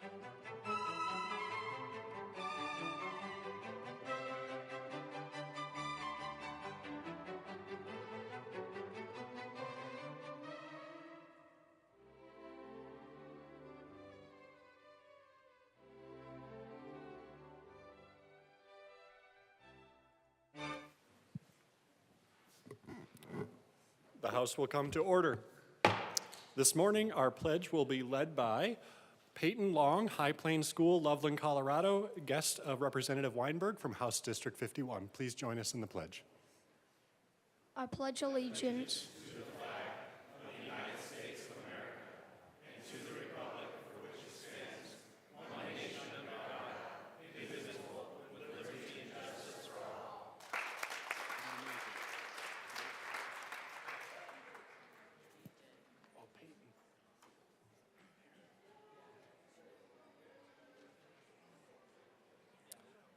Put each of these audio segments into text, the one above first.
The House will come to order. This morning, our pledge will be led by Peyton Long, High Plains School, Loveland, Colorado, guest of Representative Weinberg from House District 51. Please join us in the pledge. I pledge allegiance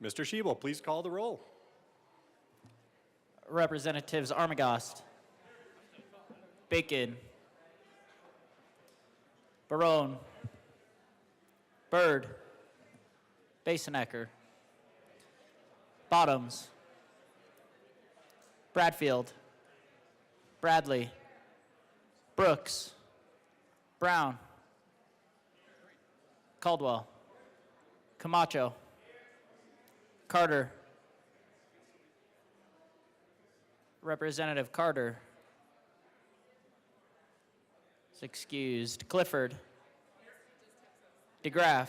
Mr. Schiebel, please call the roll. Representatives Armagost, Bacon, Barone, Byrd, Basenecker, Bottoms, Bradfield, Bradley, Brooks, Brown, Caldwell, Camacho, Carter, Representative Carter is excused. Clifford, DeGraff,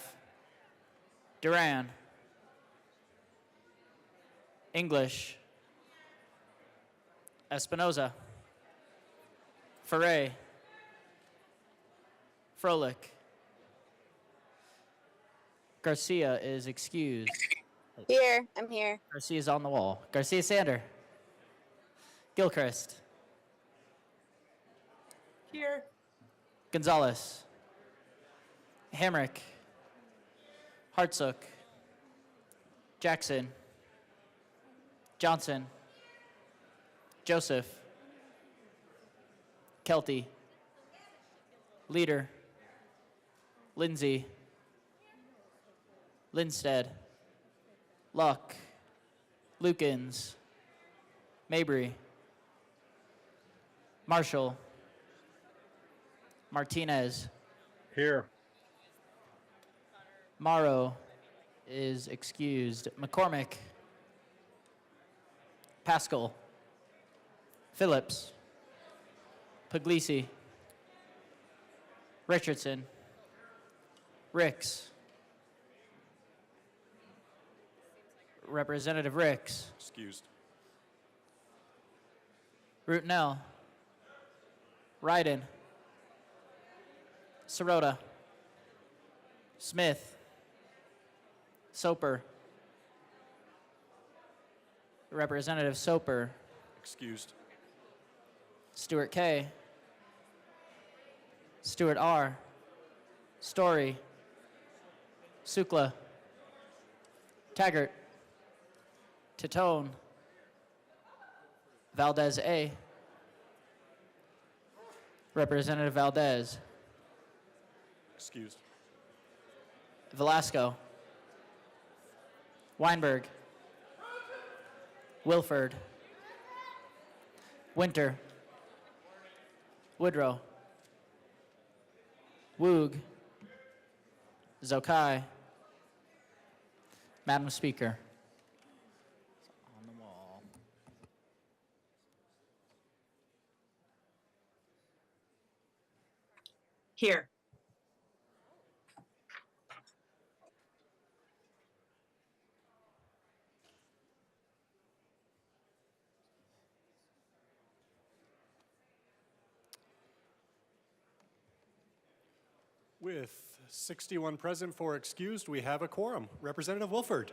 Duran, English, Espinoza, Ferre, Froelich. Garcia is excused. Here, I'm here. Garcia's on the wall. Garcia Sander. Gilchrist. Here. Gonzalez. Hamrick. Hartsook. Jackson. Johnson. Joseph. Kelty. Leader. Lindsay. Lindstead. Luck, Lukens, Mabry, Marshall, Martinez. Here. Morrow is excused. McCormick, Pascal, Phillips, Puglisi, Richardson, Ricks, Representative Ricks. Excused. Rootnell. Ryden. Sirota. Smith. Soper. Representative Soper. Excused. Stewart K. Stewart R. Story. Sukla. Taggart. Titone. Valdez A. Representative Valdez. Excused. Velasco. Weinberg. Wilford. Winter. Woodrow. Woog. Zokai. Madam Speaker. On the wall. Here. With 61 present, 4 excused, we have a quorum. Representative Wilford.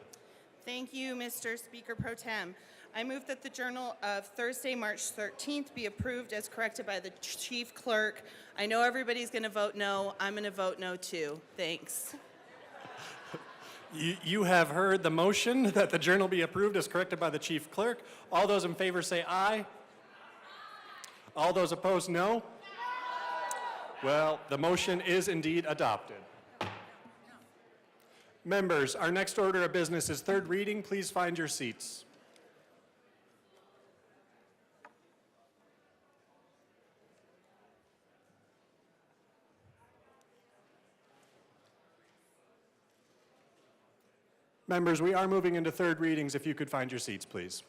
Thank you, Mr. Speaker Pro Tem. I move that the Journal of Thursday, March 13th be approved as corrected by the Chief Clerk. I know everybody's going to vote no. I'm going to vote no too. Thanks. You have heard the motion that the journal be approved as corrected by the Chief Clerk. All those in favor say aye. All those opposed, no. Well, the motion is indeed adopted. Members, our next order of business is third reading. Please find your seats. Members, we are moving into third readings. If you could find your seats, please.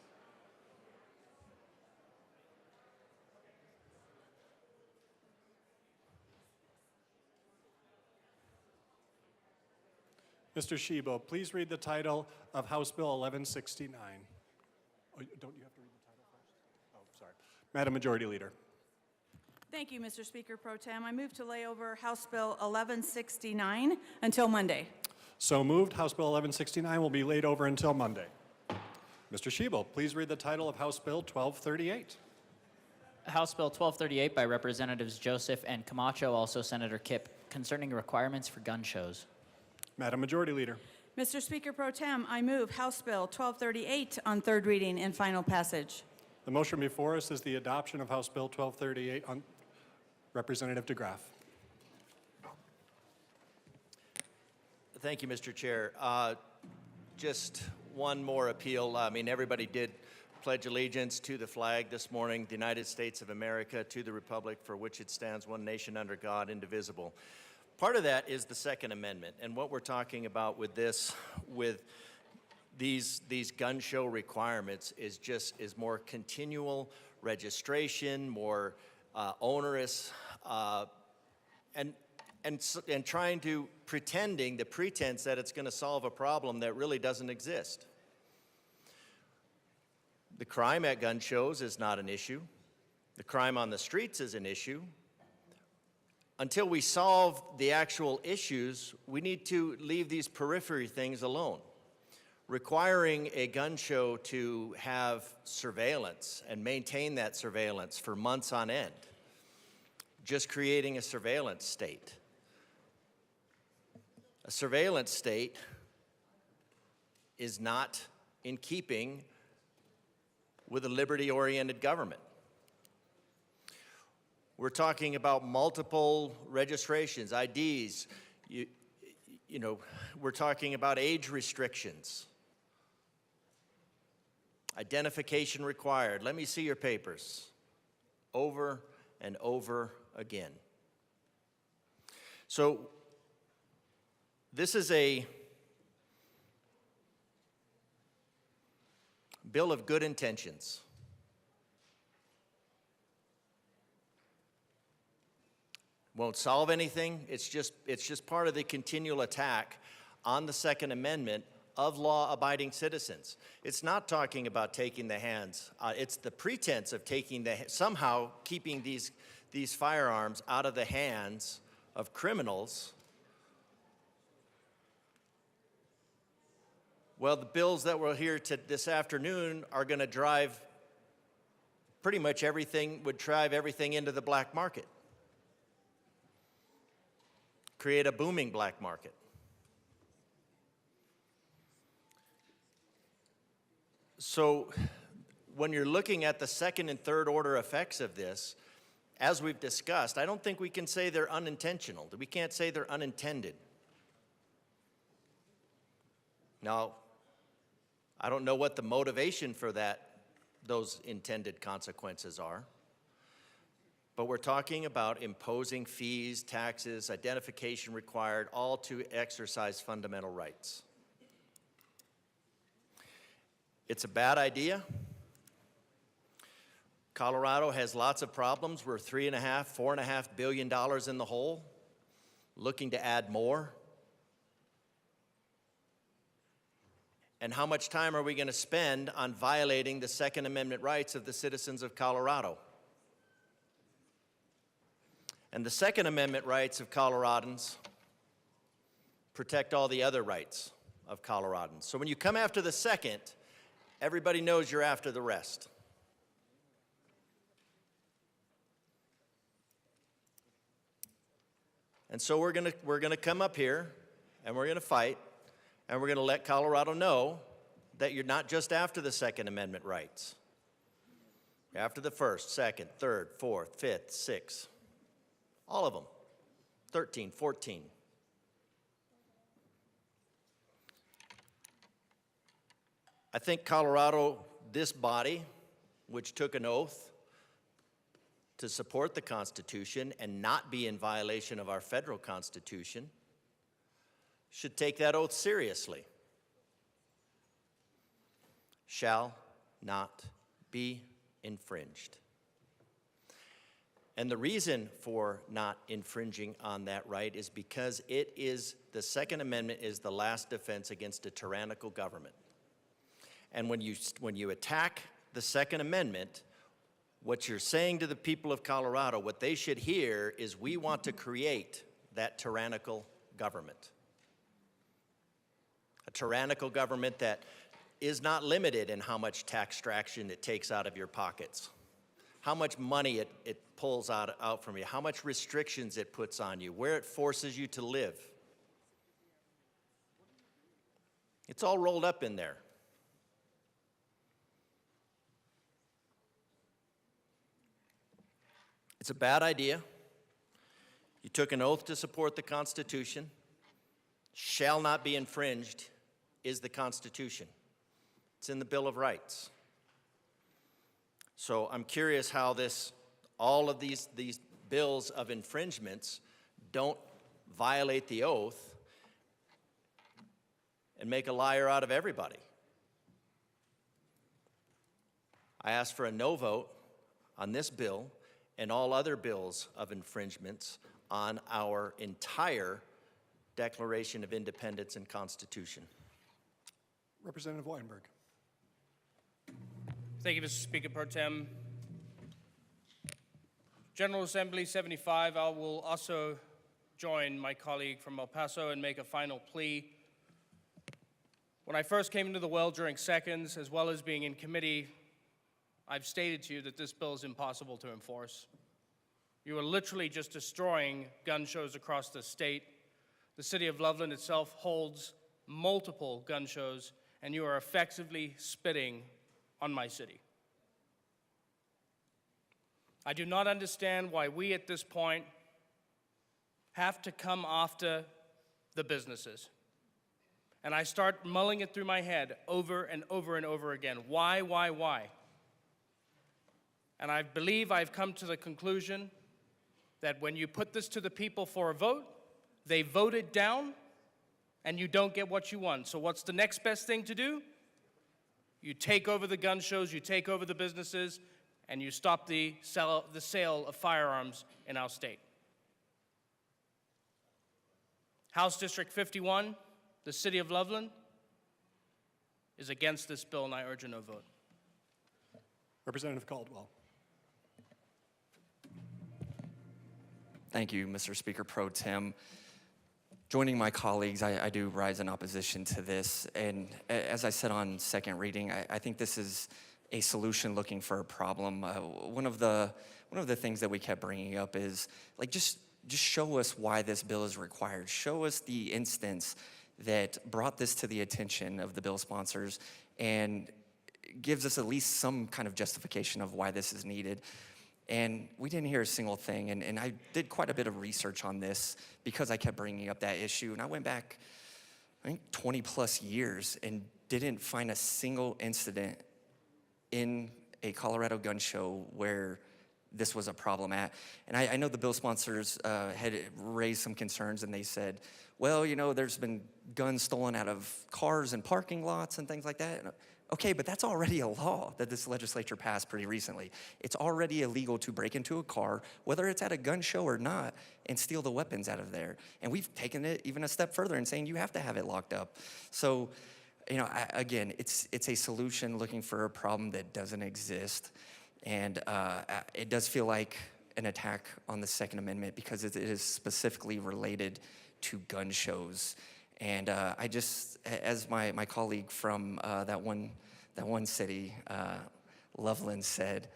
Mr. Shebo, please read the title of House Bill 1169. Oh, don't you have to read the title first? Oh, sorry. Madam Majority Leader. Thank you, Mr. Speaker Pro Tem. I move to lay over House Bill 1169 until Monday. So moved. House Bill 1169 will be laid over until Monday. Mr. Shebo, please read the title of House Bill 1238. House Bill 1238 by Representatives Joseph and Camacho, also Senator Kipp, concerning requirements for gun shows. Madam Majority Leader. Mr. Speaker Pro Tem, I move House Bill 1238 on third reading and final passage. The motion before us is the adoption of House Bill 1238 on Representative DeGraff. Thank you, Mr. Chair. Just one more appeal. I mean, everybody did pledge allegiance to the flag this morning, the United States of America, to the republic for which it stands, one nation under God, indivisible. Part of that is the Second Amendment, and what we're talking about with this, with these gun show requirements is more continual registration, more onerous, and trying to the pretense that it's going to solve a problem that really doesn't exist. The crime at gun shows is not an issue. The crime on the streets is an issue. Until we solve the actual issues, we need to leave these periphery things alone. Requiring a gun show to have surveillance and maintain that surveillance for months on end, just creating a surveillance state. A surveillance state is not in keeping with a liberty-oriented government. We're talking about multiple registrations, IDs. You know, we're talking about age restrictions. Identification required. Let me see your papers. Over and over again. So this is a bill of good intentions. Won't solve anything. It's just part of the continual attack on the Second Amendment of law-abiding citizens. It's not talking about taking the hands. It's the pretense of somehow keeping these firearms out of the hands of criminals. Well, the bills that we'll hear this afternoon are going to drive pretty much everything into the black market. Create a booming black market. So when you're looking at the second and third order effects of this, as we've discussed, I don't think we can say they're unintentional. We can't say they're unintended. Now, I don't know what the motivation for those intended consequences are. But we're talking about imposing fees, taxes, identification required, all to exercise fundamental rights. It's a bad idea. Colorado has lots of problems. We're $4.5 billion in the hole, looking to add more. And how much time are we going to spend on violating the Second Amendment rights of the citizens of Colorado? And the Second Amendment rights of Coloradans protect all the other rights of Coloradans. So when you come after the second, everybody knows you're after the rest. And so we're gonna come up here and we're gonna fight and we're gonna let Colorado know that you're not just after the Second Amendment rights. You're after the first, second, third, fourth, fifth, sixth. All of them. 13, 14. I think Colorado, this body, which took an oath to support the Constitution and not be in violation of our federal Constitution, should take that oath seriously. Shall not be infringed. And the reason for not infringing on that right is because the Second Amendment is the last defense against a tyrannical government. And when you attack the Second Amendment, what you're saying to the people of Colorado, what they should hear is we want to create that tyrannical government. A tyrannical government that is not limited in how much tax extraction it takes out of your pockets, how much money it pulls out from you, how much restrictions it puts on you, where it forces you to live. It's all rolled up in there. It's a bad idea. You took an oath to support the Constitution. Shall not be infringed is the Constitution. It's in the Bill of Rights. So I'm curious how all of these bills of infringements don't violate the oath and make a liar out of everybody. I ask for a no vote on this bill and all other bills of infringements on our entire Declaration of Independence and Constitution. Representative Weinberg. Thank you, Mr. Speaker Pro Tem. General Assembly 75, I will also join my colleague from El Paso and make a final plea. When I first came into the world during seconds, as well as being in committee, I've stated to you that this bill is impossible to enforce. You are literally just destroying gun shows across the state. The city of Loveland itself holds multiple gun shows, and you are effectively spitting on my city. I do not understand why we at this point have to come after the businesses. And I start mulling it through my head over and over and over again. Why? And I believe I've come to the conclusion that when you put this to the people for a vote, they vote it down, and you don't get what you want. So what's the next best thing to do? You take over the gun shows, you take over the businesses, and you stop the sale of firearms in our state. House District 51, the city of Loveland, is against this bill, and I urge a no vote. Representative Caldwell. Thank you, Mr. Speaker Pro Tem. Joining my colleagues, I do rise in opposition to this. And as I said on second reading, I think this is a solution looking for a problem. One of the things that we kept bringing up is, like, just show us why this bill is required. Show us the instance that brought this to the attention of the bill sponsors and gives us at least some kind of justification of why this is needed. And we didn't hear a single thing. And I did quite a bit of research on this because I kept bringing up that issue. And I went back, I think, 20 plus years and didn't find a single incident in a Colorado gun show where this was a problem at. And I know the bill sponsors had raised some concerns, and they said, well, you know, there's been guns stolen out of cars and parking lots and things like that. And, okay, but that's already a law that this legislature passed pretty recently. It's already illegal to break into a car, whether it's at a gun show or not, and steal the weapons out of there. And we've taken it even a step further and saying you have to have it locked up. So, you know, again, it's a solution looking for a problem that doesn't exist. And it does feel like an attack on the Second Amendment because it is specifically related to gun shows. And I just, as my colleague from that one city, Loveland, said,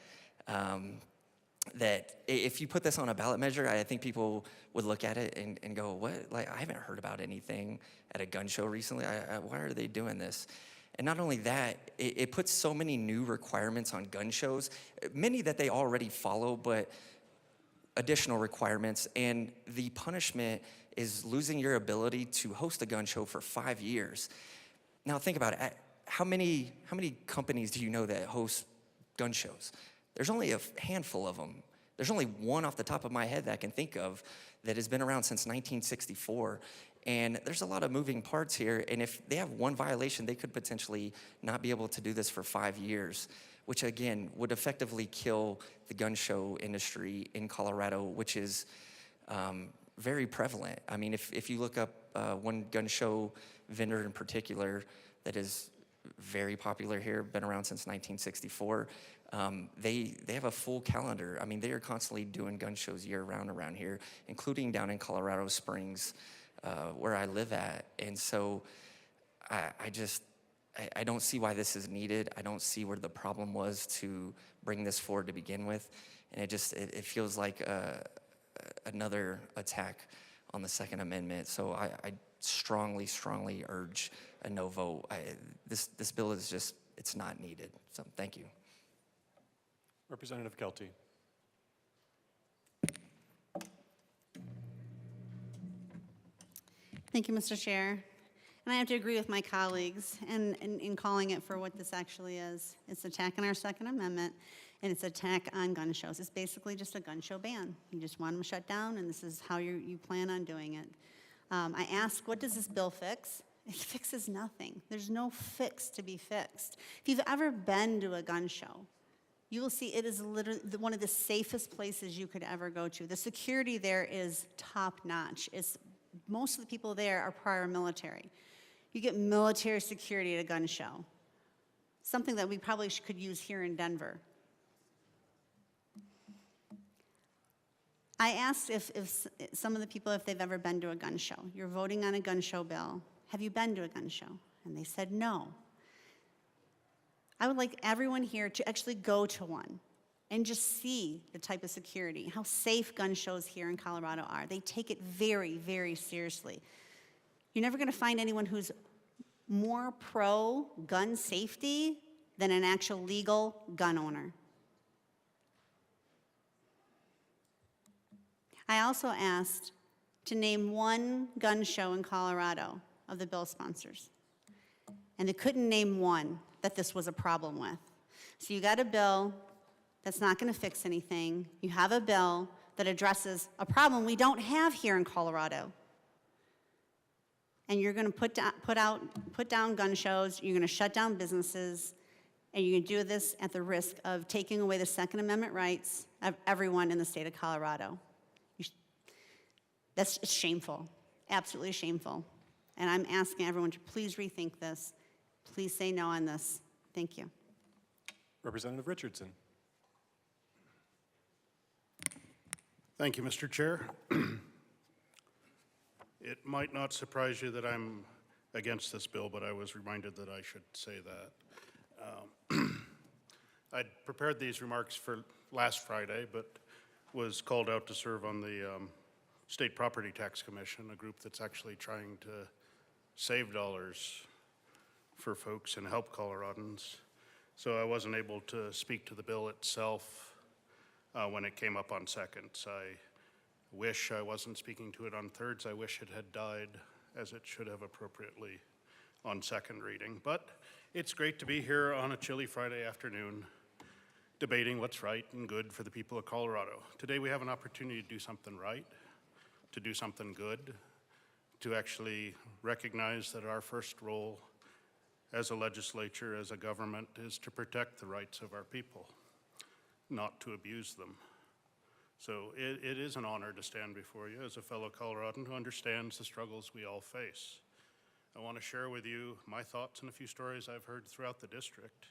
that if you put this on a ballot measure, I think people would look at it and go, what? Like, I haven't heard about anything at a gun show recently. Why are they doing this? And not only that, it puts so many new requirements on gun shows, many that they already follow, but additional requirements. And the punishment is losing your ability to host a gun show for 5 years. Now think about it. how many companies do you know that host gun shows? There's only a handful of them. There's only one off the top of my head that I can think of that has been around since 1964. And there's a lot of moving parts here. And if they have one violation, they could potentially not be able to do this for 5 years, which again would effectively kill the gun show industry in Colorado, which is very prevalent. I mean, if you look up one gun show vendor in particular that is very popular here, been around since 1964, they have a full calendar. I mean, they are constantly doing gun shows year round around here, including down in Colorado Springs, where I live at. And so I don't see why this is needed. I don't see where the problem was to bring this forward to begin with. And it feels like another attack on the Second Amendment. So I strongly, strongly urge a no vote. This bill is just, it's not needed. So thank you. Representative Kelty. Thank you, Mr. Chair. And I have to agree with my colleagues in calling it for what this actually is. It's attacking our Second Amendment, and it's attack on gun shows. It's basically just a gun show ban. You just want them shut down, and this is how you plan on doing it. I asked, what does this bill fix? It fixes nothing. There's no fix to be fixed. If you've ever been to a gun show, you will see it is literally one of the safest places you could ever go to. The security there is top-notch. Most of the people there are prior military. You get military security at a gun show, something that we probably could use here in Denver. I asked if some of the people, if they've ever been to a gun show. You're voting on a gun show bill. Have you been to a gun show? And they said no. I would like everyone here to actually go to one and just see the type of security, how safe gun shows here in Colorado are. They take it very, very seriously. You're never going to find anyone who's more pro-gun safety than an actual legal gun owner. I also asked to name one gun show in Colorado of the bill sponsors, and they couldn't name one that this was a problem with. So you got a bill that's not going to fix anything. You have a bill that addresses a problem we don't have here in Colorado. And you're going to put down gun shows, you're going to shut down businesses, and you're going to do this at the risk of taking away the Second Amendment rights of everyone in the state of Colorado. That's shameful, absolutely shameful. And I'm asking everyone to please rethink this. Please say no on this. Thank you. Representative Richardson. Thank you, Mr. Chair. It might not surprise you that I'm against this bill, but I was reminded that I should say that. I'd prepared these remarks for last Friday, but was called out to serve on the State Property Tax Commission, a group that's actually trying to save dollars for folks and help Coloradans. So I wasn't able to speak to the bill itself when it came up on seconds. I wish I wasn't speaking to it on thirds. I wish it had died as it should have appropriately on second reading. But it's great to be here on a chilly Friday afternoon debating what's right and good for the people of Colorado. Today we have an opportunity to do something right, to do something good, to actually recognize that our first role as a legislature, as a government, is to protect the rights of our people, not to abuse them. So it is an honor to stand before you as a fellow Coloradan who understands the struggles we all face. I want to share with you my thoughts and a few stories I've heard throughout the district.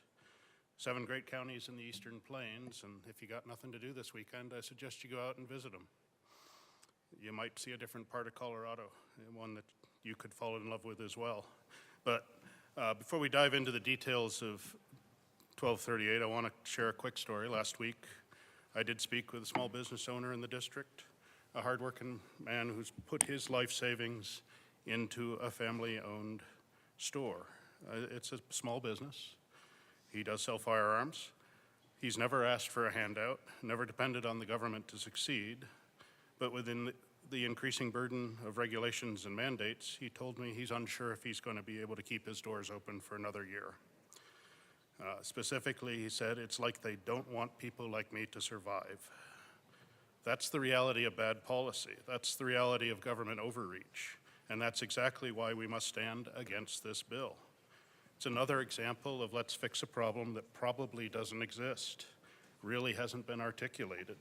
7 great counties in the Eastern Plains, and if you got nothing to do this weekend, I suggest you go out and visit them. You might see a different part of Colorado, and one that you could fall in love with as well. But before we dive into the details of 1238, I want to share a quick story. Last week, I did speak with a small business owner in the district, a hardworking man who's put his life savings into a family-owned store. It's a small business. He does sell firearms. He's never asked for a handout, never depended on the government to succeed. But within the increasing burden of regulations and mandates, he told me he's unsure if he's going to be able to keep his doors open for another year. Specifically, he said, it's like they don't want people like me to survive. That's the reality of bad policy. That's the reality of government overreach. And that's exactly why we must stand against this bill. It's another example of let's fix a problem that probably doesn't exist, really hasn't been articulated.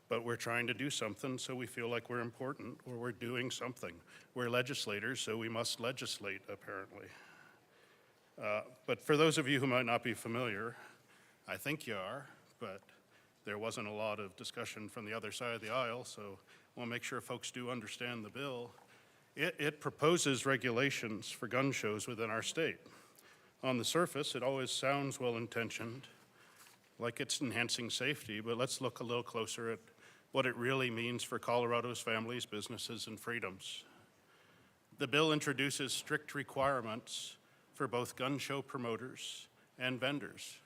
But we're trying to do something, so we feel like we're important, or we're doing something. We're legislators, so we must legislate, apparently. But for those of you who might not be familiar, I think you are, but there wasn't a lot of discussion from the other side of the aisle, so we'll make sure folks do understand the bill. It proposes regulations for gun shows within our state. On the surface, it always sounds well-intentioned, like it's enhancing safety, but let's look a little closer at what it really means for Colorado's families, businesses, and freedoms. The bill introduces strict requirements for both gun show promoters and vendors.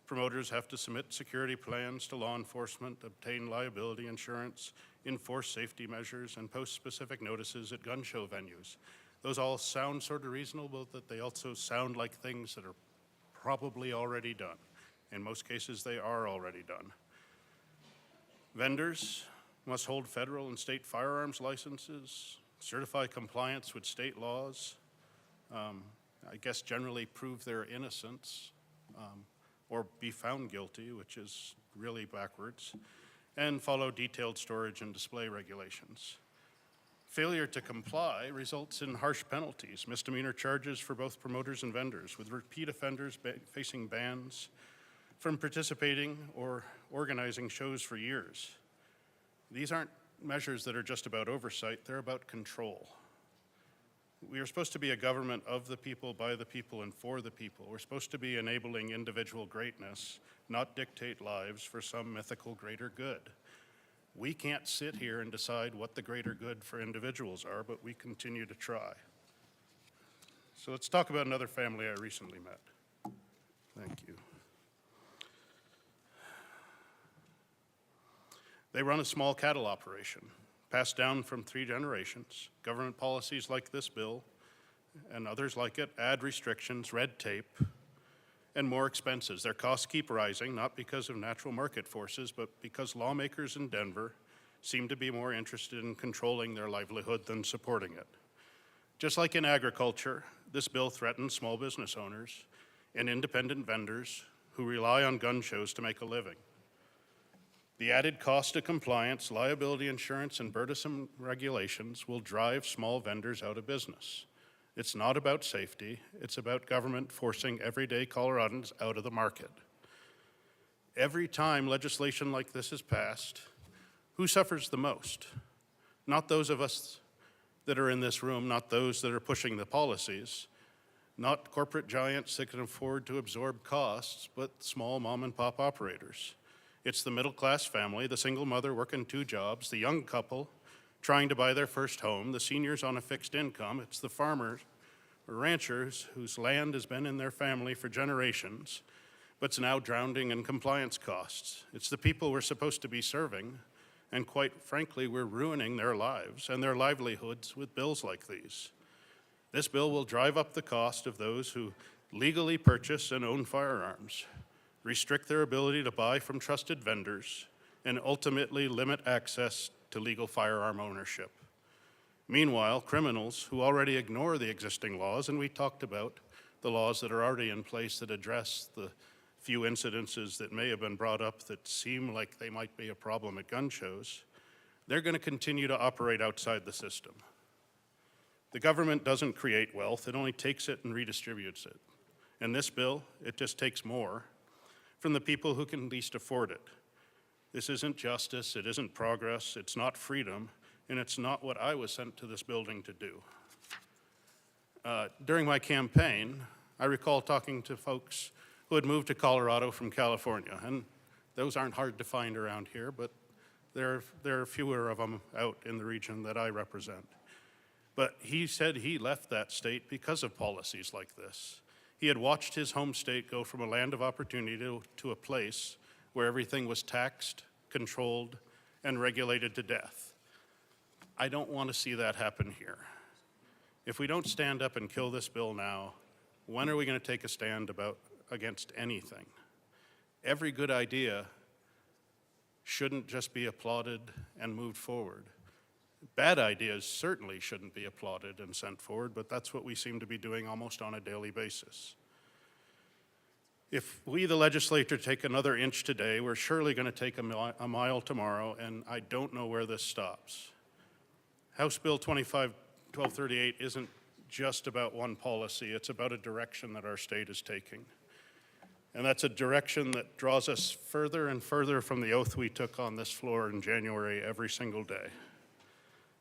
Promoters have to submit security plans to law enforcement, obtain liability insurance, enforce safety measures, and post specific notices at gun show venues. Those all sound sort of reasonable, but they also sound like things that are probably already done. In most cases, they are already done. Vendors must hold federal and state firearms licenses, certify compliance with state laws, I guess generally prove their innocence, or be found guilty, which is really backwards, and follow detailed storage and display regulations. Failure to comply results in harsh penalties, misdemeanor charges for both promoters and vendors, with repeat offenders facing bans from participating or organizing shows for years. These aren't measures that are just about oversight, they're about control. We are supposed to be a government of the people, by the people, and for the people. We're supposed to be enabling individual greatness, not dictate lives for some mythical greater good. We can't sit here and decide what the greater good for individuals are, but we continue to try. So let's talk about another family I recently met. Thank you. They run a small cattle operation, passed down from 3 generations. Government policies like this bill and others like it add restrictions, red tape, and more expenses. Their costs keep rising, not because of natural market forces, but because lawmakers in Denver seem to be more interested in controlling their livelihood than supporting it. Just like in agriculture, this bill threatens small business owners and independent vendors who rely on gun shows to make a living. The added cost of compliance, liability insurance, and burdensome regulations will drive small vendors out of business. It's not about safety, it's about government forcing everyday Coloradans out of the market. Every time legislation like this is passed, who suffers the most? Not those of us that are in this room, not those that are pushing the policies, not corporate giants that can afford to absorb costs, but small mom and pop operators. It's the middle-class family, the single mother working 2 jobs, the young couple trying to buy their first home, the seniors on a fixed income. It's the farmers or ranchers whose land has been in their family for generations, but's now drowning in compliance costs. It's the people we're supposed to be serving, and quite frankly, we're ruining their lives and their livelihoods with bills like these. This bill will drive up the cost of those who legally purchase and own firearms, restrict their ability to buy from trusted vendors, and ultimately limit access to legal firearm ownership. Meanwhile, criminals who already ignore the existing laws, and we talked about the laws that are already in place that address the few incidences that may have been brought up that seem like they might be a problem at gun shows, they're going to continue to operate outside the system. The government doesn't create wealth, it only takes it and redistributes it. In this bill, it just takes more from the people who can least afford it. This isn't justice, it isn't progress, it's not freedom, and it's not what I was sent to this building to do. During my campaign, I recall talking to folks who had moved to Colorado from California, and those aren't hard to find around here, but there are fewer of them out in the region that I represent. But he said he left that state because of policies like this. He had watched his home state go from a land of opportunity to a place where everything was taxed, controlled, and regulated to death. I don't want to see that happen here. If we don't stand up and kill this bill now, when are we going to take a stand against anything? Every good idea shouldn't just be applauded and moved forward. Bad ideas certainly shouldn't be applauded and sent forward, but that's what we seem to be doing almost on a daily basis. If we, the legislature, take another inch today, we're surely going to take a mile tomorrow, and I don't know where this stops. House Bill 1238 isn't just about one policy, it's about a direction that our state is taking. And that's a direction that draws us further and further from the oath we took on this floor in January every single day.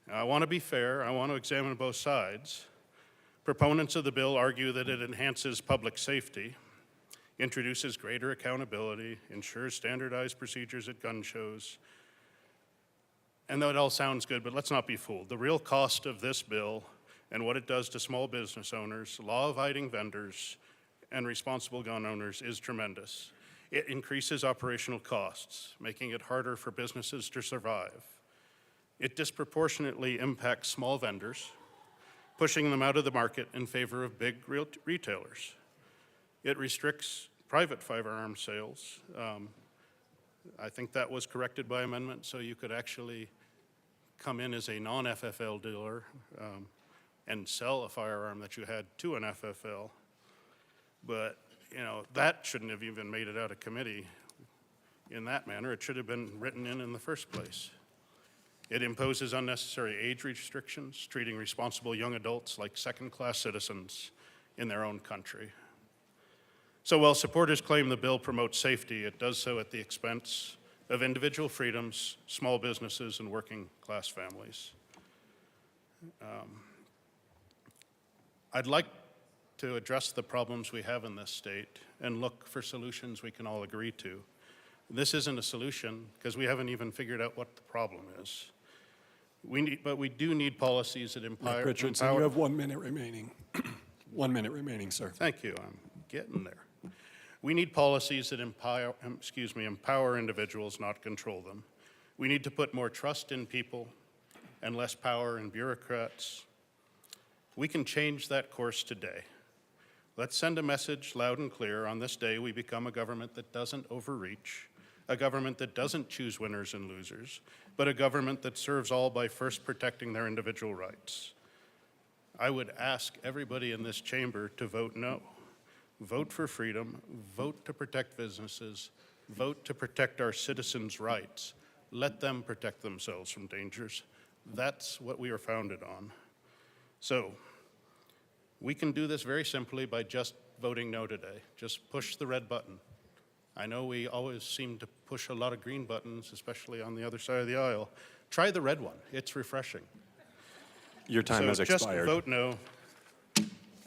Now, I want to be fair, I want to examine both sides. Proponents of the bill argue that it enhances public safety, introduces greater accountability, ensures standardized procedures at gun shows. And that all sounds good, but let's not be fooled. The real cost of this bill and what it does to small business owners, law-abiding vendors, and responsible gun owners is tremendous. It increases operational costs, making it harder for businesses to survive. It disproportionately impacts small vendors, pushing them out of the market in favor of big retailers. It restricts private firearm sales. I think that was corrected by amendment, so you could actually come in as a non-FFL dealer and sell a firearm that you had to an FFL. But, you know, that shouldn't have even made it out of committee in that manner. It should have been written in the first place. It imposes unnecessary age restrictions, treating responsible young adults like second-class citizens in their own country. So while supporters claim the bill promotes safety, it does so at the expense of individual freedoms, small businesses, and working-class families. I'd like to address the problems we have in this state and look for solutions we can all agree to. This isn't a solution because we haven't even figured out what the problem is. But we do need policies that empower. Mike Richardson, you have 1 minute remaining. 1 minute remaining, sir. Thank you. I'm getting there. We need policies that empower individuals, not control them. We need to put more trust in people and less power in bureaucrats. We can change that course today. Let's send a message loud and clear. On this day, we become a government that doesn't overreach, a government that doesn't choose winners and losers, but a government that serves all by first protecting their individual rights. I would ask everybody in this chamber to vote no. Vote for freedom, vote to protect businesses, vote to protect our citizens' rights. Let them protect themselves from dangers. That's what we are founded on. So, we can do this very simply by just voting no today. Just push the red button. I know we always seem to push a lot of green buttons, especially on the other side of the aisle. Try the red one. It's refreshing. Your time has expired. Just vote no,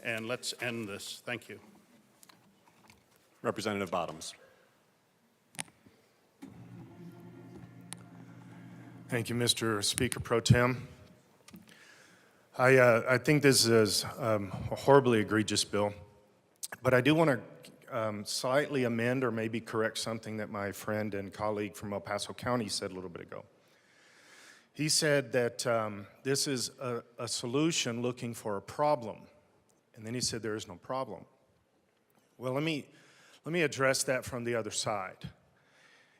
and let's end this. Thank you. Representative Bottoms. Thank you, Mr. Speaker Pro Tem. I think this is a horribly egregious bill, but I do want to slightly amend or maybe correct something that my friend and colleague from El Paso County said a little bit ago. He said that this is a solution looking for a problem, and then he said there is no problem. Well, let me address that from the other side.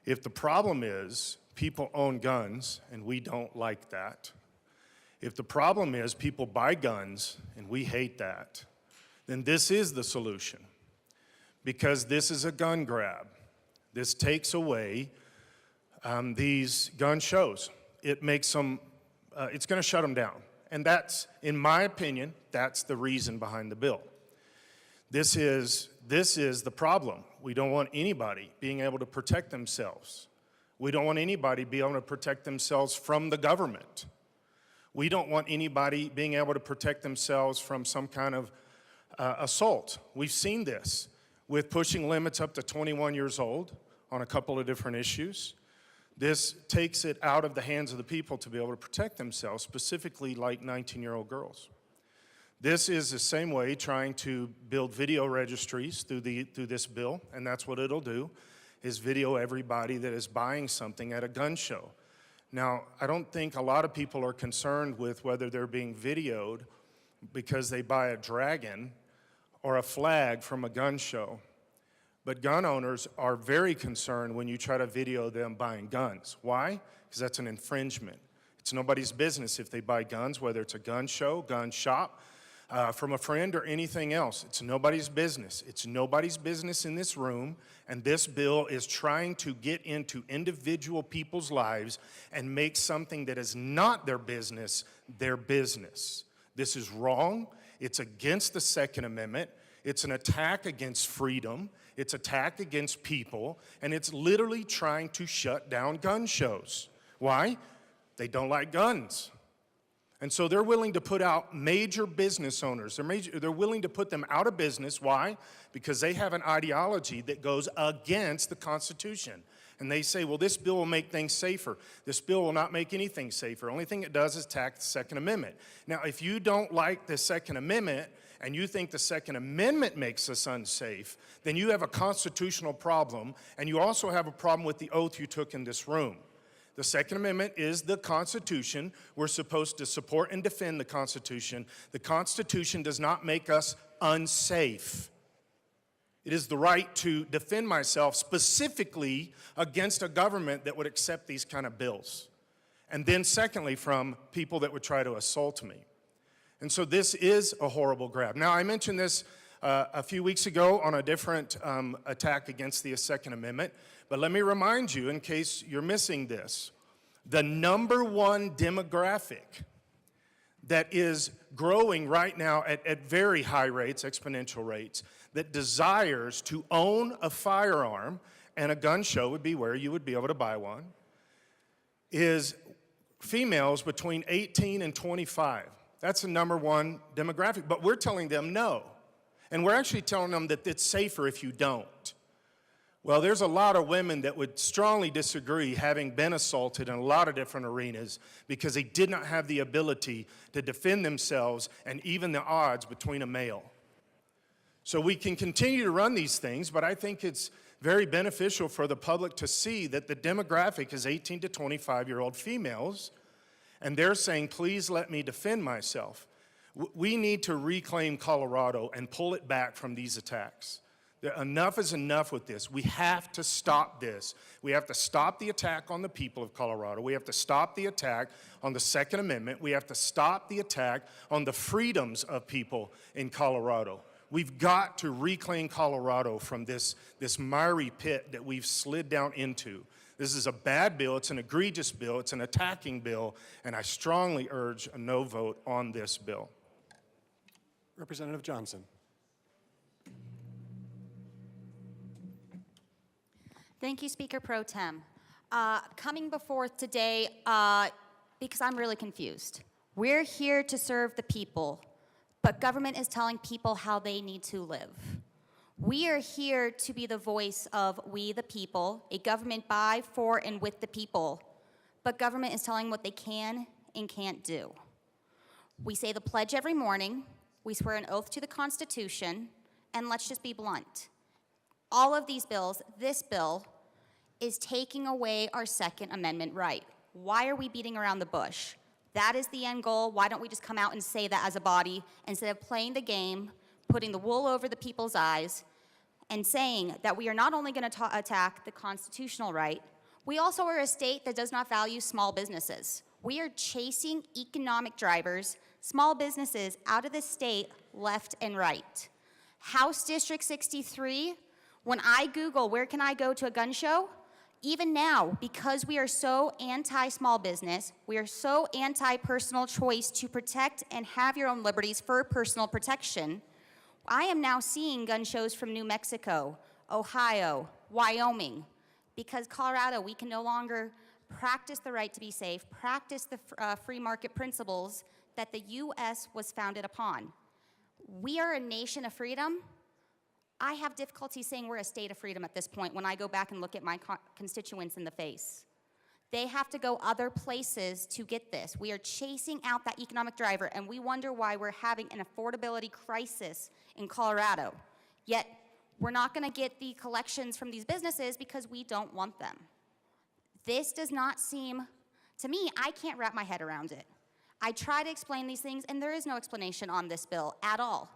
If the problem is people own guns and we don't like that, if the problem is people buy guns and we hate that, then this is the solution, because this is a gun grab. This takes away these gun shows. It makes them, it's going to shut them down. And that's, in my opinion, that's the reason behind the bill. This is the problem. We don't want anybody being able to protect themselves. We don't want anybody being able to protect themselves from the government. We don't want anybody being able to protect themselves from some kind of assault. We've seen this with pushing limits up to 21 years old on a couple of different issues. This takes it out of the hands of the people to be able to protect themselves, specifically like 19-year-old girls. This is the same way trying to build video registries through this bill, and that's what it'll do, is video everybody that is buying something at a gun show. Now, I don't think a lot of people are concerned with whether they're being videoed because they buy a dragon or a flag from a gun show. But gun owners are very concerned when you try to video them buying guns. Why? Because that's an infringement. It's nobody's business if they buy guns, whether it's a gun show, gun shop, from a friend or anything else. It's nobody's business. It's nobody's business in this room, and this bill is trying to get into individual people's lives and make something that is not their business, their business. This is wrong. It's against the Second Amendment. It's an attack against freedom. It's an attack against people, and it's literally trying to shut down gun shows. Why? They don't like guns. And so they're willing to put out major business owners. They're willing to put them out of business. Why? Because they have an ideology that goes against the Constitution. And they say, well, this bill will make things safer. This bill will not make anything safer. Only thing it does is attack the Second Amendment. Now, if you don't like the Second Amendment and you think the Second Amendment makes us unsafe, then you have a constitutional problem, and you also have a problem with the oath you took in this room. The Second Amendment is the Constitution. We're supposed to support and defend the Constitution. The Constitution does not make us unsafe. It is the right to defend myself specifically against a government that would accept these kind of bills. And then secondly, from people that would try to assault me. And so this is a horrible grab. Now, I mentioned this a few weeks ago on a different attack against the Second Amendment, but let me remind you, in case you're missing this, the number one demographic that is growing right now at very high rates, exponential rates, that desires to own a firearm, and a gun show would be where you would be able to buy one, is females between 18 and 25. That's the number one demographic, but we're telling them no. And we're actually telling them that it's safer if you don't. Well, there's a lot of women that would strongly disagree, having been assaulted in a lot of different arenas, because they did not have the ability to defend themselves and even the odds between a male. So we can continue to run these things, but I think it's very beneficial for the public to see that the demographic is 18 to 25-year-old females, and they're saying, please let me defend myself. We need to reclaim Colorado and pull it back from these attacks. Enough is enough with this. We have to stop this. We have to stop the attack on the people of Colorado. We have to stop the attack on the Second Amendment. We have to stop the attack on the freedoms of people in Colorado. We've got to reclaim Colorado from this miry pit that we've slid down into. This is a bad bill. It's an egregious bill. It's an attacking bill, and I strongly urge a no vote on this bill. Representative Johnson. Thank you, Speaker Pro Tem. Coming before today because I'm really confused. We're here to serve the people, but government is telling people how they need to live. We are here to be the voice of we the people, a government by, for, and with the people, but government is telling what they can and can't do. We say the pledge every morning, we swear an oath to the Constitution, and let's just be blunt. All of these bills, this bill, is taking away our Second Amendment right. Why are we beating around the bush? That is the end goal. Why don't we just come out and say that as a body instead of playing the game, putting the wool over the people's eyes, and saying that we are not only going to attack the constitutional right, we also are a state that does not value small businesses. We are chasing economic drivers, small businesses out of the state left and right. House District 63, when I Google where can I go to a gun show, even now, because we are so anti-small business, we are so anti-personal choice to protect and have your own liberties for personal protection, I am now seeing gun shows from New Mexico, Ohio, Wyoming, because Colorado, we can no longer practice the right to be safe, practice the free market principles that the U.S. was founded upon. We are a nation of freedom. I have difficulty saying we're a state of freedom at this point when I go back and look at my constituents in the face. They have to go other places to get this. We are chasing out that economic driver, and we wonder why we're having an affordability crisis in Colorado. Yet, we're not going to get the collections from these businesses because we don't want them. This does not seem To me, I can't wrap my head around it. I try to explain these things, and there is no explanation on this bill at all.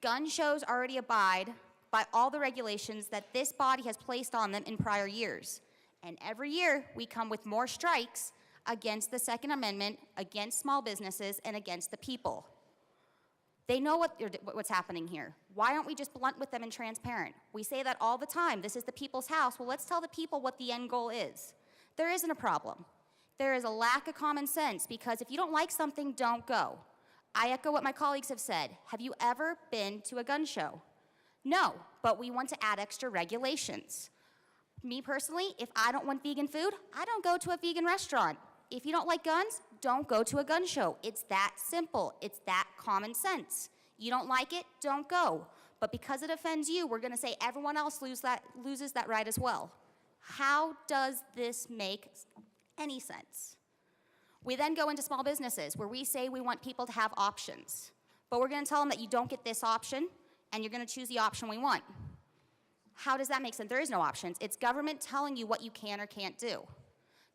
Gun shows already abide by all the regulations that this body has placed on them in prior years. And every year, we come with more strikes against the Second Amendment, against small businesses, and against the people. They know what's happening here. Why aren't we just blunt with them and transparent? We say that all the time. This is the people's house. Well, let's tell the people what the end goal is. There isn't a problem. There is a lack of common sense, because if you don't like something, don't go. I echo what my colleagues have said. Have you ever been to a gun show? No, but we want to add extra regulations. Me personally, if I don't want vegan food, I don't go to a vegan restaurant. If you don't like guns, don't go to a gun show. It's that simple. It's that common sense. You don't like it, don't go. But because it offends you, we're going to say everyone else loses that right as well. How does this make any sense? We then go into small businesses where we say we want people to have options. But we're going to tell them that you don't get this option, and you're going to choose the option we want. How does that make sense? There is no options. It's government telling you what you can or can't do.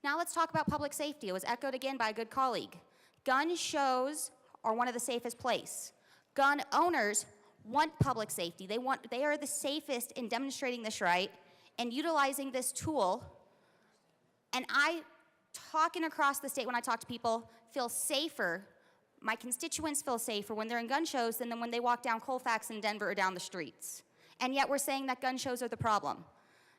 Now let's talk about public safety. It was echoed again by a good colleague. Gun shows are one of the safest places. Gun owners want public safety. They are the safest in demonstrating this right and utilizing this tool. And I, talking across the state when I talk to people, feel safer. My constituents feel safer when they're in gun shows than when they walk down Colfax in Denver or down the streets. And yet we're saying that gun shows are the problem.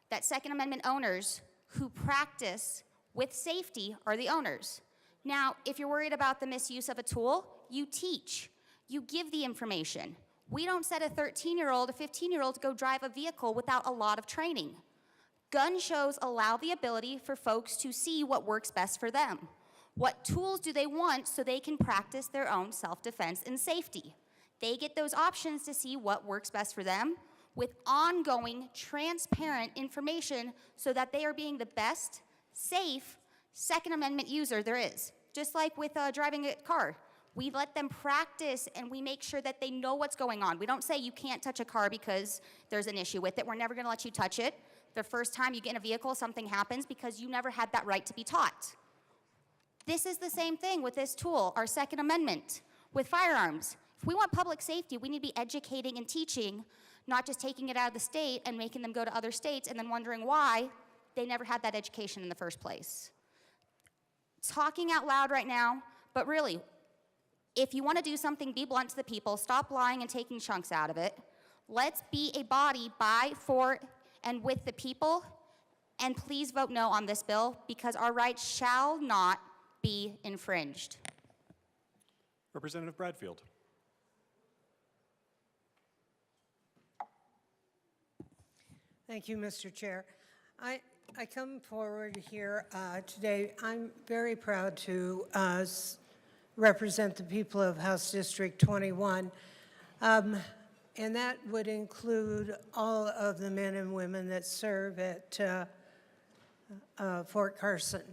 That Second Amendment owners who practice with safety are the owners. Now, if you're worried about the misuse of a tool, you teach. You give the information. We don't set a 13-year-old, a 15-year-old to go drive a vehicle without a lot of training. Gun shows allow the ability for folks to see what works best for them. What tools do they want so they can practice their own self-defense and safety? They get those options to see what works best for them with ongoing, transparent information so that they are being the best, safe Second Amendment user there is. Just like with driving a car. We let them practice and we make sure that they know what's going on. We don't say you can't touch a car because there's an issue with it. We're never going to let you touch it. The first time you get in a vehicle, something happens because you never had that right to be taught. This is the same thing with this tool, our Second Amendment, with firearms. If we want public safety, we need to be educating and teaching, not just taking it out of the state and making them go to other states and then wondering why they never had that education in the first place. Talking out loud right now, but really, if you want to do something, be blunt to the people, stop lying and taking chunks out of it. Let's be a body by, for, and with the people, and please vote no on this bill because our rights shall not be infringed. Representative Bradfield. Thank you, Mr. Chair. I come forward here today. I'm very proud to represent the people of House District 21. And that would include all of the men and women that serve at Fort Carson.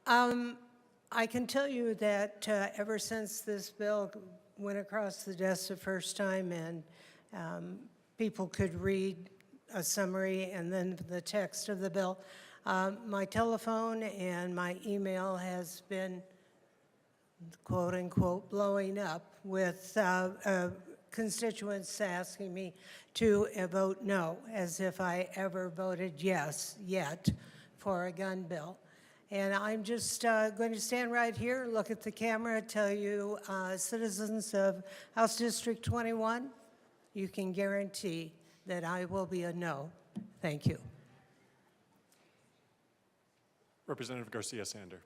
I can tell you that ever since this bill went across the desk the first time and people could read a summary and then the text of the bill, my telephone and my email has been, quote unquote, blowing up with constituents asking me to vote no, as if I ever voted yes yet for a gun bill. And I'm just going to stand right here, look at the camera, tell you, citizens of House District 21, you can guarantee that I will be a no. Thank you. Representative Garcia-Sander.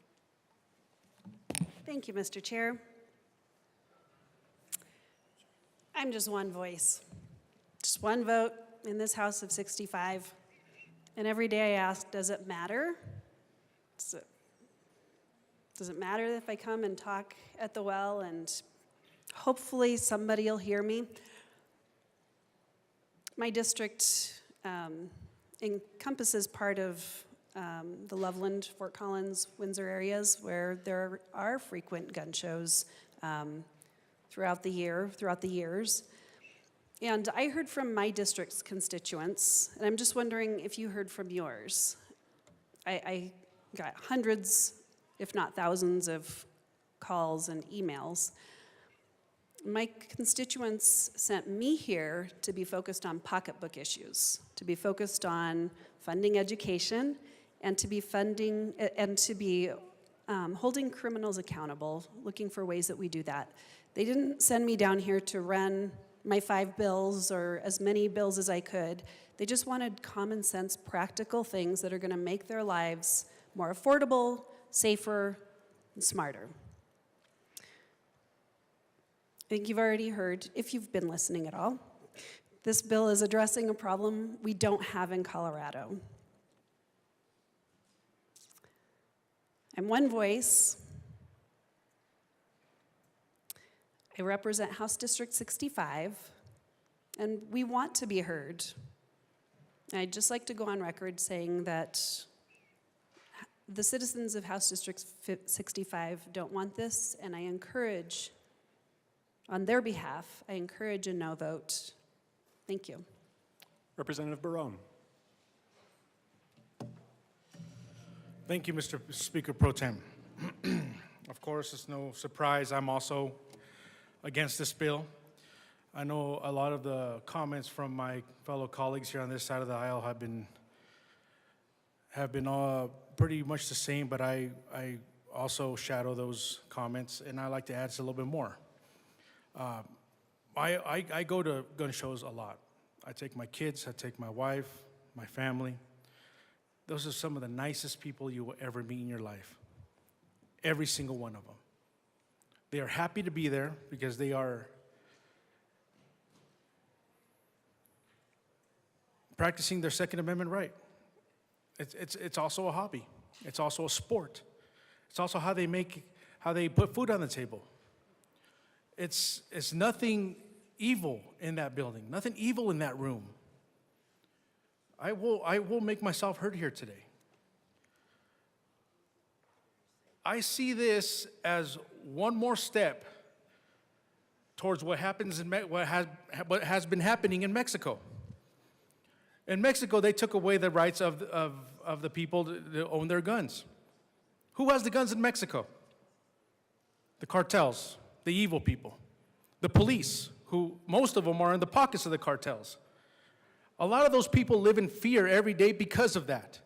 Thank you, Mr. Chair. I'm just one voice, just one vote in this House of 65. And every day I ask, does it matter? Does it matter if I come and talk at the well and hopefully somebody will hear me? My district encompasses part of the Loveland, Fort Collins, Windsor areas where there are frequent gun shows throughout the years. And I heard from my district's constituents, and I'm just wondering if you heard from yours. I got hundreds, if not thousands, of calls and emails. My constituents sent me here to be focused on pocketbook issues, to be focused on funding education, and to be holding criminals accountable, looking for ways that we do that. They didn't send me down here to run my 5 bills or as many bills as I could. They just wanted common sense, practical things that are going to make their lives more affordable, safer, and smarter. I think you've already heard, if you've been listening at all, this bill is addressing a problem we don't have in Colorado. I'm one voice. I represent House District 65, and we want to be heard. I'd just like to go on record saying that the citizens of House District 65 don't want this, and I encourage, on their behalf, I encourage a no vote. Thank you. Representative Barone. Thank you, Mr. Speaker Pro Tem. Of course, it's no surprise I'm also against this bill. I know a lot of the comments from my fellow colleagues here on this side of the aisle have been all pretty much the same, but I also shadow those comments, and I like to add a little bit more. I go to gun shows a lot. I take my kids, I take my wife, my family. Those are some of the nicest people you will ever meet in your life. Every single one of them. They are happy to be there because they are practicing their Second Amendment right. It's also a hobby. It's also a sport. It's also how they put food on the table. It's nothing evil in that building, nothing evil in that room. I will make myself heard here today. I see this as one more step towards what happens in what has been happening in Mexico. In Mexico, they took away the rights of the people to own their guns. Who has the guns in Mexico? The cartels, the evil people, the police, who most of them are in the pockets of the cartels. A lot of those people live in fear every day because of that.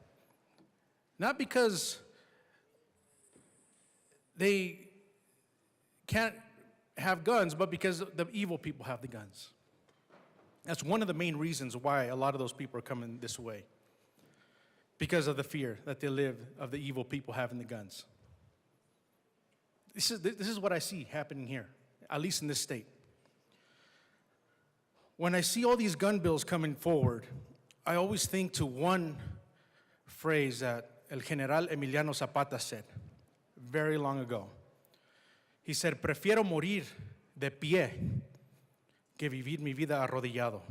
Not because they can't have guns, but because the evil people have the guns. That's one of the main reasons why a lot of those people are coming this way. Because of the fear that they live of the evil people having the guns. This is what I see happening here, at least in this state. When I see all these gun bills coming forward, I always think to one phrase that El General Emiliano Zapata said very long ago. He said, "Prefiero morir de pie que vivir mi vida arrodillado,"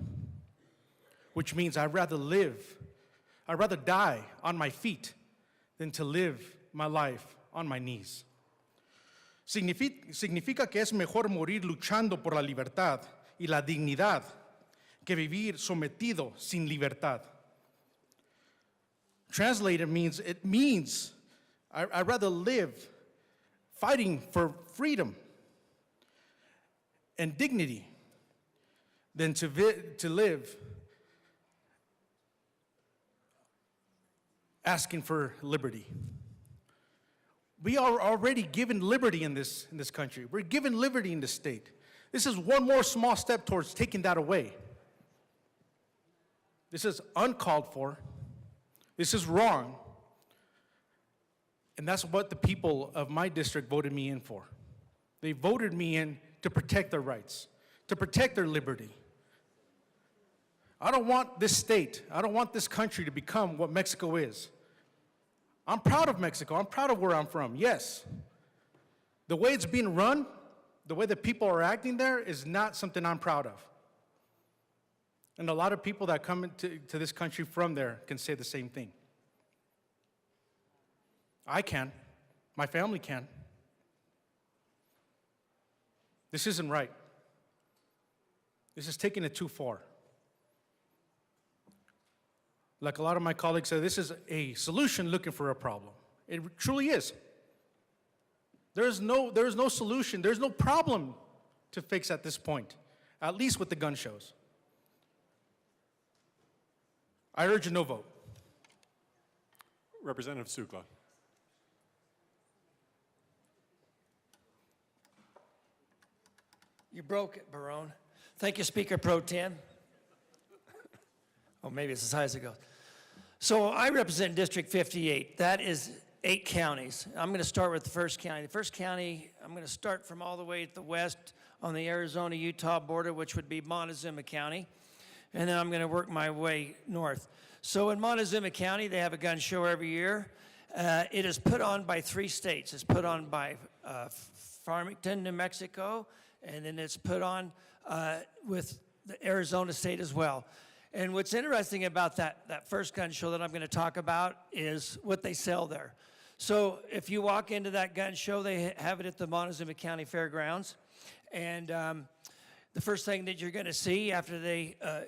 which means I'd rather die on my feet than to live my life on my knees. Significa que es mejor morir luchando por la libertad y la dignidad que vivir sometido sin libertad. Translated means, I'd rather live fighting for freedom and dignity than to live asking for liberty. We are already given liberty in this country. We're given liberty in this state. This is one more small step towards taking that away. This is uncalled for. This is wrong. And that's what the people of my district voted me in for. They voted me in to protect their rights, to protect their liberty. I don't want this state, I don't want this country to become what Mexico is. I'm proud of Mexico. I'm proud of where I'm from, yes. The way it's being run, the way the people are acting there is not something I'm proud of. And a lot of people that come to this country from there can say the same thing. I can. My family can. This isn't right. This is taking it too far. Like a lot of my colleagues say, this is a solution looking for a problem. It truly is. There's no solution. There's no problem to fix at this point, at least with the gun shows. I urge a no vote. Representative Sukla. You broke it, Barone. Thank you, Speaker Pro Tem. Oh, maybe it's as high as it goes. So I represent District 58. That is 8 counties. I'm going to start with the first county. The first county, I'm going to start from all the way to the west on the Arizona-Utah border, which would be Montezuma County. And then I'm going to work my way north. So in Montezuma County, they have a gun show every year. It is put on by 3 states. It's put on by Farmington, New Mexico, and then it's put on with the Arizona state as well. And what's interesting about that first gun show that I'm going to talk about is what they sell there. So if you walk into that gun show, they have it at the Montezuma County Fairgrounds. And the first thing that you're going to see after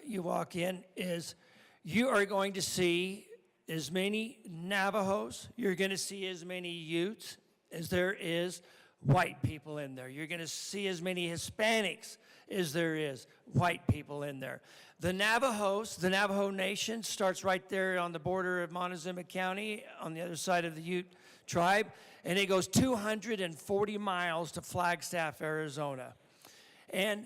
you walk in is you are going to see as many Navajos, you're going to see as many Utes as there is white people in there. You're going to see as many Hispanics as there is white people in there. The Navajos, the Navajo Nation, starts right there on the border of Montezuma County on the other side of the Ute tribe, and it goes 240 miles to Flagstaff, Arizona. And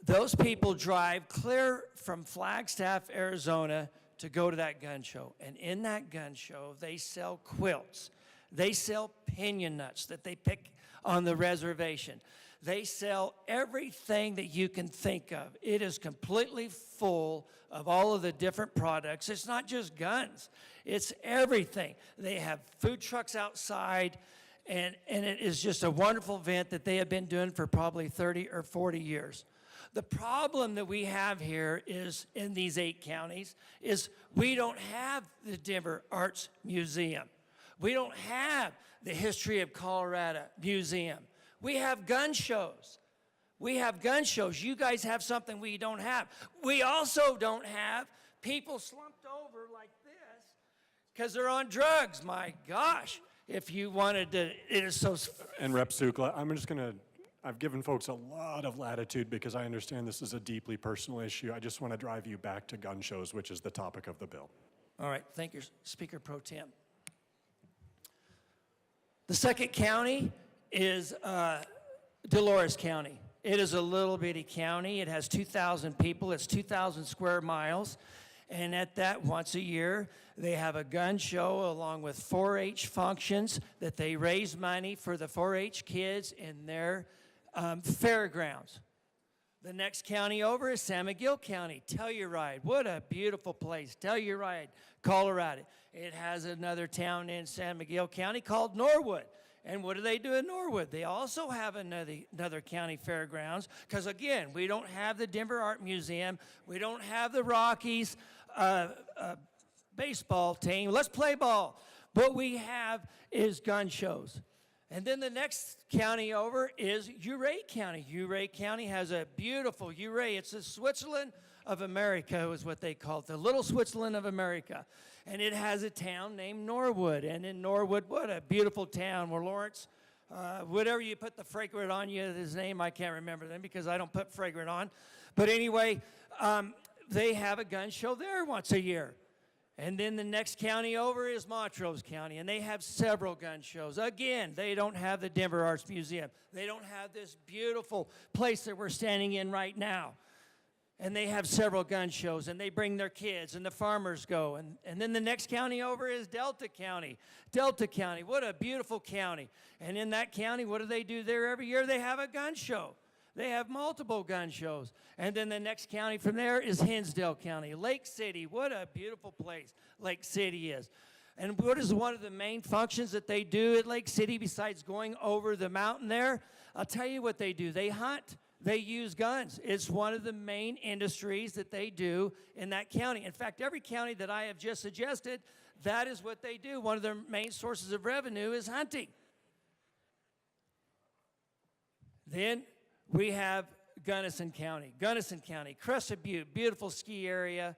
those people drive clear from Flagstaff, Arizona to go to that gun show. And in that gun show, they sell quilts. They sell piñon nuts that they pick on the reservation. They sell everything that you can think of. It is completely full of all of the different products. It's not just guns. It's everything. They have food trucks outside, and it is just a wonderful event that they have been doing for probably 30 or 40 years. The problem that we have here is, in these 8 counties, is we don't have the Denver Arts Museum. We don't have the History of Colorado Museum. We have gun shows. We have gun shows. You guys have something we don't have. We also don't have people slumped over like this because they're on drugs. My gosh, if you wanted to, it is so. And Rep. Sukla, I've given folks a lot of latitude because I understand this is a deeply personal issue. I just want to drive you back to gun shows, which is the topic of the bill. All right, thank you, Speaker Pro Tem. The second county is Dolores County. It is a little bitty county. It has 2,000 people. It's 2,000 square miles. And at that, once a year, they have a gun show along with 4-H functions that they raise money for the 4-H kids in their fairgrounds. The next county over is San Miguel County. Telluride, what a beautiful place. Telluride, Colorado. It has another town in San Miguel County called Norwood. And what do they do in Norwood? They also have another county fairgrounds because, again, we don't have the Denver Art Museum. We don't have the Rockies baseball team. Let's play ball. What we have is gun shows. And then the next county over is Ouray County. Ouray County has a beautiful Ouray. It's the Switzerland of America is what they call it, the little Switzerland of America. And it has a town named Norwood. And in Norwood, what a beautiful town where Lawrence, whatever you put the fragrant on you, his name, I can't remember them because I don't put fragrant on. But anyway, they have a gun show there once a year. And then the next county over is Montrose County, and they have several gun shows. Again, they don't have the Denver Arts Museum. They don't have this beautiful place that we're standing in right now. And they have several gun shows, and they bring their kids, and the farmers go. And then the next county over is Delta County. Delta County, what a beautiful county. And in that county, what do they do there every year? They have a gun show. They have multiple gun shows. And then the next county from there is Hinsdale County. Lake City, what a beautiful place Lake City is. And what is one of the main functions that they do at Lake City besides going over the mountain there? I'll tell you what they do. They hunt. They use guns. It's one of the main industries that they do in that county. In fact, every county that I have just suggested, that is what they do. One of their main sources of revenue is hunting. Then we have Gunnison County. Gunnison County, Crescent Butte, beautiful ski area,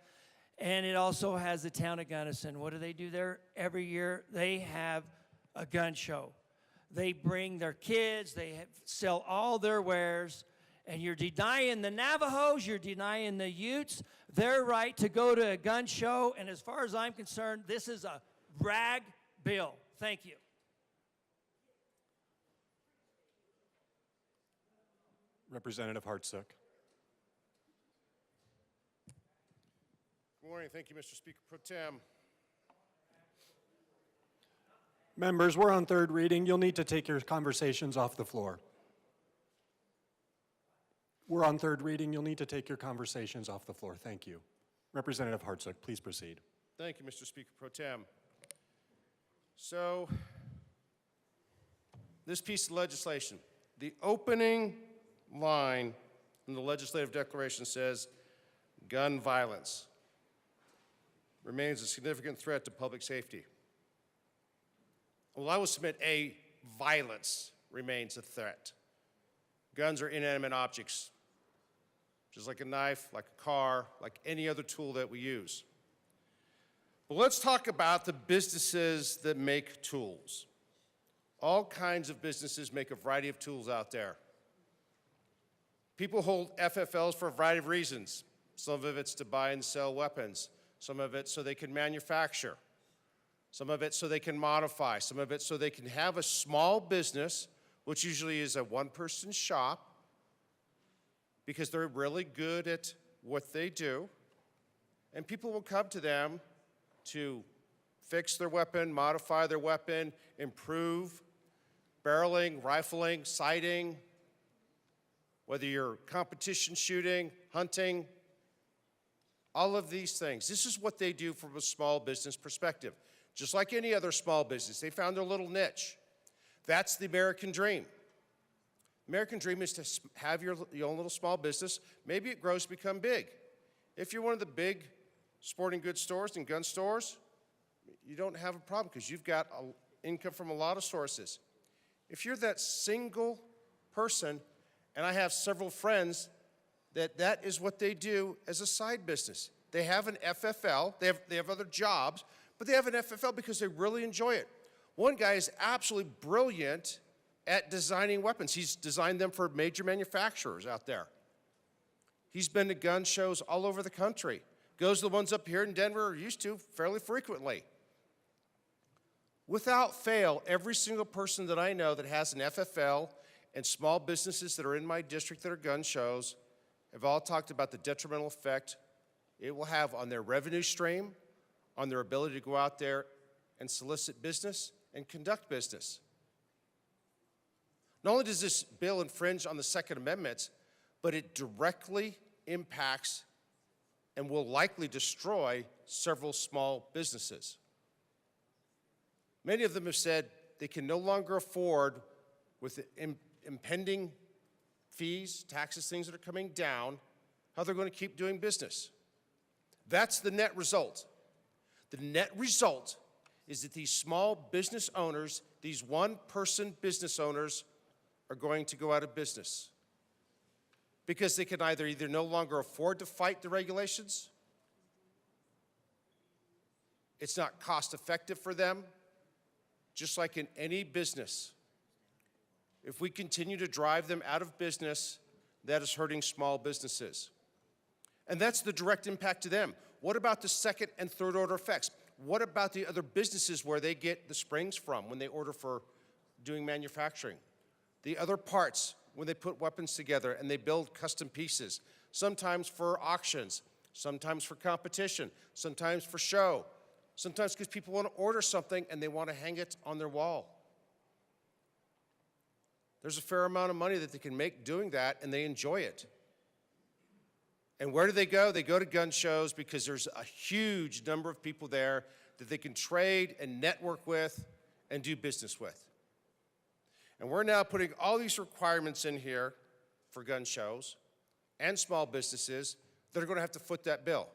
and it also has the town of Gunnison. What do they do there every year? They have a gun show. They bring their kids, sell all their wares, and you're denying the Navajos, you're denying the Utes their right to go to a gun show, and as far as I'm concerned, this is a rag bill. Thank you. Representative Hartsook. Good morning. Thank you, Mr. Speaker Pro Tem. Members, we're on third reading. You'll need to take your conversations off the floor. We're on third reading. You'll need to take your conversations off the floor. Thank you. Representative Hartsook, please proceed. Thank you, Mr. Speaker Pro Tem. So, this piece of legislation, the opening line in the legislative declaration says, gun violence remains a significant threat to public safety. Well, I will submit violence remains a threat. Guns are inanimate objects, just like a knife, like a car, like any other tool that we use. But let's talk about the businesses that make tools. All kinds of businesses make a variety of tools out there. People hold FFLs for a variety of reasons. Some of it's to buy and sell weapons. Some of it so they can manufacture. Some of it so they can modify. Some of it so they can have a small business, which usually is a one-person shop, because they're really good at what they do. And people will come to them to fix their weapon, modify their weapon, improve barreling, rifling, sighting, whether you're competition shooting, hunting, all of these things. This is what they do from a small business perspective. Just like any other small business, they found their little niche. That's the American dream. American dream is to have your own little small business. Maybe it grows to become big. If you're one of the big sporting goods stores and gun stores, you don't have a problem because you've got income from a lot of sources. If you're that single person, and I have several friends that is what they do as a side business. They have an FFL, they have other jobs, but they have an FFL because they really enjoy it. One guy is absolutely brilliant at designing weapons. He's designed them for major manufacturers out there. He's been to gun shows all over the country. Goes to the ones up here in Denver, or used to fairly frequently. Without fail, every single person that I know that has an FFL and small businesses that are in my district that are gun shows have all talked about the detrimental effect it will have on their revenue stream, on their ability to go out there and solicit business and conduct business. Not only does this bill infringe on the Second Amendment, but it directly impacts and will likely destroy several small businesses. Many of them have said they can no longer afford, with the impending fees, taxes, things that are coming down, how they're going to keep doing business. That's the net result. The net result is that these small business owners, these one-person business owners, are going to go out of business because they can either no longer afford to fight the regulations, it's not cost-effective for them, just like in any business. If we continue to drive them out of business, that is hurting small businesses. And that's the direct impact to them. What about the second and third order effects? What about the other businesses where they get the springs from when they order for doing manufacturing? The other parts when they put weapons together and they build custom pieces, sometimes for auctions, sometimes for competition, sometimes for show, sometimes because people want to order something and they want to hang it on their wall. There's a fair amount of money that they can make doing that, and they enjoy it. And where do they go? They go to gun shows because there's a huge number of people there that they can trade and network with and do business with. And we're now putting all these requirements in here for gun shows and small businesses that are going to have to foot that bill.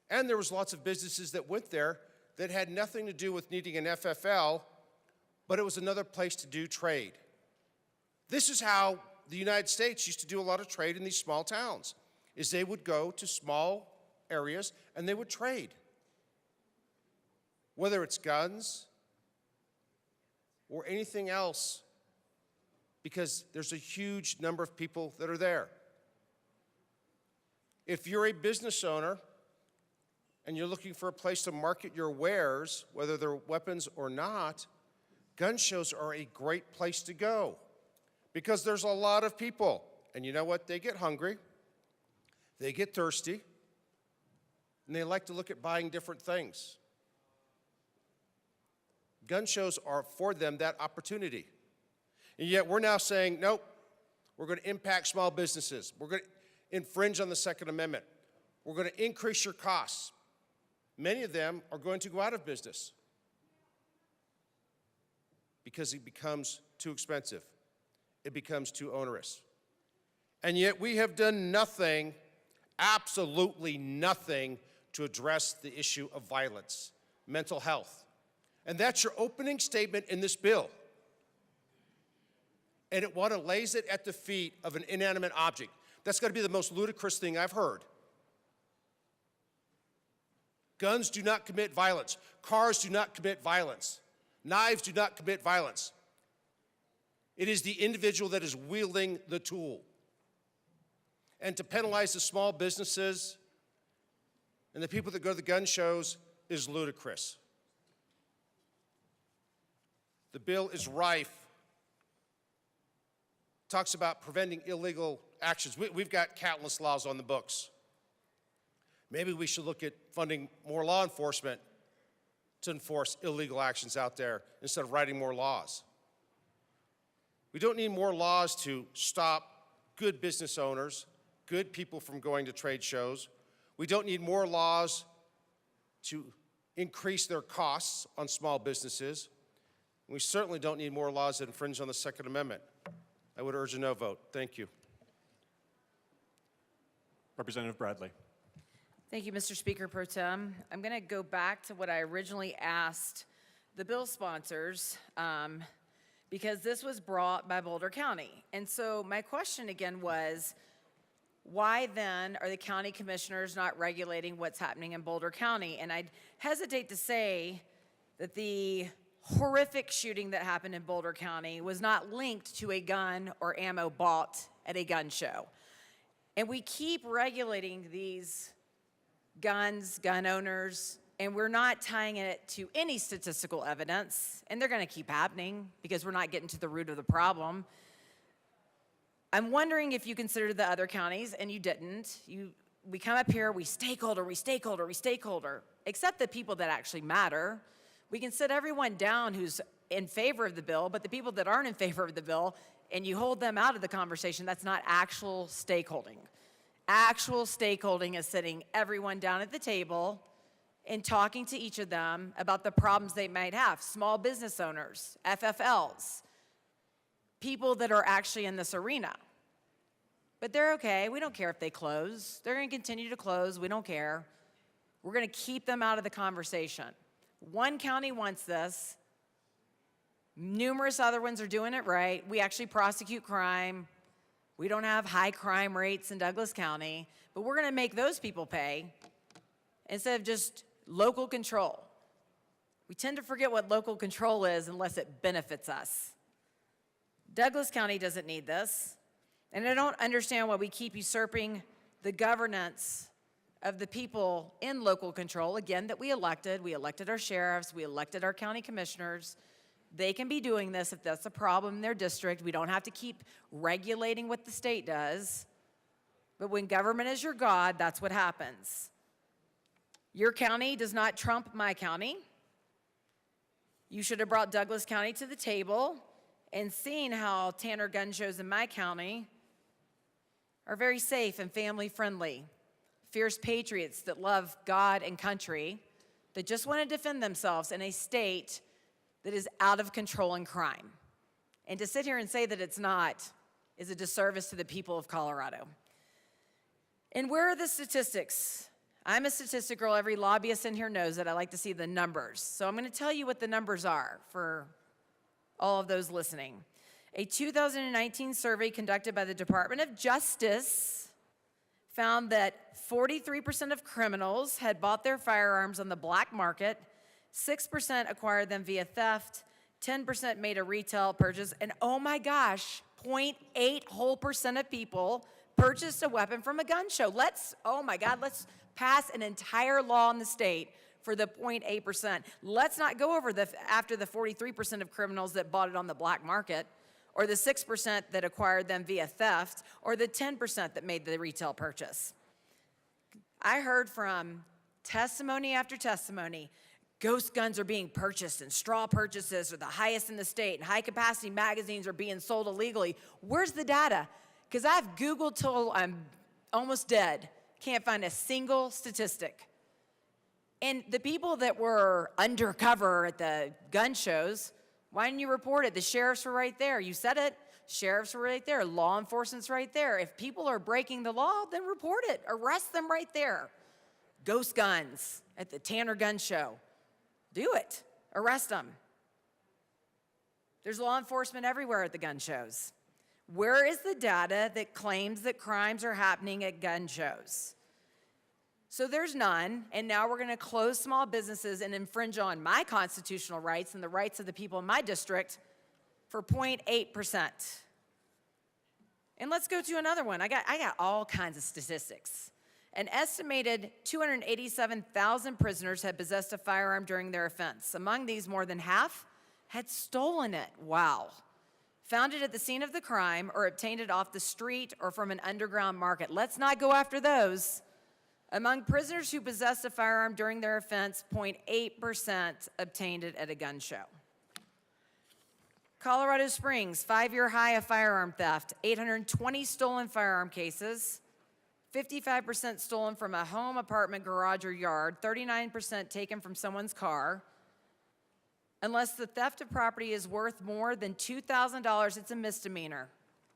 And there was lots of businesses that went there that had nothing to do with needing an FFL, but it was another place to do trade. This is how the United States used to do a lot of trade in these small towns, is they would go to small areas and they would trade. Whether it's guns, or anything else because there's a huge number of people that are there. If you're a business owner and you're looking for a place to market your wares, whether they're weapons or not, gun shows are a great place to go because there's a lot of people. And you know what? They get hungry, they get thirsty, and they like to look at buying different things. Gun shows are for them that opportunity. And yet we're now saying, nope, we're going to impact small businesses. We're going to infringe on the Second Amendment. We're going to increase your costs. Many of them are going to go out of business because it becomes too expensive. It becomes too onerous. And yet we have done nothing, absolutely nothing, to address the issue of violence, mental health. And that's your opening statement in this bill. And it lays it at the feet of an inanimate object. That's got to be the most ludicrous thing I've heard. Guns do not commit violence. Cars do not commit violence. Knives do not commit violence. It is the individual that is wielding the tool. And to penalize the small businesses and the people that go to the gun shows is ludicrous. The bill is rife. Talks about preventing illegal actions. We've got countless laws on the books. Maybe we should look at funding more law enforcement to enforce illegal actions out there instead of writing more laws. We don't need more laws to stop good business owners, good people from going to trade shows. We don't need more laws to increase their costs on small businesses. We certainly don't need more laws that infringe on the Second Amendment. I would urge a no vote. Thank you. Representative Bradley. Thank you, Mr. Speaker Pro Tem. I'm going to go back to what I originally asked the bill sponsors because this was brought by Boulder County. And so my question again was, why then are the county commissioners not regulating what's happening in Boulder County? And I'd hesitate to say that the horrific shooting that happened in Boulder County was not linked to a gun or ammo bought at a gun show. And we keep regulating these guns, gun owners, and we're not tying it to any statistical evidence, and they're going to keep happening because we're not getting to the root of the problem. I'm wondering if you considered the other counties, and you didn't. We come up here, we stakeholder, except the people that actually matter. We can sit everyone down who's in favor of the bill, but the people that aren't in favor of the bill, and you hold them out of the conversation, that's not actual stakeholding. Actual stakeholding is sitting everyone down at the table and talking to each of them about the problems they might have. Small business owners, FFLs, people that are actually in this arena. But they're okay. We don't care if they close. They're going to continue to close. We don't care. We're going to keep them out of the conversation. One county wants this. Numerous other ones are doing it right. We actually prosecute crime. We don't have high crime rates in Douglas County, but we're going to make those people pay instead of just local control. We tend to forget what local control is unless it benefits us. Douglas County doesn't need this, and I don't understand why we keep usurping the governance of the people in local control, again, that we elected. We elected our sheriffs, we elected our county commissioners. They can be doing this if that's a problem in their district. We don't have to keep regulating what the state does. But when government is your God, that's what happens. Your county does not trump my county. You should have brought Douglas County to the table and seen how Tanner gun shows in my county are very safe and family friendly. Fierce patriots that love God and country, that just want to defend themselves in a state that is out of control in crime. And to sit here and say that it's not is a disservice to the people of Colorado. And where are the statistics? I'm a statistic girl. Every lobbyist in here knows that I like to see the numbers. So I'm going to tell you what the numbers are for all of those listening. A 2019 survey conducted by the Department of Justice found that 43% of criminals had bought their firearms on the black market, 6% acquired them via theft, 10% made a retail purchase, and oh my gosh, 0.8% of people purchased a weapon from a gun show. Oh my God, let's pass an entire law in the state for the 0.8%. Let's not go over after the 43% of criminals that bought it on the black market, or the 6% that acquired them via theft, or the 10% that made the retail purchase. I heard from testimony after testimony, ghost guns are being purchased and straw purchases are the highest in the state, and high-capacity magazines are being sold illegally. Where's the data? Because I've Googled till I'm almost dead. Can't find a single statistic. And the people that were undercover at the gun shows, why didn't you report it? The sheriffs were right there. You said it. Sheriffs were right there. Law enforcement's right there. If people are breaking the law, then report it. Arrest them right there. Ghost guns at the Tanner Gun Show. Do it. Arrest them. There's law enforcement everywhere at the gun shows. Where is the data that claims that crimes are happening at gun shows? So there's none, and now we're going to close small businesses and infringe on my constitutional rights and the rights of the people in my district for 0.8%. And let's go to another one. I got all kinds of statistics. An estimated 287,000 prisoners had possessed a firearm during their offense. Among these, more than half had stolen it. Wow. Found it at the scene of the crime or obtained it off the street or from an underground market. Let's not go after those. Among prisoners who possessed a firearm during their offense, 0.8% obtained it at a gun show. Colorado Springs, 5-year high of firearm theft, 820 stolen firearm cases, 55% stolen from a home, apartment, garage, or yard, 39% taken from someone's car. Unless the theft of property is worth more than $2,000, it's a misdemeanor.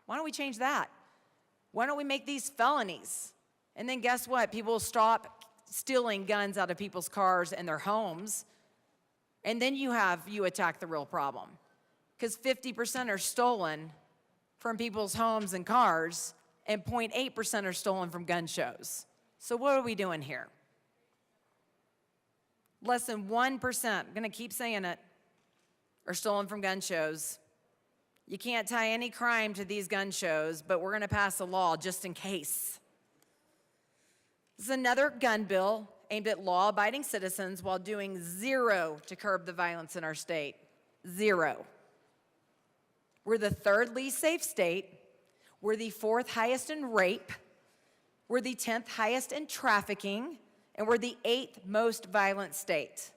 Why don't we change that? Why don't we make these felonies? And then guess what? People will stop stealing guns out of people's cars and their homes. And then you attack the real problem. Because 50% are stolen from people's homes and cars, and 0.8% are stolen from gun shows. So what are we doing here? Less than 1%, I'm going to keep saying it, are stolen from gun shows. You can't tie any crime to these gun shows, but we're going to pass a law just in case. This is another gun bill aimed at law-abiding citizens while doing zero to curb the violence in our state. Zero. We're the third least safe state. We're the fourth highest in rape. We're the 10th highest in trafficking. And we're the 8th most violent state.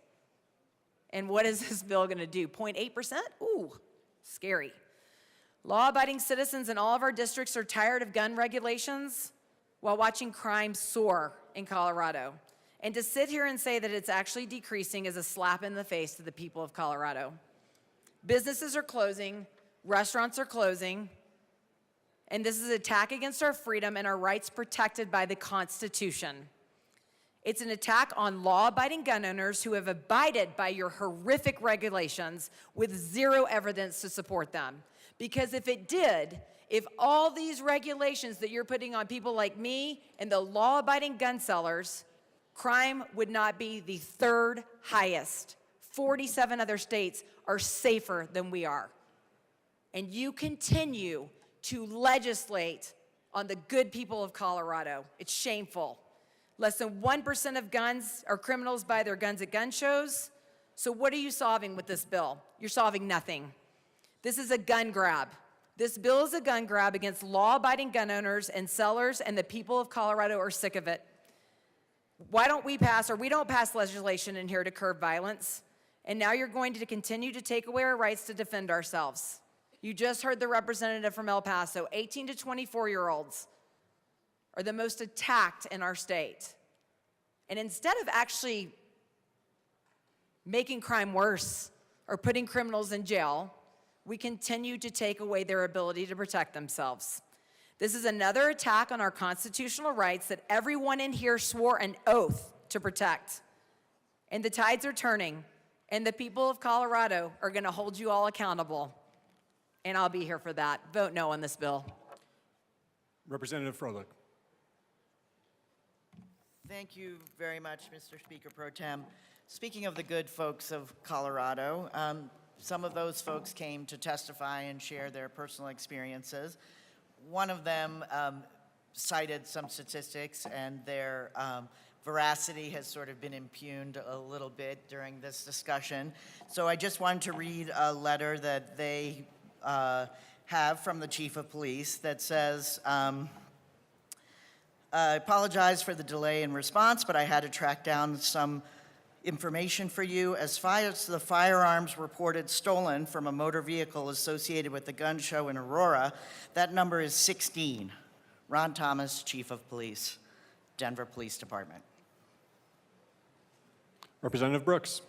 And what is this bill going to do? 0.8%? Ooh, scary. Law-abiding citizens in all of our districts are tired of gun regulations while watching crime soar in Colorado. And to sit here and say that it's actually decreasing is a slap in the face to the people of Colorado. Businesses are closing, restaurants are closing, and this is an attack against our freedom and our rights protected by the Constitution. It's an attack on law-abiding gun owners who have abided by your horrific regulations with zero evidence to support them. Because if it did, if all these regulations that you're putting on people like me and the law-abiding gun sellers, crime would not be the third highest. 47 other states are safer than we are. And you continue to legislate on the good people of Colorado. It's shameful. Less than 1% of guns or criminals buy their guns at gun shows. So what are you solving with this bill? You're solving nothing. This is a gun grab. This bill is a gun grab against law-abiding gun owners and sellers, and the people of Colorado are sick of it. Why don't we pass, or we don't pass legislation in here to curb violence, and now you're going to continue to take away our rights to defend ourselves. You just heard the representative from El Paso, 18 to 24-year-olds are the most attacked in our state. And instead of actually making crime worse or putting criminals in jail, we continue to take away their ability to protect themselves. This is another attack on our constitutional rights that everyone in here swore an oath to protect. And the tides are turning, and the people of Colorado are going to hold you all accountable. And I'll be here for that. Vote no on this bill. Representative Froelich. Thank you very much, Mr. Speaker Pro Tem. Speaking of the good folks of Colorado, some of those folks came to testify and share their personal experiences. One of them cited some statistics, and their veracity has sort of been impugned a little bit during this discussion. So I just wanted to read a letter that they have from the chief of police that says, I apologize for the delay in response, but I had to track down some information for you. As far as the firearms reported stolen from a motor vehicle associated with the gun show in Aurora, that number is 16. Ron Thomas, Chief of Police, Denver Police Department. Representative Brooks.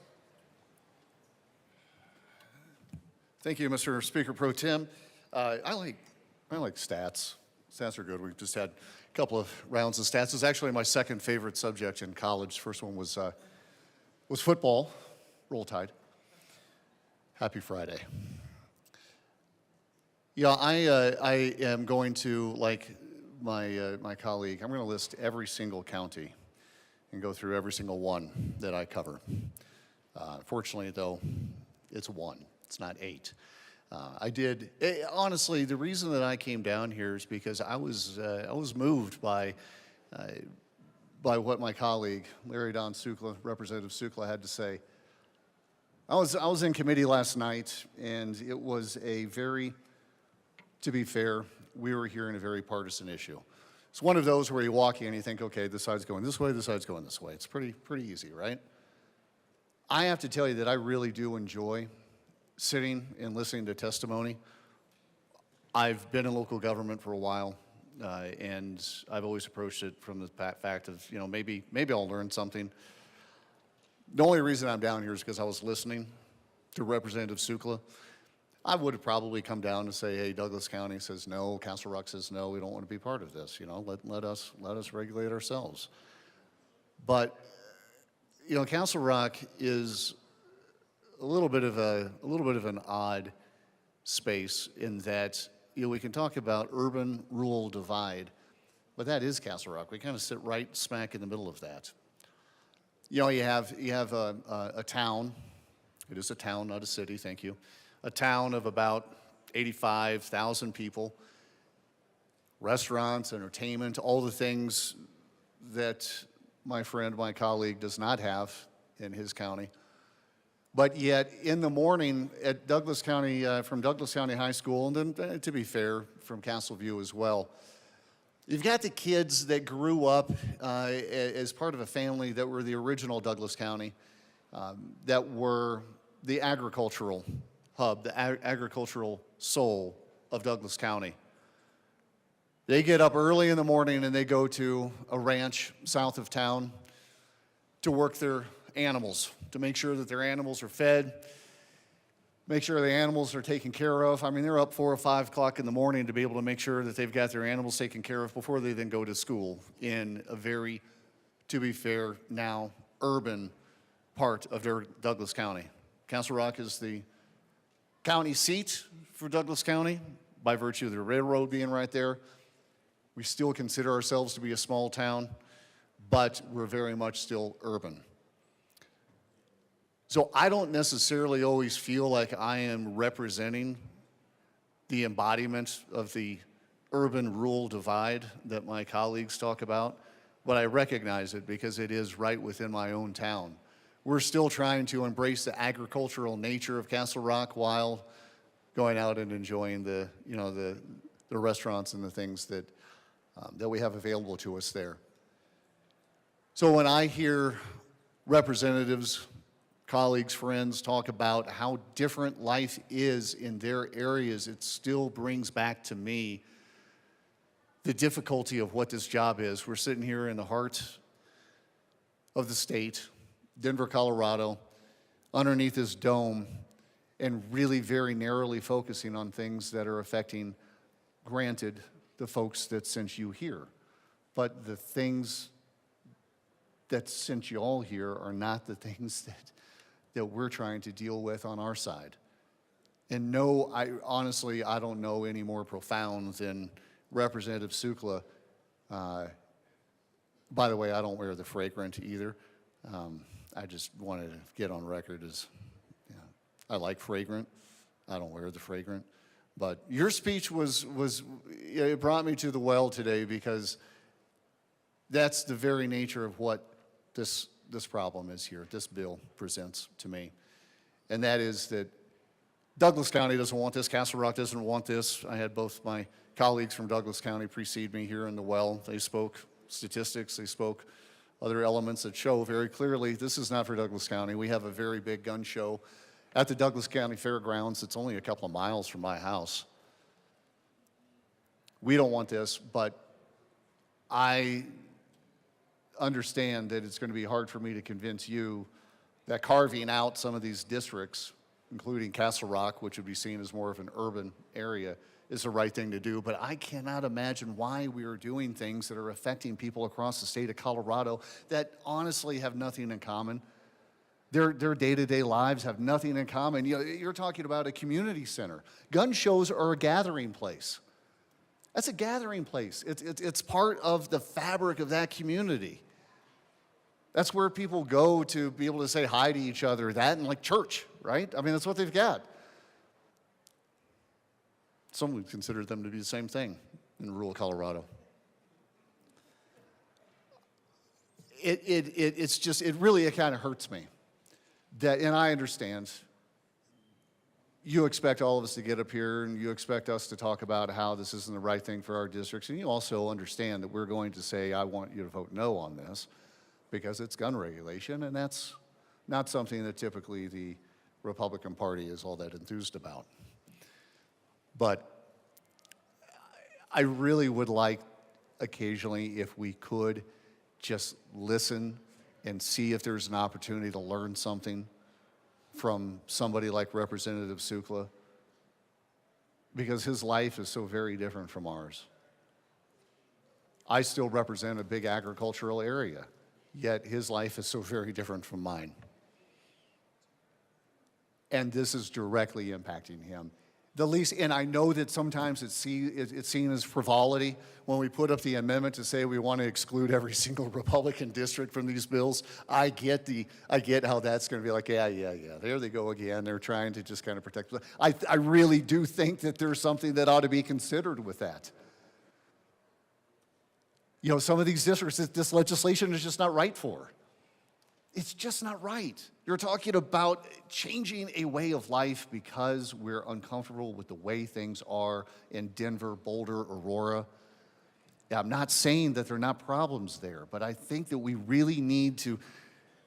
Thank you, Mr. Speaker Pro Tem. I like stats. Stats are good. We've just had a couple of rounds of stats. It's actually my second favorite subject in college. First one was football. Roll Tide. Happy Friday. Yeah, I am going to, like my colleague, I'm going to list every single county and go through every single one that I cover. Fortunately, though, it's one. It's not 8. Honestly, the reason that I came down here is because I was moved by what my colleague, Larry Don Sukla, Representative Sukla, had to say. I was in committee last night, and it was to be fair, we were hearing a very partisan issue. It's one of those where you walk in and you think, okay, this side's going this way, this side's going this way. It's pretty easy, right? I have to tell you that I really do enjoy sitting and listening to testimony. I've been in local government for a while, and I've always approached it from the fact of, maybe I'll learn something. The only reason I'm down here is because I was listening to Representative Sukla. I would have probably come down and say, hey, Douglas County says no, Castle Rock says no, we don't want to be part of this. Let us regulate ourselves. But Castle Rock is a little bit of an odd space in that we can talk about urban-rural divide, but that is Castle Rock. We kind of sit right smack in the middle of that. You have a town. It is a town, not a city. Thank you. A town of about 85,000 people. Restaurants, entertainment, all the things that my friend, my colleague, does not have in his county. But yet, in the morning at Douglas County, from Douglas County High School, and then, to be fair, from Castleview as well, you've got the kids that grew up as part of a family that were the original Douglas County, that were the agricultural hub, the agricultural soul of Douglas County. They get up early in the morning and they go to a ranch south of town to work their animals, to make sure that their animals are fed, make sure the animals are taken care of. I mean, they're up 4 or 5 o'clock in the morning to be able to make sure that they've got their animals taken care of before they then go to school in a very, to be fair, now urban part of their Douglas County. Castle Rock is the county seat for Douglas County by virtue of the railroad being right there. We still consider ourselves to be a small town, but we're very much still urban. So I don't necessarily always feel like I am representing the embodiment of the urban-rural divide that my colleagues talk about, but I recognize it because it is right within my own town. We're still trying to embrace the agricultural nature of Castle Rock while going out and enjoying the restaurants and the things that we have available to us there. So when I hear representatives, colleagues, friends talk about how different life is in their areas, it still brings back to me the difficulty of what this job is. We're sitting here in the heart of the state, Denver, Colorado, underneath this dome, and really very narrowly focusing on things that are affecting, granted, the folks that sent you here. But the things that sent you all here are not the things that we're trying to deal with on our side. And no, honestly, I don't know any more profound than Representative Sukla. By the way, I don't wear the fragrant either. I just wanted to get on record as I like fragrant. I don't wear the fragrant. But your speech it brought me to the well today, because that's the very nature of what this problem is here, this bill presents to me. And that is that Douglas County doesn't want this, Castle Rock doesn't want this. I had both my colleagues from Douglas County precede me here in the well. They spoke statistics, they spoke other elements that show very clearly this is not for Douglas County. We have a very big gun show at the Douglas County Fairgrounds. It's only a couple of miles from my house. We don't want this, but I understand that it's going to be hard for me to convince you that carving out some of these districts, including Castle Rock, which would be seen as more of an urban area, is the right thing to do. But I cannot imagine why we are doing things that are affecting people across the state of Colorado that honestly have nothing in common. Their day-to-day lives have nothing in common. You're talking about a community center. Gun shows are a gathering place. That's a gathering place. It's part of the fabric of that community. That's where people go to be able to say hi to each other, that and like church, right? I mean, that's what they've got. Some would consider them to be the same thing in rural Colorado. It really kind of hurts me that, and I understand, you expect all of us to get up here and you expect us to talk about how this isn't the right thing for our districts, and you also understand that we're going to say, I want you to vote no on this because it's gun regulation, and that's not something that typically the Republican Party is all that enthused about. But I really would like occasionally, if we could, just listen and see if there's an opportunity to learn something from somebody like Representative Sukla, because his life is so very different from ours. I still represent a big agricultural area, yet his life is so very different from mine. And this is directly impacting him. And I know that sometimes it's seen as frivolity when we put up the amendment to say we want to exclude every single Republican district from these bills. I get how that's going to be like, yeah, there they go again. They're trying to just kind of protect. I really do think that there's something that ought to be considered with that. You know, some of these districts, this legislation is just not right for. It's just not right. You're talking about changing a way of life because we're uncomfortable with the way things are in Denver, Boulder, Aurora. Yeah, I'm not saying that there are not problems there, but I think that we really need to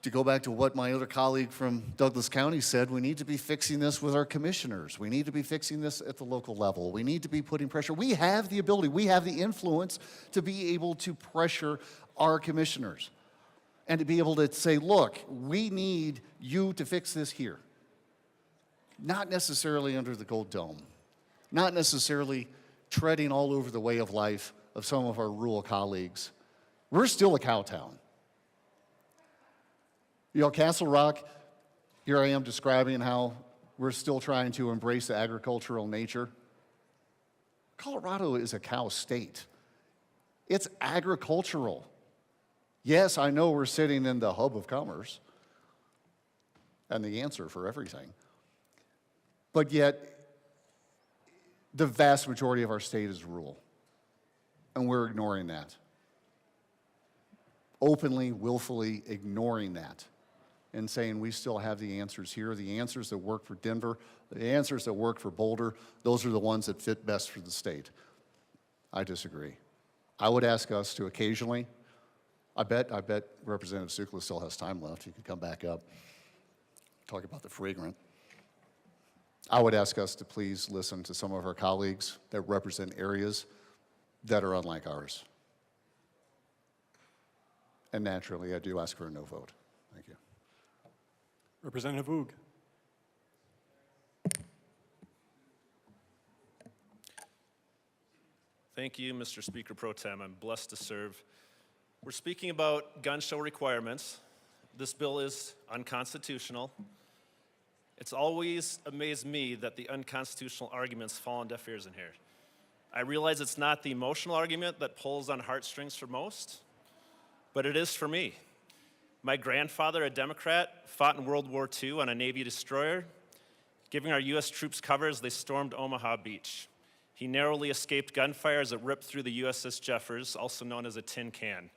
go back to what my other colleague from Douglas County said. We need to be fixing this with our commissioners. We need to be fixing this at the local level. We need to be putting pressure. We have the ability, we have the influence to be able to pressure our commissioners. And to be able to say, look, we need you to fix this here. Not necessarily under the gold dome. Not necessarily treading all over the way of life of some of our rural colleagues. We're still a cow town. You know, Castle Rock, here I am describing how we're still trying to embrace the agricultural nature. Colorado is a cow state. It's agricultural. Yes, I know we're sitting in the hub of commerce and the answer for everything. But yet, the vast majority of our state is rural, and we're ignoring that. Openly, willfully ignoring that and saying we still have the answers here, the answers that work for Denver, the answers that work for Boulder, those are the ones that fit best for the state. I disagree. I would ask us to occasionally, I bet Representative Sukla still has time left. He could come back up, talk about the fragrant. I would ask us to please listen to some of our colleagues that represent areas that are unlike ours. And naturally, I do ask for a no vote. Thank you. Representative Woog. Thank you, Mr. Speaker Pro Tem. I'm blessed to serve. We're speaking about gun show requirements. This bill is unconstitutional. It's always amazed me that the unconstitutional arguments fall on deaf ears in here. I realize it's not the emotional argument that pulls on heartstrings for most, but it is for me. My grandfather, a Democrat, fought in World War II on a Navy destroyer, giving our U.S. troops cover as they stormed Omaha Beach. He narrowly escaped gunfire as it ripped through the USS Jeffers, also known as a tin can.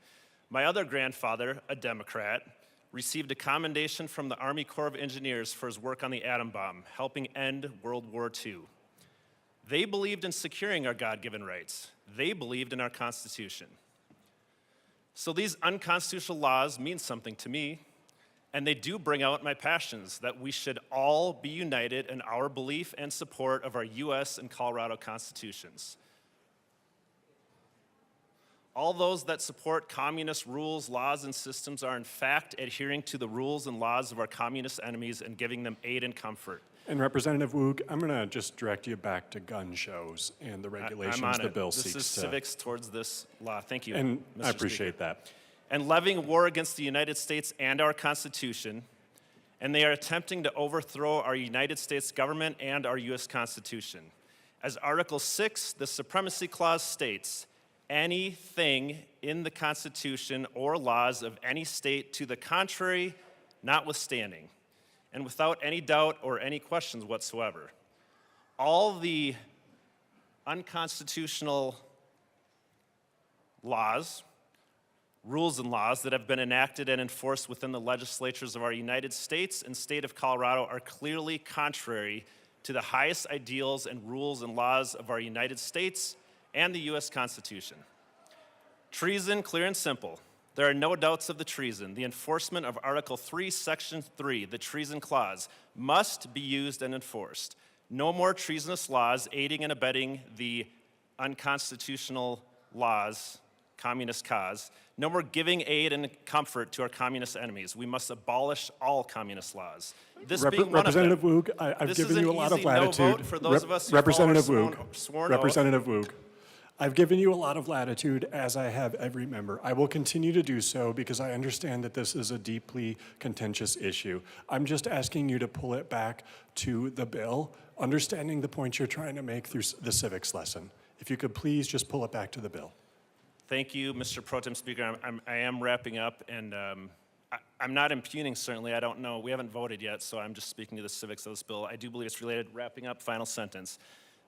My other grandfather, a Democrat, received a commendation from the Army Corps of Engineers for his work on the atom bomb, helping end World War II. They believed in securing our God-given rights. They believed in our Constitution. So these unconstitutional laws mean something to me, and they do bring out my passions that we should all be united in our belief and support of our U.S. and Colorado constitutions. All those that support communist rules, laws, and systems are in fact adhering to the rules and laws of our communist enemies and giving them aid and comfort. And Representative Woog, I'm going to just direct you back to gun shows and the regulations the bill seeks to. This is civics towards this law. Thank you, And Mr. I appreciate Speaker. that. And levying war against the United States and our Constitution, and they are attempting to overthrow our United States government and our U.S. Constitution. As Article 6, the Supremacy Clause states, anything in the Constitution or laws of any state to the contrary notwithstanding, and without any doubt or any questions whatsoever. All the unconstitutional laws, rules and laws that have been enacted and enforced within the legislatures of our United States and state of Colorado are clearly contrary to the highest ideals and rules and laws of our United States and the U.S. Constitution. Treason, clear and simple. There are no doubts of the treason. The enforcement of Article 3, Section 3, the treason clause, must be used and enforced. No more treasonous laws aiding and abetting the unconstitutional laws, communist cause. No more giving aid and comfort to our communist enemies. We must abolish all communist laws. This being one of them. Representative Woog, I've This given is an you a lot of easy no latitude. vote for those of us who Representative follow our Woog, sworn oath. Representative Woog, I've given you a lot of latitude, as I have every member. I will continue to do so because I understand that this is a deeply contentious issue. I'm just asking you to pull it back to the bill, understanding the point you're trying to make through the civics lesson. If you could please just pull it back to the bill. Thank you, Mr. Pro Tem Speaker. I am wrapping up, and I'm not impugning, certainly. I don't know. We haven't voted yet, so I'm just speaking to the civics of this bill. I do believe it's related. Wrapping up, final sentence.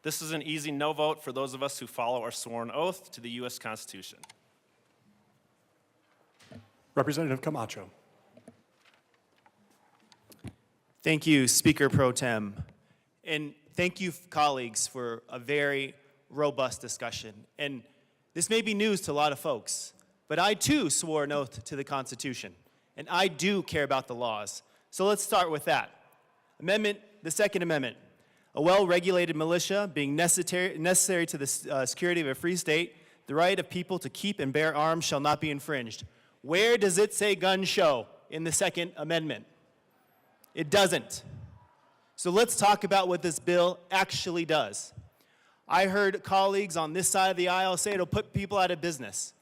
This is an easy no vote for those of us who follow our sworn oath to the U.S. Constitution. Representative Camacho. Thank you, Speaker Pro Tem. And thank you, colleagues, for a very robust discussion. And this may be news to a lot of folks, but I too swore an oath to the Constitution, and I do care about the laws. So let's start with that. The Second Amendment. A well-regulated militia being necessary to the security of a free state, the right of people to keep and bear arms shall not be infringed. Where does it say gun show in the Second Amendment? It doesn't. So let's talk about what this bill actually does. I heard colleagues on this side of the aisle say it'll put people out of business.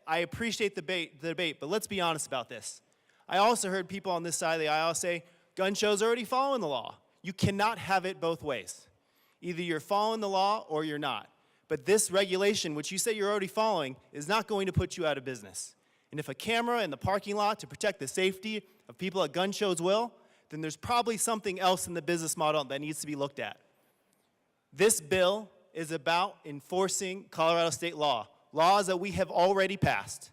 I appreciate the debate, but let's be honest about this. I also heard people on this side of the aisle say gun shows are already following the law. You cannot have it both ways. Either you're following the law or you're not. But this regulation, which you say you're already following, is not going to put you out of business. And if a camera in the parking lot to protect the safety of people at gun shows will, then there's probably something else in the business model that needs to be looked at. This bill is about enforcing Colorado state law, laws that we have already passed.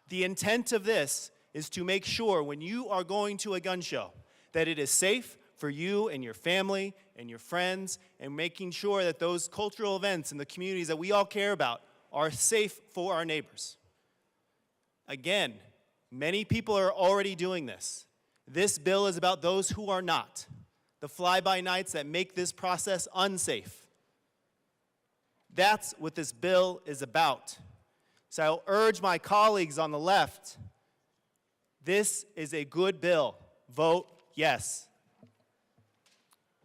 The intent of this is to make sure when you are going to a gun show that it is safe for you and your family and your friends, and making sure that those cultural events in the communities that we all care about are safe for our neighbors. Again, many people are already doing this. This bill is about those who are not, the fly-by-nights that make this process unsafe. That's what this bill is about. So I'll urge my colleagues on the left, this is a good bill. Vote yes.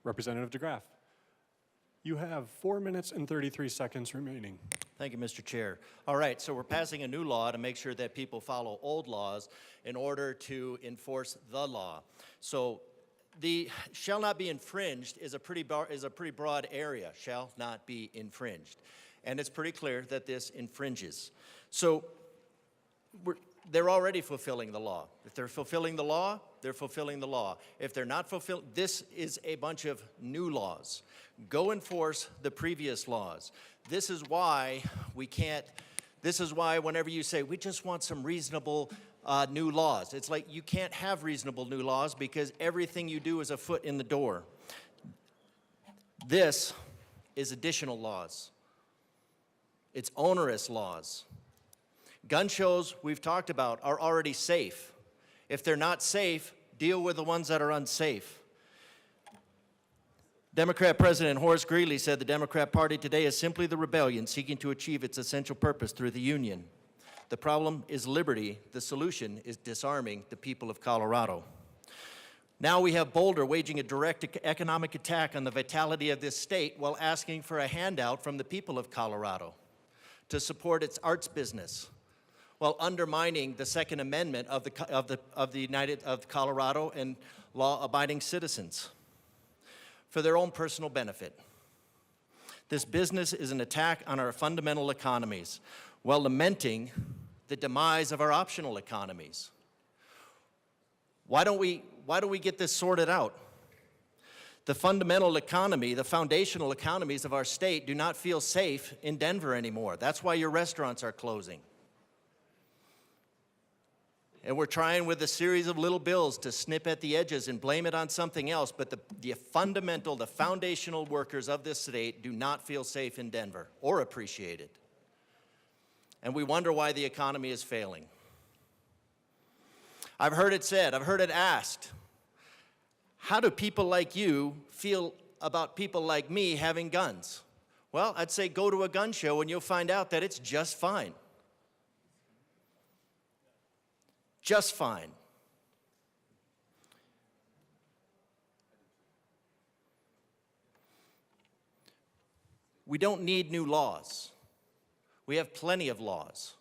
Representative DeGraff, you have 4 minutes and 33 seconds remaining. Thank you, Mr. Chair. All right, so we're passing a new law to make sure that people follow old laws in order to enforce the law. So the shall not be infringed is a pretty broad area, shall not be infringed. And it's pretty clear that this infringes. So they're already fulfilling the law. If they're fulfilling the law, they're fulfilling the law. If they're not fulfilling, this is a bunch of new laws. Go enforce the previous laws. This is why we can't, this is why whenever you say, we just want some reasonable new laws, it's like you can't have reasonable new laws because everything you do is a foot in the door. This is additional laws. It's onerous laws. Gun shows we've talked about are already safe. If they're not safe, deal with the ones that are unsafe. Democrat President Horace Greeley said the Democrat Party today is simply the rebellion seeking to achieve its essential purpose through the Union. The problem is liberty. The solution is disarming the people of Colorado. Now we have Boulder waging a direct economic attack on the vitality of this state while asking for a handout from the people of Colorado to support its arts business, while undermining the Second Amendment of Colorado and law-abiding citizens for their own personal benefit. This business is an attack on our fundamental economies, while lamenting the demise of our optional economies. Why don't we get this sorted out? The fundamental economy, the foundational economies of our state do not feel safe in Denver anymore. That's why your restaurants are closing. And we're trying with a series of little bills to snip at the edges and blame it on something else, but the fundamental, the foundational workers of this state do not feel safe in Denver or appreciated. And we wonder why the economy is failing. I've heard it said, I've heard it asked, how do people like you feel about people like me having guns? Well, I'd say go to a gun show and you'll find out that it's just fine. Just fine. We don't need new laws. We have plenty of laws.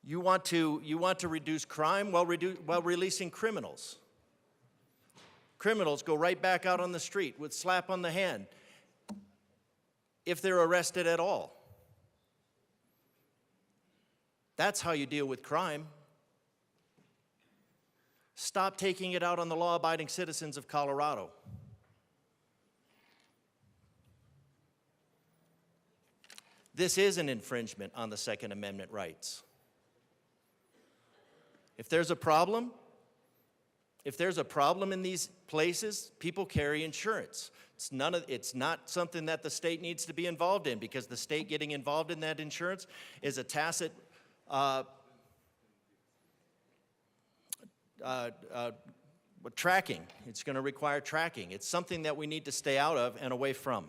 You want to reduce crime while releasing criminals. Criminals go right back out on the street with slap on the hand if they're arrested at all. That's how you deal with crime. Stop taking it out on the law-abiding citizens of Colorado. This is an infringement on the Second Amendment rights. If there's a problem in these places, people carry insurance. It's not something that the state needs to be involved in, because the state getting involved in that insurance is a tacit tracking. It's going to require tracking. It's something that we need to stay out of and away from.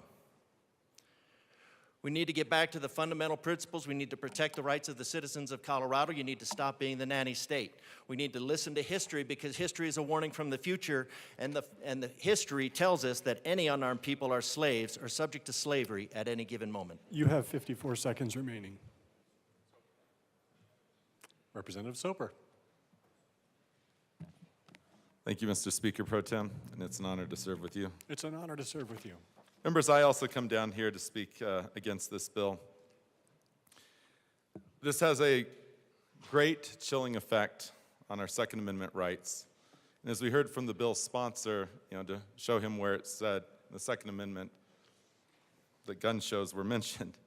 We need to get back to the fundamental principles. We need to protect the rights of the citizens of Colorado. You need to stop being the nanny state. We need to listen to history, because history is a warning from the future, and the history tells us that any unarmed people are slaves or subject to slavery at any given moment. You have 54 seconds remaining. Representative Soper. Thank you, Mr. Speaker Pro Tem, and it's an honor to serve with you. It's an honor to serve with you. Members, I also come down here to speak against this bill. This has a great chilling effect on our Second Amendment rights. And as we heard from the bill's sponsor, to show him where it said in the Second Amendment that gun shows were mentioned,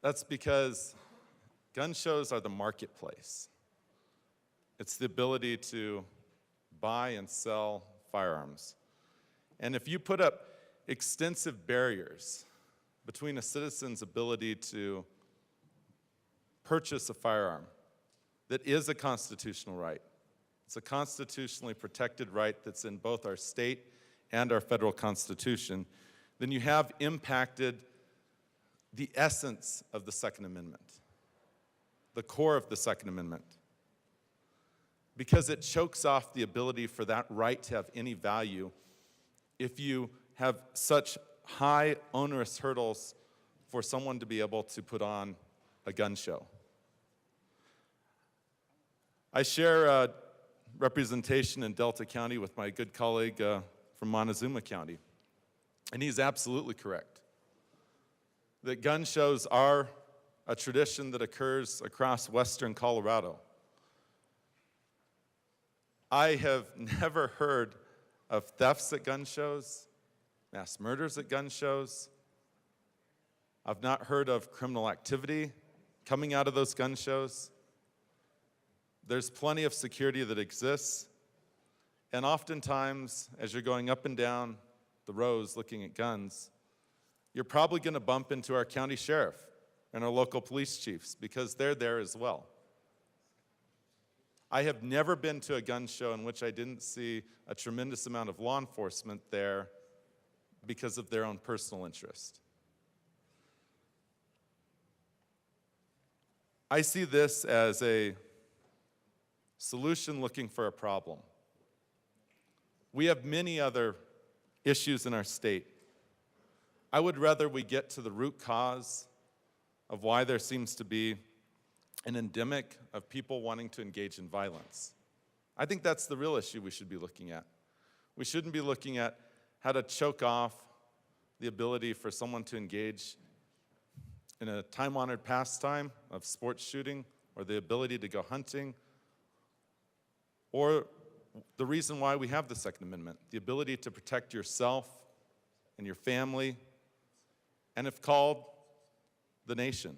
that's because gun shows are the marketplace. It's the ability to buy and sell firearms. And if you put up extensive barriers between a citizen's ability to purchase a firearm that is a constitutional right, it's a constitutionally protected right that's in both our state and our federal constitution, then you have impacted the essence of the Second Amendment, the core of the Second Amendment, because it chokes off the ability for that right to have any value if you have such high onerous hurdles for someone to be able to put on a gun show. I share representation in Delta County with my good colleague from Montezuma County, and he's absolutely correct that gun shows are a tradition that occurs across western Colorado. I have never heard of thefts at gun shows, mass murders at gun shows. I've not heard of criminal activity coming out of those gun shows. There's plenty of security that exists, and oftentimes, as you're going up and down the rows looking at guns, you're probably going to bump into our county sheriff and our local police chiefs because they're there as well. I have never been to a gun show in which I didn't see a tremendous amount of law enforcement there because of their own personal interest. I see this as a solution looking for a problem. We have many other issues in our state. I would rather we get to the root cause of why there seems to be an endemic of people wanting to engage in violence. I think that's the real issue we should be looking at. We shouldn't be looking at how to choke off the ability for someone to engage in a time-honored pastime of sports shooting, or the ability to go hunting, or the reason why we have the Second Amendment, the ability to protect yourself and your family, and if called, the nation.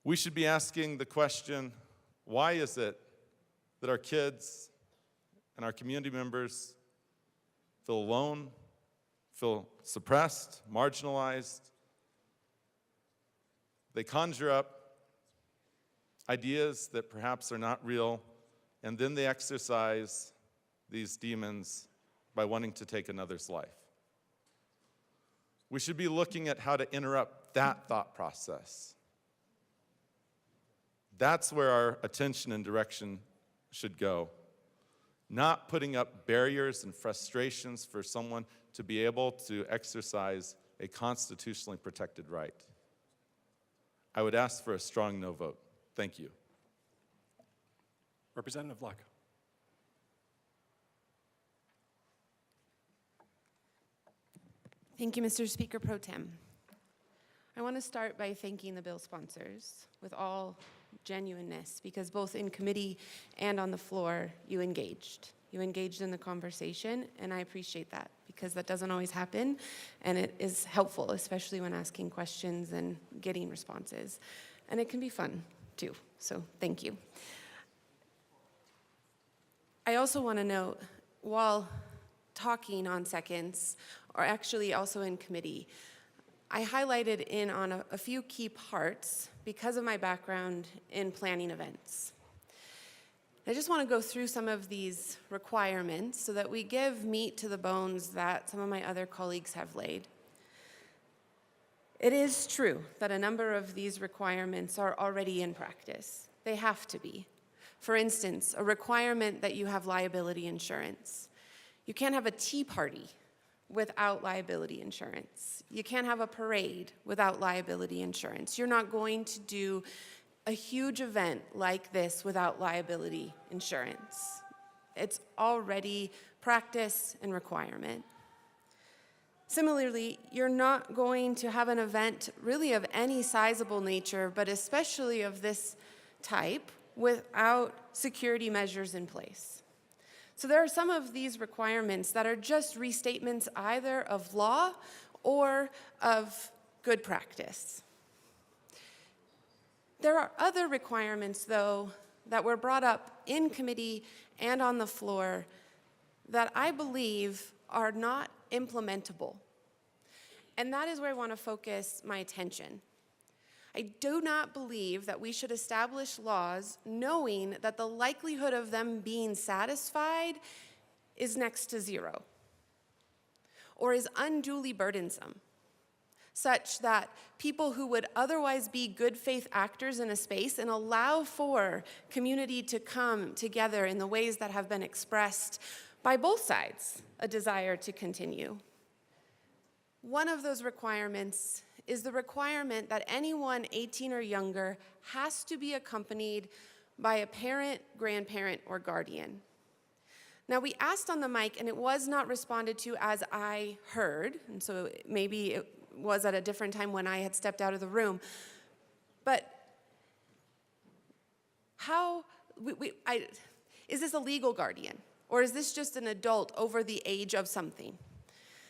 We should be asking the question, why is it that our kids and our community members feel alone, feel suppressed, marginalized? They conjure up ideas that perhaps are not real, and then they exercise these demons by wanting to take another's life. We should be looking at how to interrupt that thought process. That's where our attention and direction should go. Not putting up barriers and frustrations for someone to be able to exercise a constitutionally protected right. I would ask for a strong no vote. Thank you. Representative Luck. Thank you, Mr. Speaker Pro Tem. I want to start by thanking the bill sponsors with all genuineness, because both in committee and on the floor, you engaged. You engaged in the conversation, and I appreciate that, because that doesn't always happen, and it is helpful, especially when asking questions and getting responses. And it can be fun, too, so thank you. I also want to note, while talking on seconds, or actually also in committee, I highlighted in on a few key parts because of my background in planning events. I just want to go through some of these requirements so that we give meat to the bones that some of my other colleagues have laid. It is true that a number of these requirements are already in practice. They have to be. For instance, a requirement that you have liability insurance. You can't have a tea party without liability insurance. You can't have a parade without liability insurance. You're not going to do a huge event like this without liability insurance. It's already practice and requirement. Similarly, you're not going to have an event really of any sizable nature, but especially of this type, without security measures in place. So there are some of these requirements that are just restatements either of law or of good practice. There are other requirements, though, that were brought up in committee and on the floor that I believe are not implementable. And that is where I want to focus my attention. I do not believe that we should establish laws knowing that the likelihood of them being satisfied is next to zero, or is unduly burdensome, such that people who would otherwise be good faith actors in a space and allow for community to come together in the ways that have been expressed by both sides, a desire to continue. One of those requirements is the requirement that anyone 18 or younger has to be accompanied by a parent, grandparent, or guardian. Now, we asked on the mic, and it was not responded to as I heard, and so maybe was at a different time when I had stepped out of the room. But how, is this a legal guardian? Or is this just an adult over the age of something?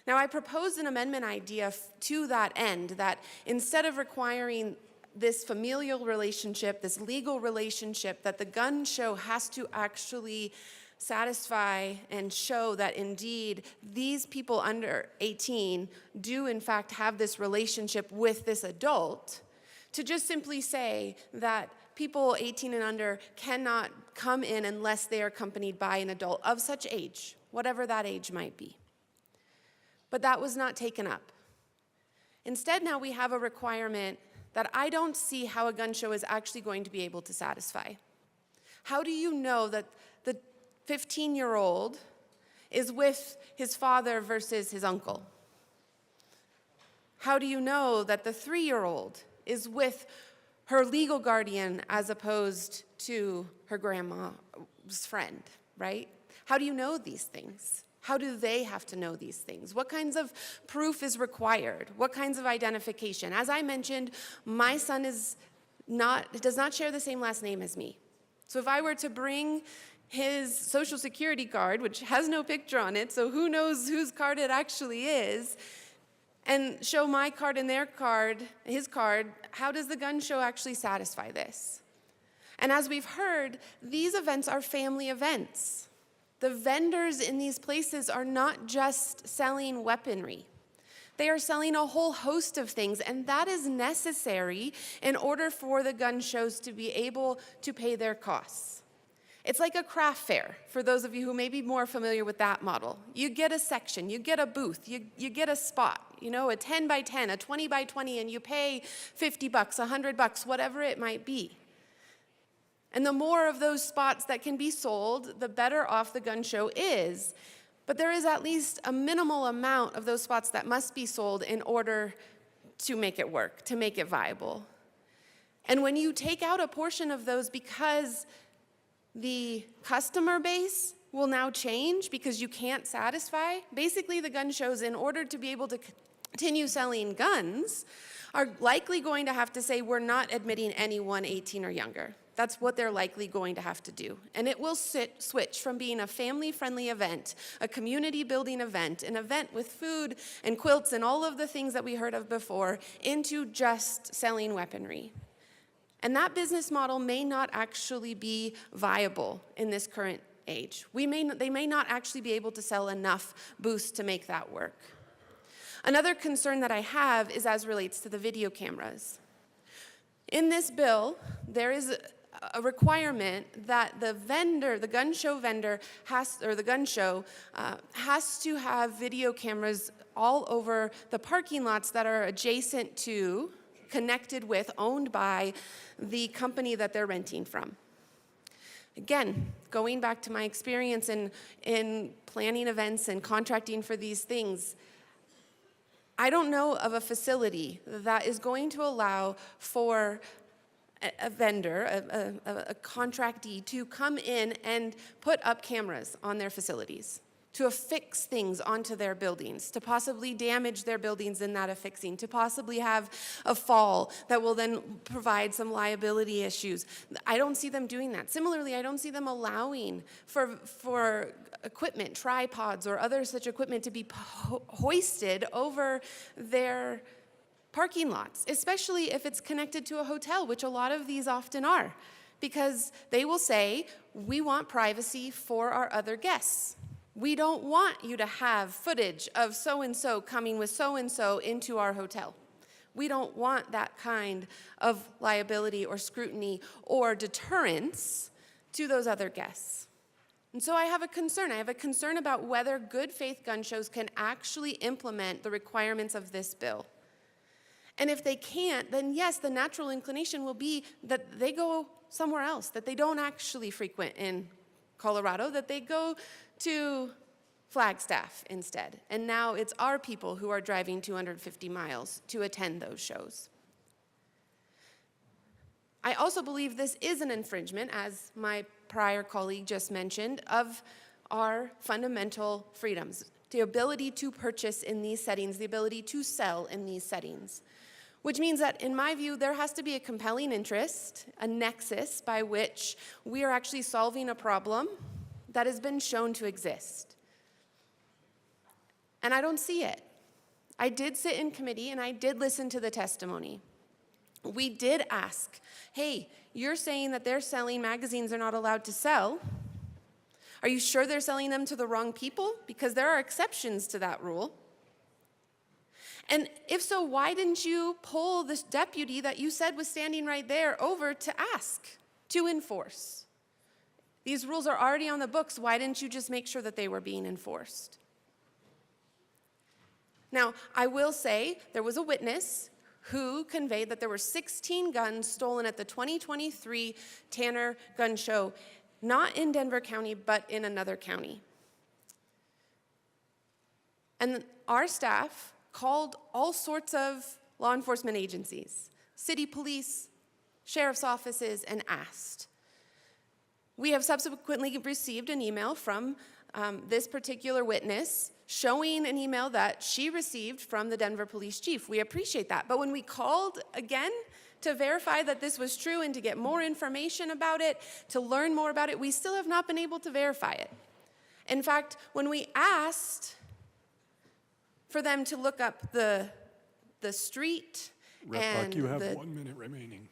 Now, I proposed an amendment idea to that end, that instead of requiring this familial relationship, this legal relationship, that the gun show has to actually satisfy and show that indeed these people under 18 do in fact have this relationship with this adult, to just simply say that people 18 and under cannot come in unless they are accompanied by an adult of such age, whatever that age might be. But that was not taken up. Instead, now we have a requirement that I don't see how a gun show is actually going to be able to satisfy. How do you know that the 15-year-old is with his father versus his uncle? How do you know that the 3-year-old is with her legal guardian as opposed to her grandma's friend, right? How do you know these things? How do they have to know these things? What kinds of proof is required? What kinds of identification? As I mentioned, my son does not share the same last name as me. So if I were to bring his social security card, which has no picture on it, so who knows whose card it actually is, and show my card and their card, his card, how does the gun show actually satisfy this? And as we've heard, these events are family events. The vendors in these places are not just selling weaponry. They are selling a whole host of things, and that is necessary in order for the gun shows to be able to pay their costs. It's like a craft fair, for those of you who may be more familiar with that model. You get a section, you get a booth, you get a spot, a 10 by 10, a 20 by 20, and you pay $50, $100, whatever it might be. And the more of those spots that can be sold, the better off the gun show is. But there is at least a minimal amount of those spots that must be sold in order to make it work, to make it viable. And when you take out a portion of those because the customer base will now change because you can't satisfy, basically the gun shows, in order to be able to continue selling guns, are likely going to have to say, we're not admitting anyone 18 or younger. That's what they're likely going to have to do. And it will switch from being a family-friendly event, a community-building event, an event with food and quilts and all of the things that we heard of before, into just selling weaponry. And that business model may not actually be viable in this current age. They may not actually be able to sell enough booths to make that work. Another concern that I have is as relates to the video cameras. In this bill, there is a requirement that the gun show vendor has to have video cameras all over the parking lots that are adjacent to, connected with, owned by the company that they're renting from. Again, going back to my experience in planning events and contracting for these things, I don't know of a facility that is going to allow for a vendor, a contractee, to come in and put up cameras on their facilities, to affix things onto their buildings, to possibly damage their buildings in that affixing, to possibly have a fall that will then provide some liability issues. I don't see them doing that. Similarly, I don't see them allowing for equipment, tripods or other such equipment to be hoisted over their parking lots, especially if it's connected to a hotel, which a lot of these often are, because they will say, we want privacy for our other guests. We don't want you to have footage of so-and-so coming with so-and-so into our hotel. We don't want that kind of liability or scrutiny or deterrence to those other guests. And so I have a concern. I have a concern about whether good faith gun shows can actually implement the requirements of this bill. And if they can't, then yes, the natural inclination will be that they go somewhere else, that they don't actually frequent in Colorado, that they go to Flagstaff instead. And now it's our people who are driving 250 miles to attend those shows. I also believe this is an infringement, as my prior colleague just mentioned, of our fundamental freedoms. the ability to purchase in these settings, the ability to sell in these settings. Which means that, in my view, there has to be a compelling interest, a nexus by which we are actually solving a problem that has been shown to exist. And I don't see it. I did sit in committee and I did listen to the testimony. We did ask, hey, you're saying that they're selling magazines they're not allowed to sell. Are you sure they're selling them to the wrong people? Because there are exceptions to that rule. And if so, why didn't you pull this deputy that you said was standing right there over to ask, to enforce? These rules are already on the books. Why didn't you just make sure that they were being enforced? Now, I will say there was a witness who conveyed that there were 16 guns stolen at the 2023 Tanner Gun Show, not in Denver County, but in another county. And our staff called all sorts of law enforcement agencies, city police, sheriff's offices, and asked. We have subsequently received an email from this particular witness showing an email that she received from the Denver police chief. We appreciate that. But when we called again to verify that this was true and to get more information about it, to learn more about it, we still have not been able to verify it. In fact, when we asked for them to look up the street Rep and Buck, you have the... 1 minute remaining.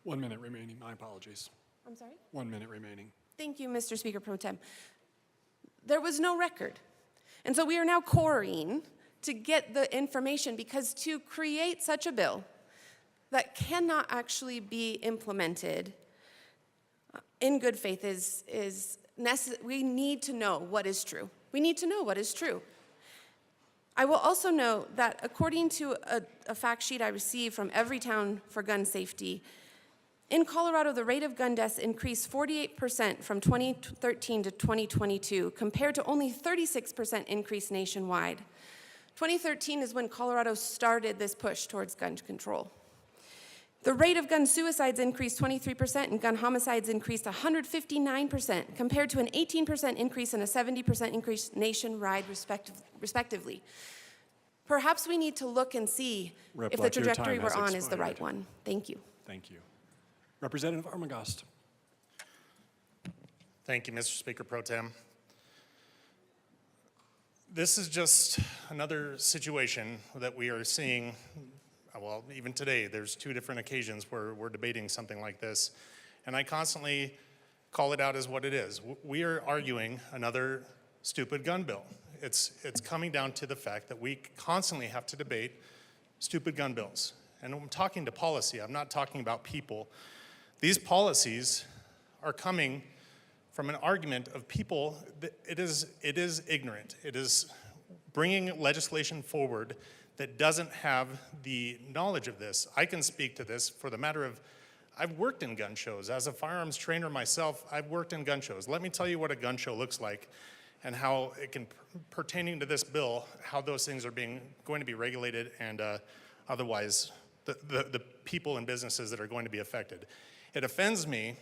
1 minute remaining, my apologies. I'm sorry? 1 minute remaining. Thank you, Mr. Speaker Pro Tem. There was no record. And so we are now coring to get the information, because to create such a bill that cannot actually be implemented in good faith is necessary. We need to know what is true. We need to know what is true. I will also note that according to a fact sheet I received from Everytown for Gun Safety, in Colorado, the rate of gun deaths increased 48% from 2013 to 2022, compared to only 36% increase nationwide. 2013 is when Colorado started this push towards gun control. The rate of gun suicides increased 23% and gun homicides increased 159%, compared to an 18% increase and a 70% increase nationwide, respectively. Perhaps we need to look and see if the trajectory we're on is the right one. Thank you. Thank you. Representative Armagost. Thank you, Mr. Speaker Pro Tem. This is just another situation that we are seeing. Well, even today, there's 2 different occasions where we're debating something like this, and I constantly call it out as what it is. We are arguing another stupid gun bill. It's coming down to the fact that we constantly have to debate stupid gun bills. And I'm talking to policy, I'm not talking about people. These policies are coming from an argument of people that it is ignorant. It is bringing legislation forward that doesn't have the knowledge of this. I can speak to this for the matter of, I've worked in gun shows. As a firearms trainer myself, I've worked in gun shows. Let me tell you what a gun show looks like and how it can, pertaining to this bill, how those things are going to be regulated and otherwise the people and businesses that are going to be affected. It offends me,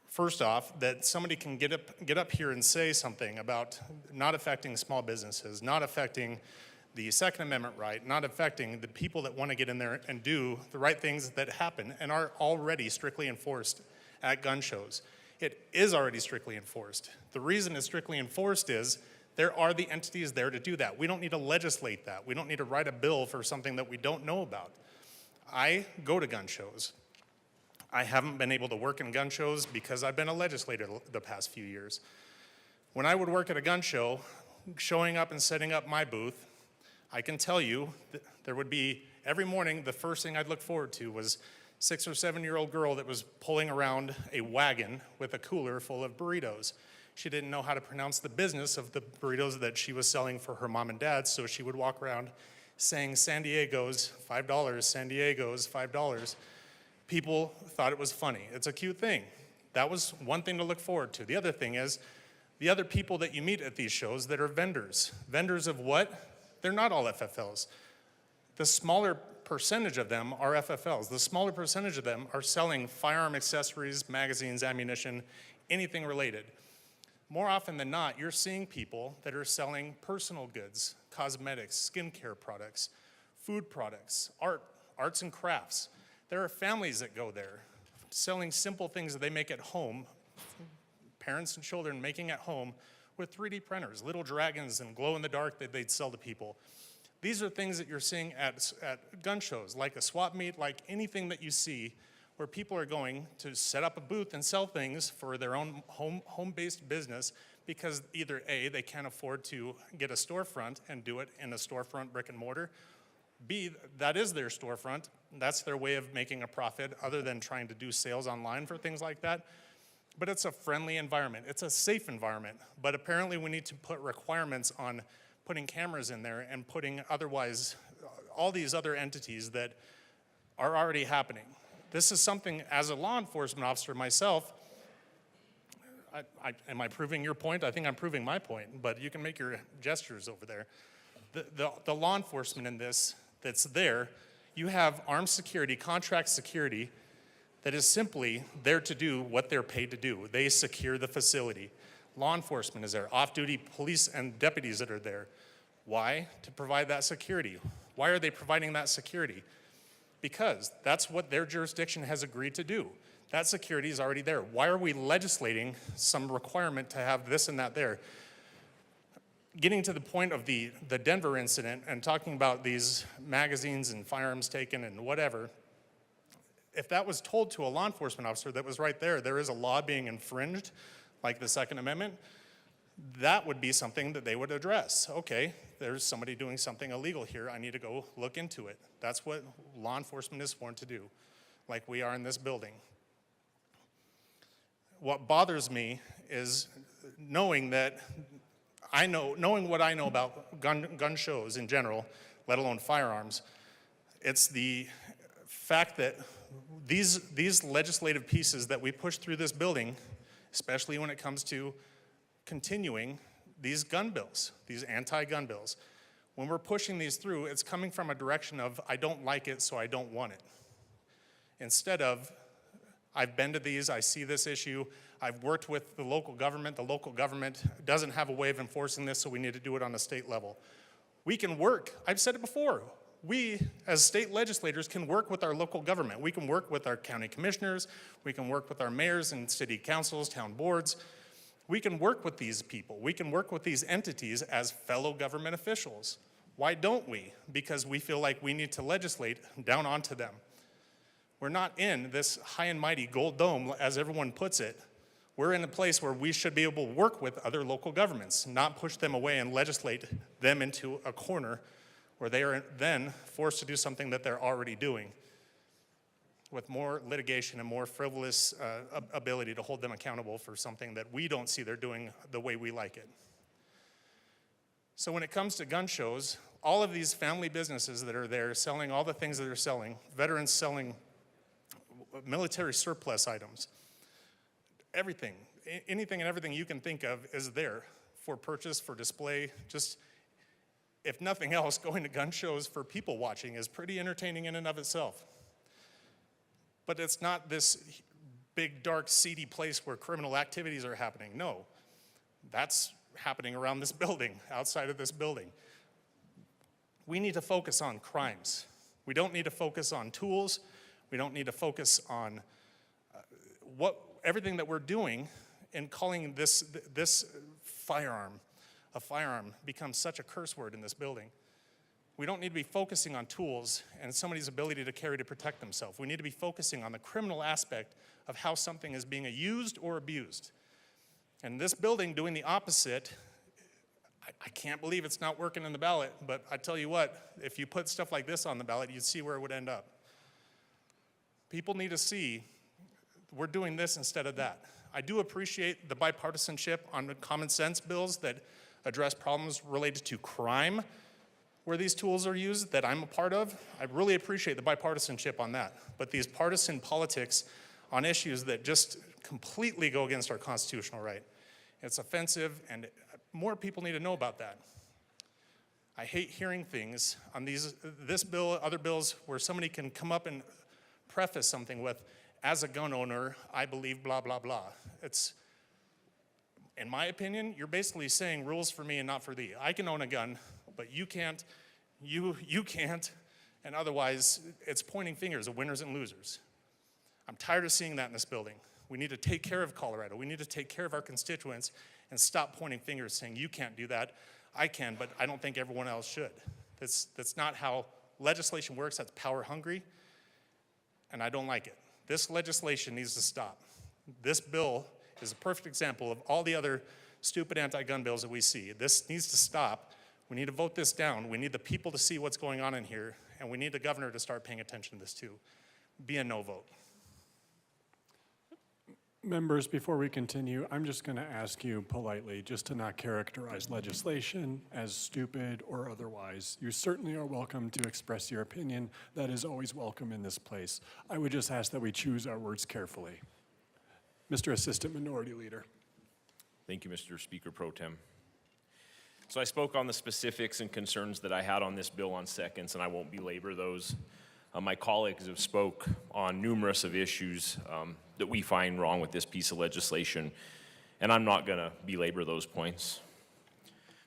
first off, that somebody can get up here and say something about not affecting small businesses, not affecting the Second Amendment right, not affecting the people that want to get in there and do the right things that happen and are already strictly enforced at gun shows. It is already strictly enforced. The reason it's strictly enforced is there are the entities there to do that. We don't need to legislate that. We don't need to write a bill for something that we don't know about. I go to gun shows. I haven't been able to work in gun shows because I've been a legislator the past few years. When I would work at a gun show, showing up and setting up my booth, I can tell you that there would be, every morning, the first thing I'd look forward to was 6 or 7-year-old girl that was pulling around a wagon with a cooler full of burritos. She didn't know how to pronounce the business of the burritos that she was selling for her mom and dad, so she would walk around saying, San Diego's $5, San Diego's $5. People thought it was funny. It's a cute thing. That was one thing to look forward to. The other thing is, the other people that you meet at these shows that are vendors. Vendors of what? They're not all FFLs. The smaller percentage of them are FFLs. The smaller percentage of them are selling firearm accessories, magazines, ammunition, anything related. More often than not, you're seeing people that are selling personal goods, cosmetics, skincare products, food products, arts and crafts. There are families that go there selling simple things that they make at home, parents and children making at home with 3D printers, little dragons and glow in the dark that they'd sell to people. These are things that you're seeing at gun shows, like a swap meet, like anything that you see where people are going to set up a booth and sell things for their own home-based business because either A, they can't afford to get a storefront and do it in a storefront brick and mortar, B, that is their storefront, that's their way of making a profit other than trying to do sales online for things like that. But it's a friendly environment, it's a safe environment, but apparently we need to put requirements on putting cameras in there and putting otherwise all these other entities that are already happening. This is something, as a law enforcement officer myself, am I proving your point? I think I'm proving my point, but you can make your gestures over there. The law enforcement in this that's there, you have armed security, contract security, that is simply there to do what they're paid to do. They secure the facility. Law enforcement is there, off-duty police and deputies that are there. Why? To provide that security. Why are they providing that security? Because that's what their jurisdiction has agreed to do. That security is already there. Why are we legislating some requirement to have this and that there? Getting to the point of the Denver incident and talking about these magazines and firearms taken and whatever, if that was told to a law enforcement officer that was right there, there is a law being infringed, like the Second Amendment, that would be something that they would address. Okay, there's somebody doing something illegal here. I need to go look into it. That's what law enforcement is sworn to do, like we are in this building. What bothers me is knowing what I know about gun shows in general, let alone firearms. It's the fact that these legislative pieces that we push through this building, especially when it comes to continuing these gun bills, these anti-gun bills. When we're pushing these through, it's coming from a direction of, I don't like it, so I don't want it. Instead of, I've been to these, I see this issue, I've worked with the local government doesn't have a way of enforcing this, so we need to do it on a state level. We can work, I've said it before, we as state legislators can work with our local government. We can work with our county commissioners, we can work with our mayors and city councils, town boards. We can work with these people. We can work with these entities as fellow government officials. Why don't we? Because we feel like we need to legislate down onto them. We're not in this high and mighty gold dome, as everyone puts it. We're in a place where we should be able to work with other local governments, not push them away and legislate them into a corner where they are then forced to do something that they're already doing, with more litigation and more frivolous ability to hold them accountable for something that we don't see they're doing the way we like it. So when it comes to gun shows, all of these family businesses that are there selling all the things that they're selling, veterans selling military surplus items, everything, anything and everything you can think of is there for purchase, for display. Just, if nothing else, going to gun shows for people watching is pretty entertaining in and of itself. But it's not this big, dark, seedy place where criminal activities are happening. No, that's happening around this building, outside of this building. We need to focus on crimes. We don't need to focus on tools. We don't need to focus on everything that we're doing and calling this firearm a firearm becomes such a curse word in this building. We don't need to be focusing on tools and somebody's ability to carry to protect themselves. We need to be focusing on the criminal aspect of how something is being used or abused. And this building doing the opposite, I can't believe it's not working in the ballot, but I tell you what, if you put stuff like this on the ballot, you'd see where it would end up. People need to see we're doing this instead of that. I do appreciate the bipartisanship on the common sense bills that address problems related to crime, where these tools are used that I'm a part of. I really appreciate the bipartisanship on that. But these partisan politics on issues that just completely go against our constitutional right, it's offensive, and more people need to know about that. I hate hearing things on this bill, other bills, where somebody can come up and preface something with, as a gun owner, I believe blah, blah, blah. in my opinion, you're basically saying rules for me and not for thee. I can own a gun, but you can't, you can't, and otherwise it's pointing fingers of winners and losers. I'm tired of seeing that in this building. We need to take care of Colorado. We need to take care of our constituents and stop pointing fingers saying you can't do that. I can, but I don't think everyone else should. That's not how legislation works. That's power hungry, and I don't like it. This legislation needs to stop. This bill is a perfect example of all the other stupid anti-gun bills that we see. This needs to stop. We need to vote this down. We need the people to see what's going on in here, and we need the governor to start paying attention to this too. Be a no vote. Members, before we continue, I'm just going to ask you politely just to not characterize legislation as stupid or otherwise. You certainly are welcome to express your opinion. That is always welcome in this place. I would just ask that we choose our words carefully. Mr. Assistant Minority Leader. Thank you, Mr. Speaker Pro Tem. So I spoke on the specifics and concerns that I had on this bill on seconds, and I won't belabor those. My colleagues have spoke on numerous of issues that we find wrong with this piece of legislation, and I'm not going to belabor those points.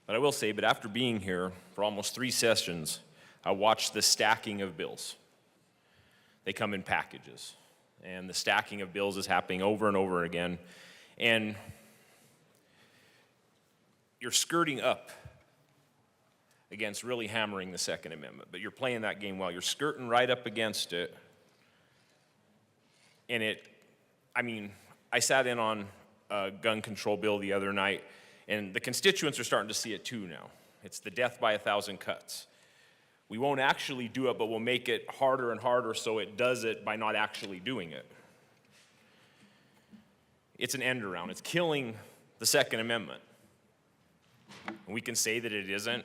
But I will say, but after being here for almost 3 sessions, I watched the stacking of bills. They come in packages, and the stacking of bills is happening over and over again, and you're skirting up against really hammering the Second Amendment, but you're playing that game well. You're skirting right up against it. And I sat in on a gun control bill the other night, and the constituents are starting to see it too now. It's the death by 1,000 cuts. We won't actually do it, but we'll make it harder and harder so it does it by not actually doing it. It's an end around. It's killing the Second Amendment. And we can say that it isn't.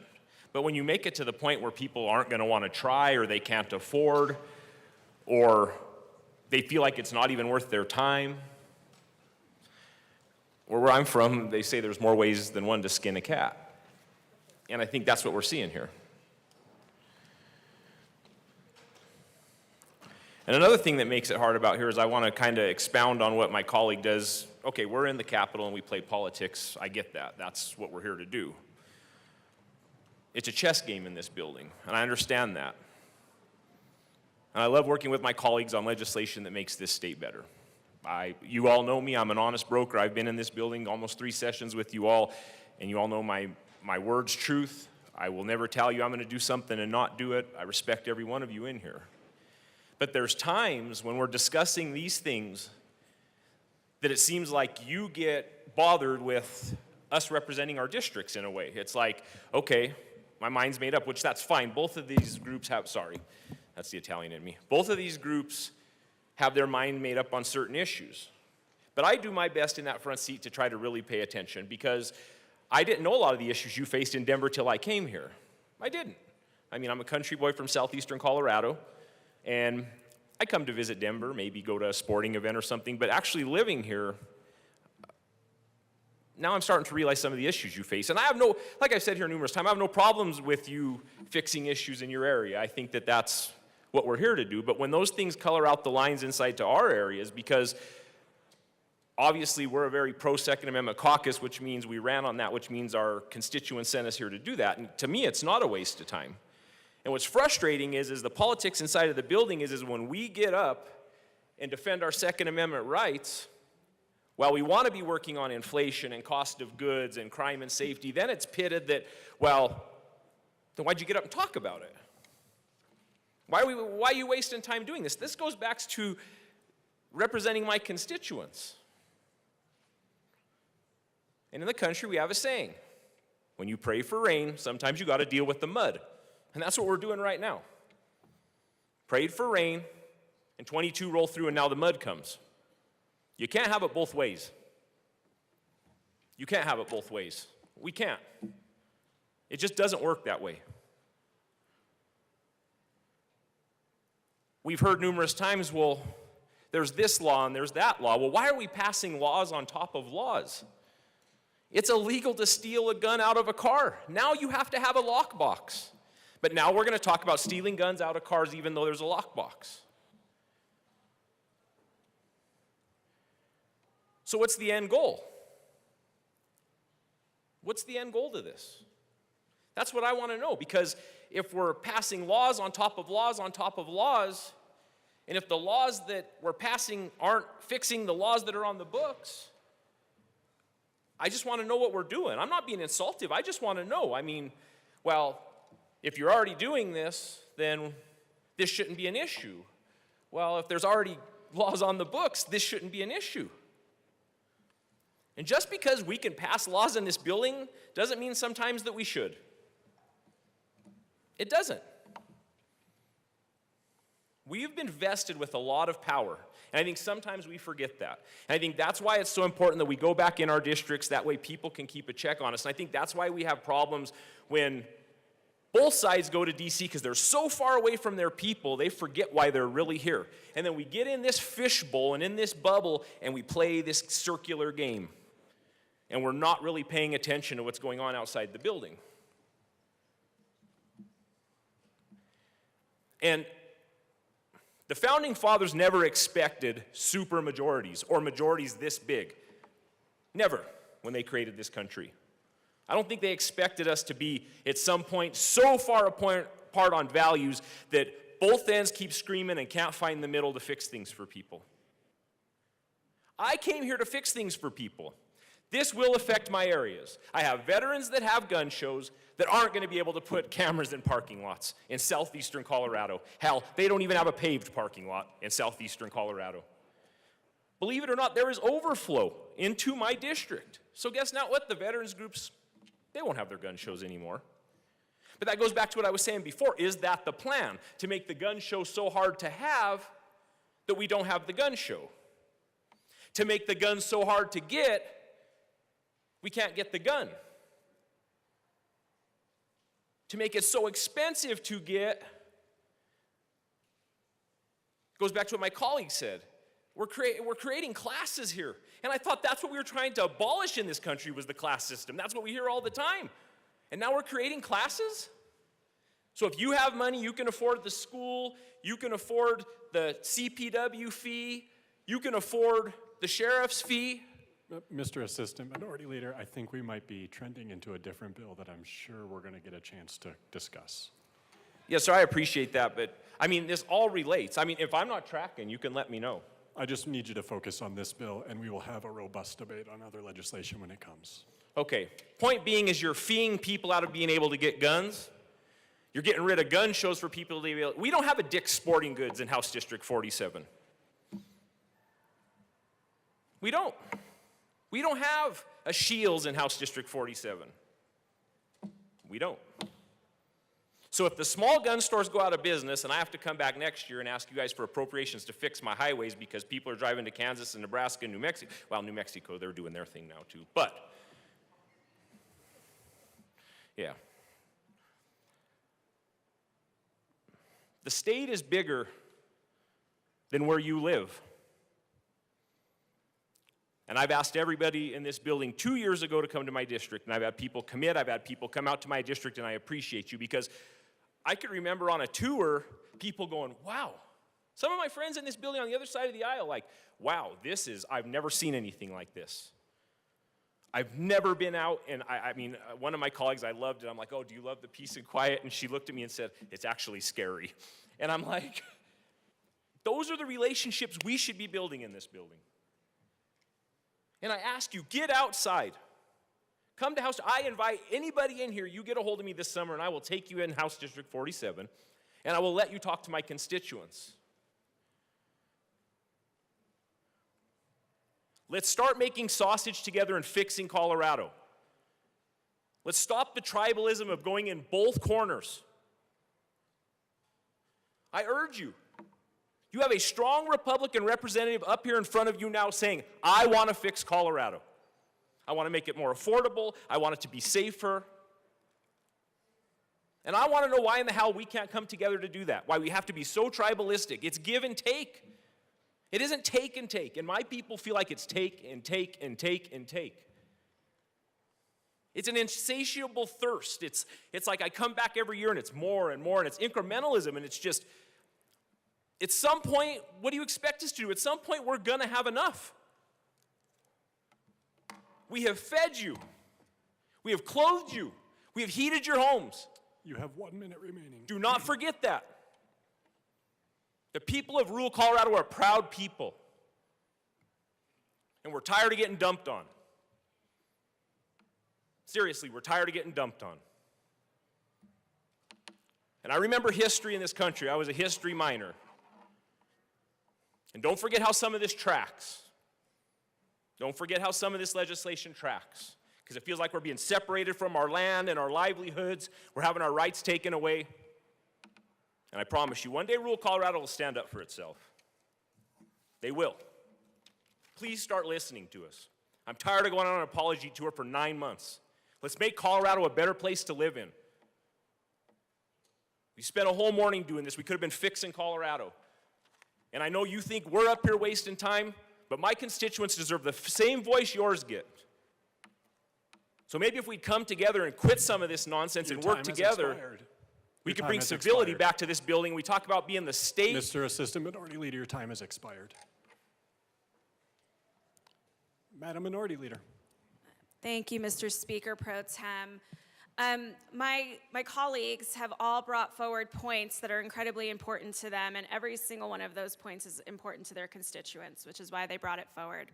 But when you make it to the point where people aren't going to want to try, or they can't afford, or they feel like it's not even worth their time, or where I'm from, they say there's more ways than one to skin a cat. And I think that's what we're seeing here. And another thing that makes it hard about here is I want to kind of expound on what my colleague does. Okay, we're in the Capitol and we play politics. I get that. That's what we're here to do. It's a chess game in this building, and I understand that. And I love working with my colleagues on legislation that makes this state better. You all know me, I'm an honest broker. I've been in this building almost 3 sessions with you all, and you all know my word's truth. I will never tell you I'm going to do something and not do it. I respect every one of you in here. But there's times when we're discussing these things that it seems like you get bothered with us representing our districts in a way. It's like, okay, my mind's made up, which that's fine. Both of these groups have, sorry, that's the Italian in me. Both of these groups have their mind made up on certain issues. But I do my best in that front seat to try to really pay attention, because I didn't know a lot of the issues you faced in Denver till I came here. I didn't. I mean, I'm a country boy from southeastern Colorado, and I come to visit Denver, maybe go to a sporting event or something, but actually living here, now I'm starting to realize some of the issues you face. And I have no, like I've said here numerous times, I have no problems with you fixing issues in your area. I think that that's what we're here to do. But when those things color out the lines inside to our areas, because obviously we're a very pro-Second Amendment caucus, which means we ran on that, which means our constituents sent us here to do that. And to me, it's not a waste of time. And what's frustrating is the politics inside of the building is when we get up and defend our Second Amendment rights, while we want to be working on inflation and cost of goods and crime and safety, then it's pitted that, well, then why'd you get up and talk about it? Why are you wasting time doing this? This goes back to representing my constituents. And in the country, we have a saying. When you pray for rain, sometimes you got to deal with the mud. And that's what we're doing right now. Prayed for rain, and 22 roll through, and now the mud comes. You can't have it both ways. You can't have it both ways. We can't. It just doesn't work that way. We've heard numerous times, well, there's this law and there's that law. Well, why are we passing laws on top of laws? It's illegal to steal a gun out of a car. Now you have to have a lockbox. But now we're going to talk about stealing guns out of cars even though there's a lockbox. So what's the end goal? What's the end goal to this? That's what I want to know, because if we're passing laws on top of laws on top of laws, and if the laws that we're passing aren't fixing the laws that are on the books, I just want to know what we're doing. I'm not being insultive. I just want to know. I mean, well, if you're already doing this, then this shouldn't be an issue. Well, if there's already laws on the books, this shouldn't be an issue. And just because we can pass laws in this building doesn't mean sometimes that we should. It doesn't. We've been vested with a lot of power, and I think sometimes we forget that. And I think that's why it's so important that we go back in our districts, that way people can keep a check on us. And I think that's why we have problems when both sides go to DC, because they're so far away from their people, they forget why they're really here. And then we get in this fishbowl and in this bubble, and we play this circular game. And we're not really paying attention to what's going on outside the building. And the Founding Fathers never expected super majorities or majorities this big. Never, when they created this country. I don't think they expected us to be, at some point, so far apart on values that both ends keep screaming and can't find the middle to fix things for people. I came here to fix things for people. This will affect my areas. I have veterans that have gun shows that aren't going to be able to put cameras in parking lots in southeastern Colorado. Hell, they don't even have a paved parking lot in southeastern Colorado. Believe it or not, there is overflow into my district. So guess not what? The veterans groups, they won't have their gun shows anymore. But that goes back to what I was saying before. Is that the plan? To make the gun show so hard to have that we don't have the gun show? To make the gun so hard to get, we can't get the gun? To make it so expensive to get, goes back to what my colleague said. We're creating classes here. And I thought that's what we were trying to abolish in this country, was the class system. That's what we hear all the time. And now we're creating classes? So if you have money, you can afford the school, you can afford the CPW fee, you can afford the sheriff's fee. Mr. Assistant Minority Leader, I think we might be trending into a different bill that I'm sure we're going to get a chance to discuss. Yes, sir, I appreciate that, but I mean, this all relates. I mean, if I'm not tracking, you can let me know. I just need you to focus on this bill, and we will have a robust debate on other legislation when it comes. Okay, point being is you're feeing people out of being able to get guns. You're getting rid of gun shows for people to be able. We don't have a Dick's Sporting Goods in House District 47. We don't. We don't have a Shields in House District 47. We don't. So if the small gun stores go out of business and I have to come back next year and ask you guys for appropriations to fix my highways because people are driving to Kansas and Nebraska and New Mexico, well, New Mexico, they're doing their thing now too, but yeah. The state is bigger than where you live. And I've asked everybody in this building 2 years ago to come to my district, and I've had people commit, I've had people come out to my district, and I appreciate you, because I could remember on a tour, people going, wow. Some of my friends in this building on the other side of the aisle, like, wow, I've never seen anything like this. I've never been out, and I mean, one of my colleagues, I loved it. I'm like, oh, do you love the peace and quiet? And she looked at me and said, it's actually scary. And I'm like, those are the relationships we should be building in this building. And I ask you, get outside. Come to House. I invite anybody in here. You get a hold of me this summer, and I will take you in House District 47, and I will let you talk to my constituents. Let's start making sausage together and fixing Colorado. Let's stop the tribalism of going in both corners. I urge you. You have a strong Republican representative up here in front of you now saying, I want to fix Colorado. I want to make it more affordable. I want it to be safer. And I want to know why in the hell we can't come together to do that, why we have to be so tribalistic. It's give and take. It isn't take and take, and my people feel like it's take and take and take and take. It's an insatiable thirst. It's like I come back every year and it's more and more, and it's incrementalism, and it's just, at some point, what do you expect us to do? At some point, we're going to have enough. We have fed you. We have clothed you. We have heated your homes. You have 1 minute remaining. Do not forget that. The people of rural Colorado are proud people. And we're tired of getting dumped on. Seriously, we're tired of getting dumped on. And I remember history in this country. I was a history minor. And don't forget how some of this tracks. Don't forget how some of this legislation tracks. Because it feels like we're being separated from our land and our livelihoods. We're having our rights taken away. And I promise you, one day rural Colorado will stand up for itself. They will. Please start listening to us. I'm tired of going on an apology tour for 9 months. Let's make Colorado a better place to live in. We spent a whole morning doing this. We could have been fixing Colorado. And I know you think we're up here wasting time, but my constituents deserve the same voice yours get. So maybe if we'd come together and quit some of this nonsense and work together, we could bring civility back to this building. We talk about being the state. Mr. Assistant Minority Leader, your time has expired. Madam Minority Leader. Thank you, Mr. Speaker Pro Tem. My colleagues have all brought forward points that are incredibly important to them, and every single one of those points is important to their constituents, which is why they brought it forward.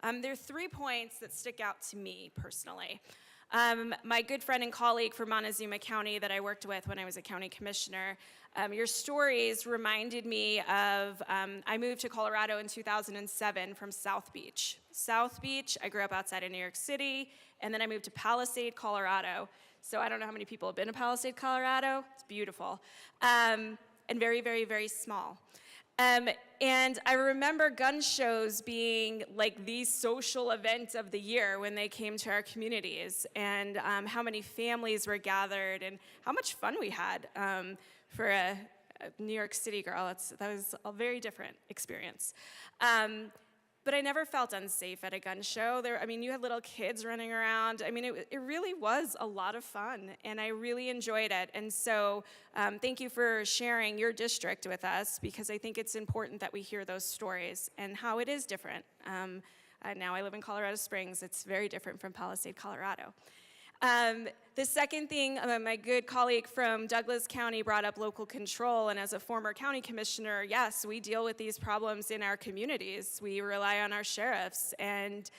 There are 3 points that stick out to me personally. My good friend and colleague from Montezuma County that I worked with when I was a county commissioner, your stories reminded me of, I moved to Colorado in 2007 from South Beach. South Beach, I grew up outside of New York City, and then I moved to Palisade, Colorado. So I don't know how many people have been to Palisade, Colorado. It's beautiful. And very, very, very small. And I remember gun shows being like the social event of the year when they came to our communities, and how many families were gathered and how much fun we had. For a New York City girl, that was a very different experience. But I never felt unsafe at a gun show. You had little kids running around. It really was a lot of fun, and I really enjoyed it. And so thank you for sharing your district with us, because I think it's important that we hear those stories and how it is different. Now I live in Colorado Springs. It's very different from Palisade, Colorado. The second thing, my good colleague from Douglas County brought up local control, and as a former county commissioner, yes, we deal with these problems in our communities. We rely on our sheriffs, and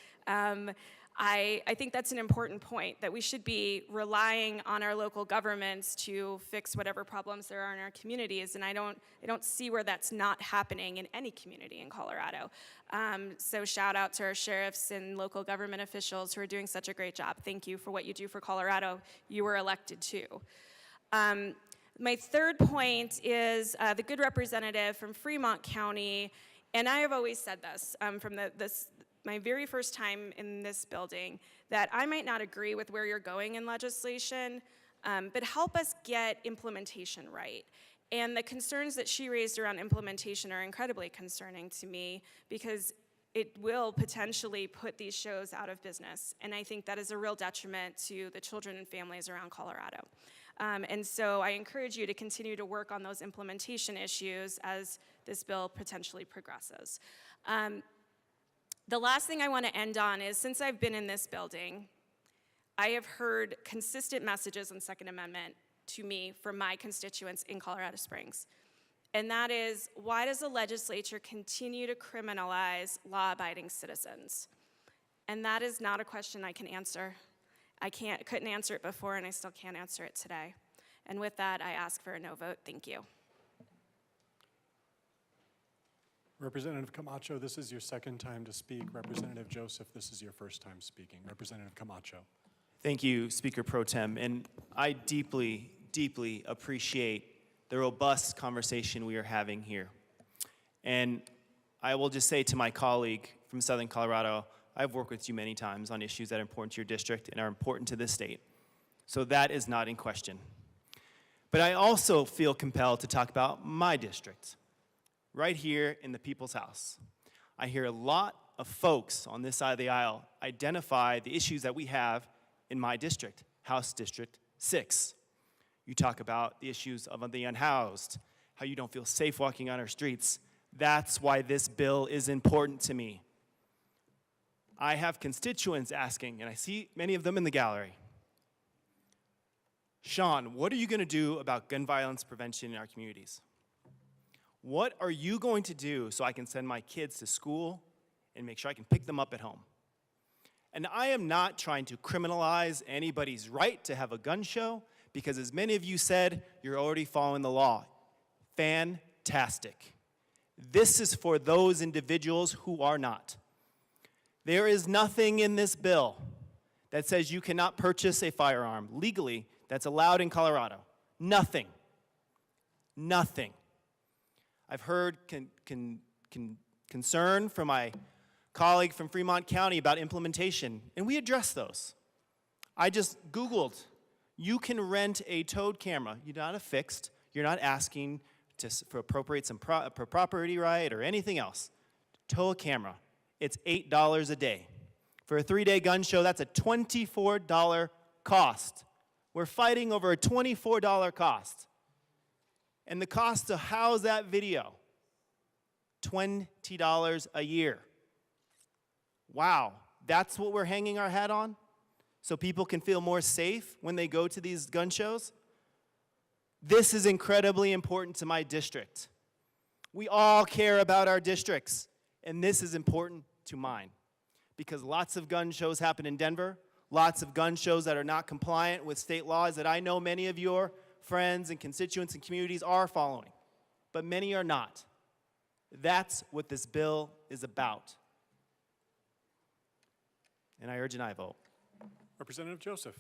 I think that's an important point, that we should be relying on our local governments to fix whatever problems there are in our communities, and I don't see where that's not happening in any community in Colorado. So shout out to our sheriffs and local government officials who are doing such a great job. Thank you for what you do for Colorado. You were elected too. My third point is the good representative from Fremont County, and I have always said this from my very first time in this building, that I might not agree with where you're going in legislation, but help us get implementation right. And the concerns that she raised around implementation are incredibly concerning to me, because it will potentially put these shows out of business. And I think that is a real detriment to the children and families around Colorado. And so I encourage you to continue to work on those implementation issues as this bill potentially progresses. The last thing I want to end on is, since I've been in this building, I have heard consistent messages on Second Amendment to me from my constituents in Colorado Springs. And that is, why does the legislature continue to criminalize law-abiding citizens? And that is not a question I can answer. I couldn't answer it before, and I still can't answer it today. And with that, I ask for a no vote. Thank you. Representative Camacho, this is your second time to speak. Representative Joseph, this is your first time speaking. Representative Camacho. Thank you, Speaker Pro Tem. And I deeply, deeply appreciate the robust conversation we are having here. And I will just say to my colleague from Southern Colorado, I've worked with you many times on issues that are important to your district and are important to this state. So that is not in question. But I also feel compelled to talk about my district, right here in the People's House. I hear a lot of folks on this side of the aisle identify the issues that we have in my district, House District 6. You talk about the issues of the unhoused, how you don't feel safe walking on our streets. That's why this bill is important to me. I have constituents asking, and I see many of them in the gallery, Sean, what are you going to do about gun violence prevention in our communities? What are you going to do so I can send my kids to school and make sure I can pick them up at home? And I am not trying to criminalize anybody's right to have a gun show, because as many of you said, you're already following the law. Fantastic. This is for those individuals who are not. There is nothing in this bill that says you cannot purchase a firearm legally that's allowed in Colorado. Nothing. Nothing. I've heard concern from my colleague from Fremont County about implementation, and we address those. I just Googled, you can rent a towed camera. You're not affixed. You're not asking for appropriate some property right or anything else. Tow a camera. It's $8 a day. For a 3-day gun show, that's a $24 cost. We're fighting over a $24 cost. And the cost to house that video, $20 a year. Wow, that's what we're hanging our hat on? So people can feel more safe when they go to these gun shows? This is incredibly important to my district. We all care about our districts, and this is important to mine. Because lots of gun shows happen in Denver, lots of gun shows that are not compliant with state laws that I know many of your friends and constituents and communities are following, but many are not. That's what this bill is about. And I urge an aye vote. Representative Joseph.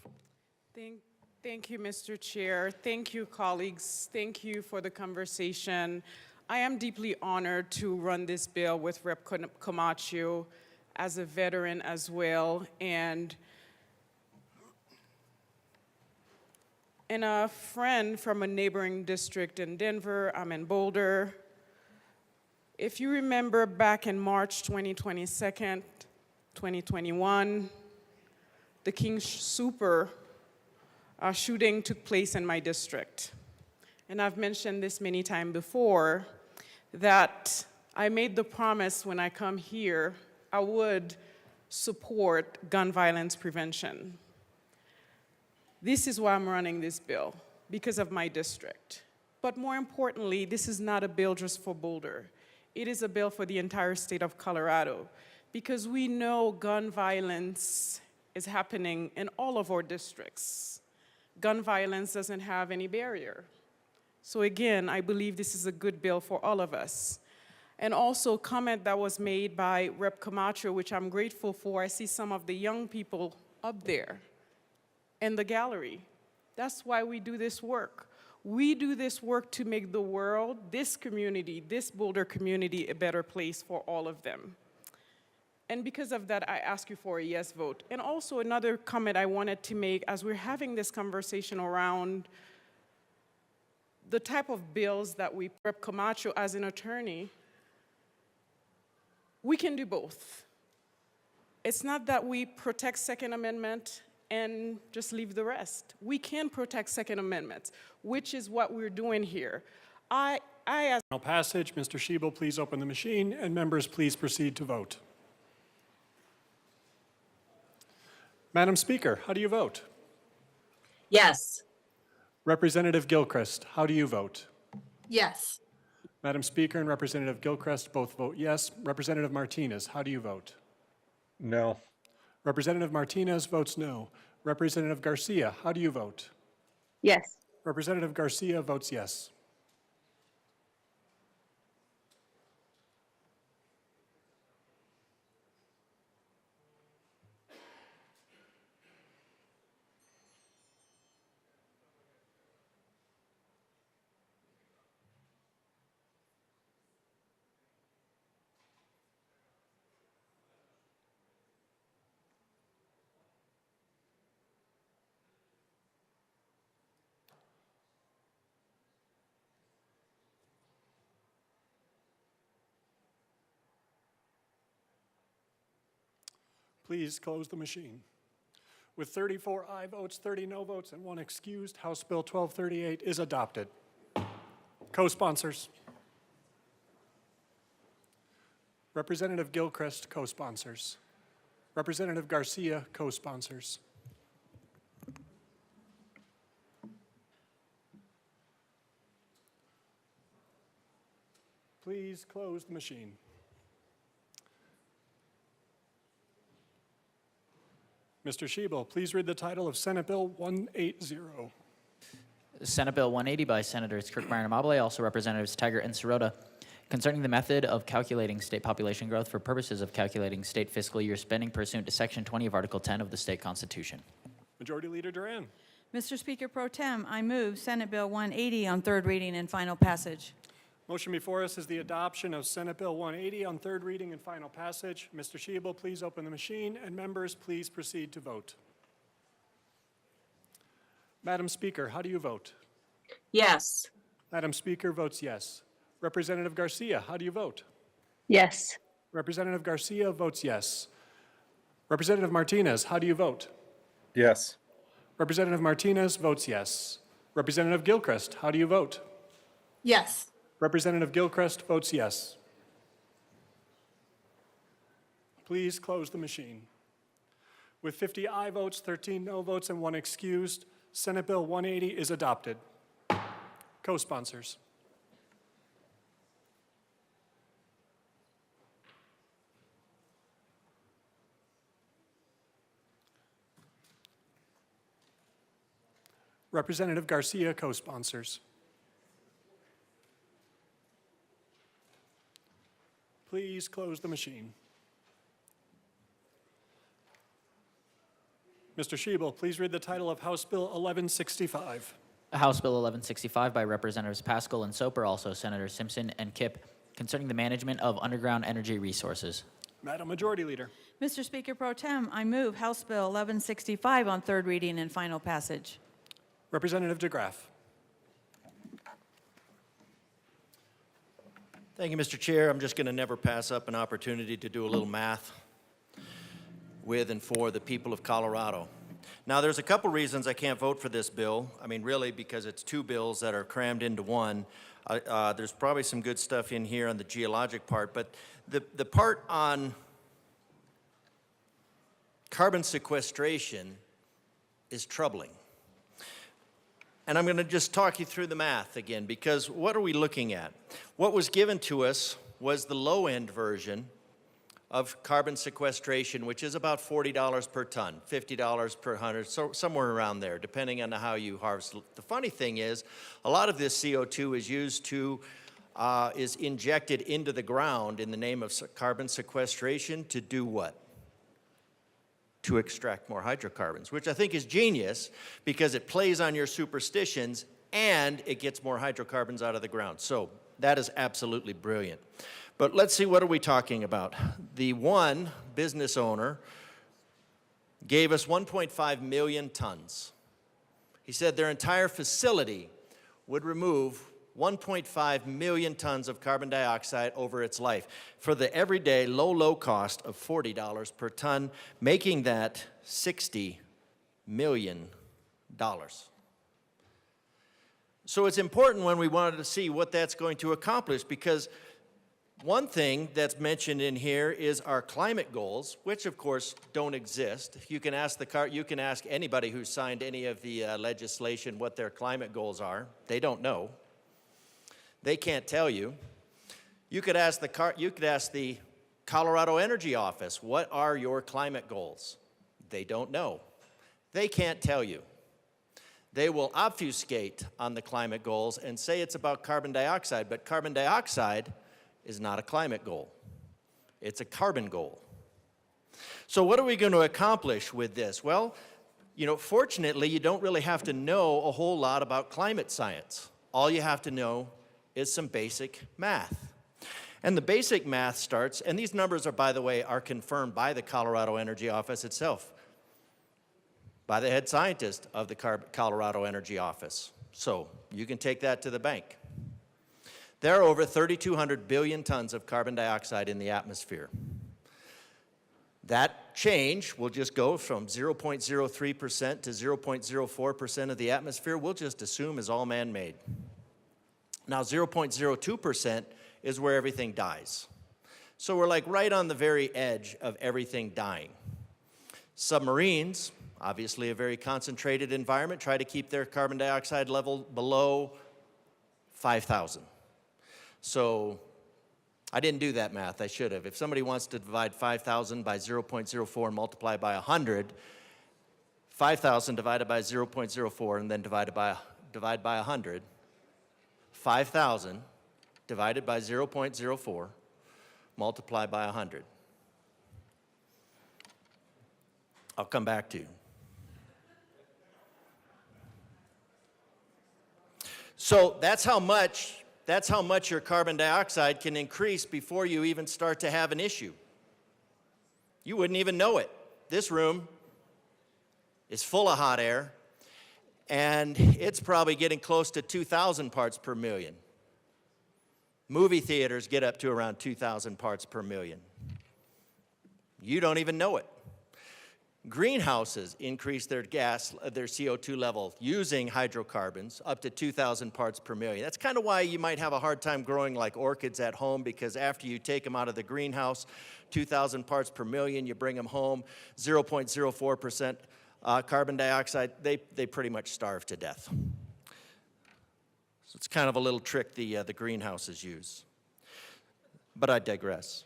Thank you, Mr. Chair. Thank you, colleagues. Thank you for the conversation. I am deeply honored to run this bill with Rep. Camacho as a veteran as well, and a friend from a neighboring district in Denver. I'm in Boulder. If you remember back in March 2021, the King Super shooting took place in my district. And I've mentioned this many times before, that I made the promise when I come here, I would support gun violence prevention. This is why I'm running this bill, because of my district. But more importantly, this is not a bill just for Boulder. It is a bill for the entire state of Colorado, because we know gun violence is happening in all of our districts. Gun violence doesn't have any barrier. So again, I believe this is a good bill for all of us. And also a comment that was made by Rep. Camacho, which I'm grateful for. I see some of the young people up there in the gallery. That's why we do this work. We do this work to make the world, this community, this Boulder community, a better place for all of them. And because of that, I ask you for a yes vote. And also another comment I wanted to make as we're having this conversation around the type of bills that we, Rep. Camacho as an attorney, we can do both. It's not that we protect Second Amendment and just leave the rest. We can protect Second Amendment, which is what we're doing here. As Final passage, Mr. Schiebel, please open the machine, and members, please proceed to vote. Madam Speaker, how do you vote? Yes. Representative Gilchrist, how do you vote? Yes. Madam Speaker and Representative Gilchrist both vote yes. Representative Martinez, how do you vote? No. Representative Martinez votes no. Representative Garcia, how do you vote? Yes. Representative Garcia votes yes. Please close the machine. With 34 aye votes, 30 no votes, and 1 excused, House Bill 1238 is adopted. Co-sponsors. Representative Gilchrist, co-sponsors. Representative Garcia, co-sponsors. Please close the machine. Mr. Schiebel, please read the title of Senate Bill 180. Senate Bill 180 by Senators Kirkmeyer and Amabile, also Representatives Tiger and Sirota, concerning the method of calculating state population growth for purposes of calculating state fiscal year spending pursuant to Section 20 of Article 10 of the state constitution. Majority Leader Duran. Mr. Speaker Pro Tem, I move Senate Bill 180 on third reading and final passage. Motion before us is the adoption of Senate Bill 180 on third reading and final passage. Mr. Schiebel, please open the machine, and members, please proceed to vote. Madam Speaker, how do you vote? Yes. Madam Speaker votes yes. Representative Garcia, how do you vote? Yes. Representative Garcia votes yes. Representative Martinez, how do you vote? Yes. Representative Martinez votes yes. Representative Gilchrist, how do you vote? Yes. Representative Gilchrist votes yes. Please close the machine. With 50 aye votes, 13 no votes, and 1 excused, Senate Bill 180 is adopted. Co-sponsors. Representative Garcia, co-sponsors. Please close the machine. Mr. Schiebel, please read the title of House Bill 1165. House Bill 1165 by Representatives Pascal and Soper, also Senators Simpson and Kipp, concerning the management of underground energy resources. Madam Majority Leader. Mr. Speaker Pro Tem, I move House Bill 1165 on third reading and final passage. Representative DeGraff. Thank you, Mr. Chair. I'm just going to never pass up an opportunity to do a little math with and for the people of Colorado. Now, there's a couple reasons I can't vote for this bill. I mean, really, because it's two bills that are crammed into one. There's probably some good stuff in here on the geologic part, but the part on carbon sequestration is troubling. And I'm going to just talk you through the math again, because what are we looking at? What was given to us was the low-end version of carbon sequestration, which is about $40 per ton, $50 per 100, so somewhere around there, depending on how you harvest. The funny thing is, a lot of this CO2 is used to, is injected into the ground in the name of carbon sequestration to do what? To extract more hydrocarbons, which I think is genius because it plays on your superstitions and it gets more hydrocarbons out of the ground. So that is absolutely brilliant. But let's see, what are we talking about? The one business owner gave us 1.5 million tons. He said their entire facility would remove 1.5 million tons of carbon dioxide over its life for the everyday low cost of $40 per ton, making that $60 million. So it's important when we wanted to see what that's going to accomplish, because one thing that's mentioned in here is our climate goals, which of course don't exist. You can ask anybody who signed any of the legislation what their climate goals are. They don't know. They can't tell you. You could ask the Colorado Energy Office, what are your climate goals? They don't know. They can't tell you. They will obfuscate on the climate goals and say it's about carbon dioxide, but carbon dioxide is not a climate goal. It's a carbon goal. So what are we going to accomplish with this? Well, fortunately, you don't really have to know a whole lot about climate science. All you have to know is some basic math. And the basic math starts, and these numbers are, by the way, are confirmed by the Colorado Energy Office itself, by the head scientist of the Colorado Energy Office. So you can take that to the bank. There are over 3,200 billion tons of carbon dioxide in the atmosphere. That change will just go from 0.03% to 0.04% of the atmosphere. We'll just assume is all man-made. Now, 0.02% is where everything dies. So we're like right on the very edge of everything dying. Submarines, obviously a very concentrated environment, try to keep their carbon dioxide level below 5,000. So I didn't do that math, I should have. If somebody wants to divide 5,000 by 0.04 and multiply by 100, 5,000 divided by 0.04 and then divide by 100, 5,000 divided by 0.04, multiply by 100. I'll come back to you. So that's how much your carbon dioxide can increase before you even start to have an issue. You wouldn't even know it. This room is full of hot air, and it's probably getting close to 2,000 parts per million. Movie theaters get up to around 2,000 parts per million. You don't even know it. Greenhouses increase their CO2 level using hydrocarbons up to 2,000 parts per million. That's kind of why you might have a hard time growing like orchids at home, because after you take them out of the greenhouse, 2,000 parts per million, you bring them home, 0.04% carbon dioxide, they pretty much starve to death. So it's kind of a little trick the greenhouses use. But I digress.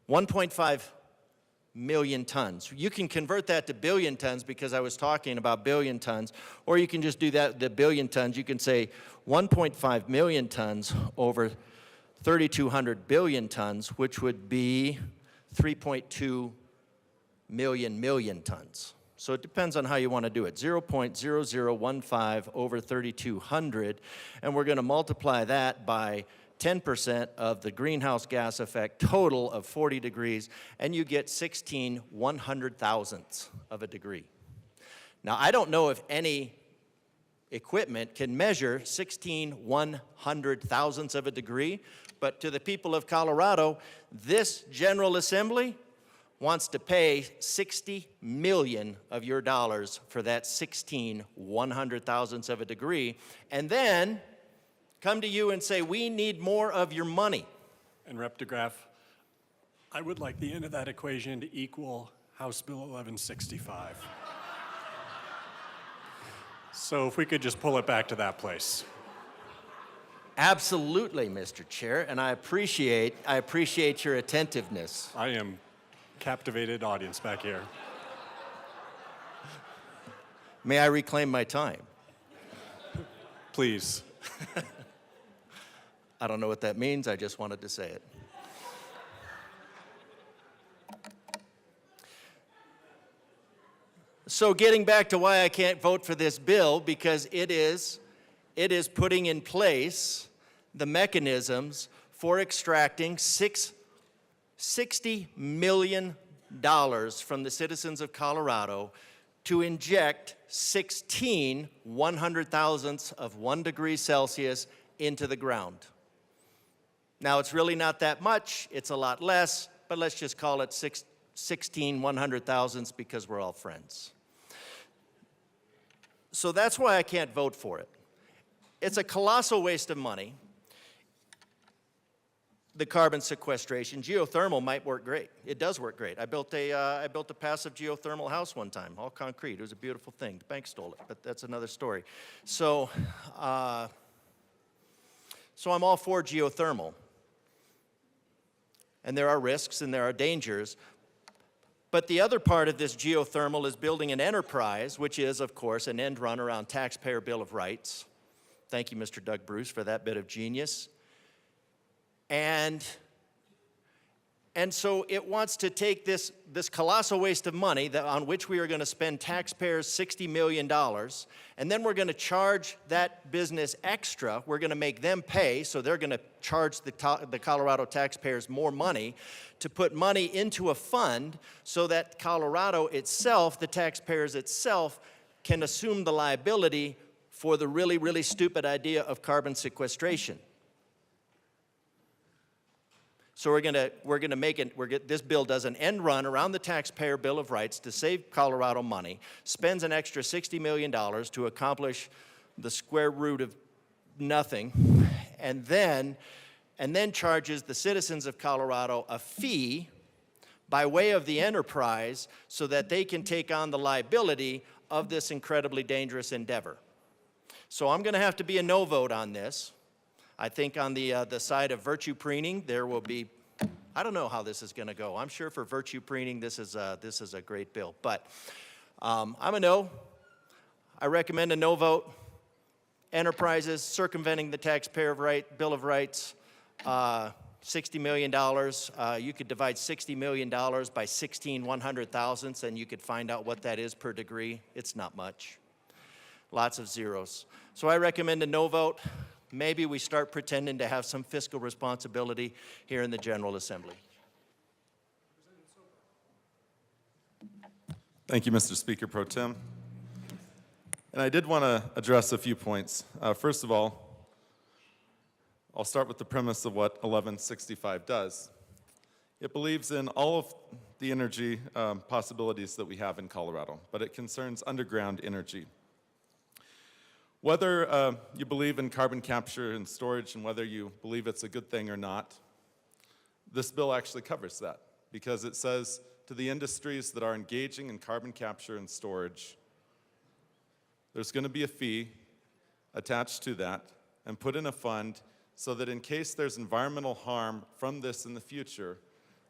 1.5 million tons. You can convert that to billion tons because I was talking about billion tons, or you can just do that, the billion tons. You can say 1.5 million tons over 3,200 billion tons, which would be 3.2 million tons. So it depends on how you want to do it. 0.0015 over 3,200, and we're going to multiply that by 10% of the greenhouse gas effect total of 40 degrees, and you get 16 100,000ths of a degree. Now, I don't know if any equipment can measure 16 100,000ths of a degree, but to the people of Colorado, this General Assembly wants to pay 60 million of your dollars for that 16 100,000ths of a degree, and then come to you and say, we need more of your money. And Rep. DeGraff, I would like the end of that equation to equal House Bill 1165. So if we could just pull it back to that place. Absolutely, Mr. Chair, and I appreciate your attentiveness. I am captivated audience back here. May I reclaim my time? Please. I don't know what that means, I just wanted to say it. So getting back to why I can't vote for this bill, because it is putting in place the mechanisms for extracting $60 million from the citizens of Colorado to inject 16 100,000ths of 1 degree Celsius into the ground. Now, it's really not that much, it's a lot less, but let's just call it 16 100,000ths because we're all friends. So that's why I can't vote for it. It's a colossal waste of money. The carbon sequestration, geothermal might work great. It does work great. I built a passive geothermal house one time, all concrete. It was a beautiful thing. The bank stole it, but that's another story. So I'm all for geothermal. And there are risks and there are dangers. But the other part of this geothermal is building an enterprise, which is, of course, an end run around taxpayer bill of rights. Thank you, Mr. Doug Bruce, for that bit of genius. And so it wants to take this colossal waste of money on which we are going to spend taxpayers $60 million, and then we're going to charge that business extra. We're going to make them pay, so they're going to charge the Colorado taxpayers more money to put money into a fund so that Colorado itself, the taxpayers itself, can assume the liability for the really, really stupid idea of carbon sequestration. So we're gonna make it. This bill does an end run around the taxpayer bill of rights to save Colorado money, spends an extra $60 million to accomplish the square root of nothing, and then charges the citizens of Colorado a fee by way of the enterprise so that they can take on the liability of this incredibly dangerous endeavor. So I'm going to have to be a no vote on this. I think on the side of virtue preening, there will be, I don't know how this is going to go. I'm sure for virtue preening, this is a great bill. But I'm a no. I recommend a no vote. Enterprises circumventing the taxpayer Bill of Rights, $60 million. You could divide $60 million by 16 100,000ths, and you could find out what that is per degree. It's not much. Lots of zeros. So I recommend a no vote. Maybe we start pretending to have some fiscal responsibility here in the General Assembly. Thank you, Mr. Speaker Pro Tem. And I did want to address a few points. First of all, I'll start with the premise of what 1165 does. It believes in all of the energy possibilities that we have in Colorado, but it concerns underground energy. Whether you believe in carbon capture and storage and whether you believe it's a good thing or not, this bill actually covers that because it says to the industries that are engaging in carbon capture and storage, there's going to be a fee attached to that and put in a fund so that in case there's environmental harm from this in the future,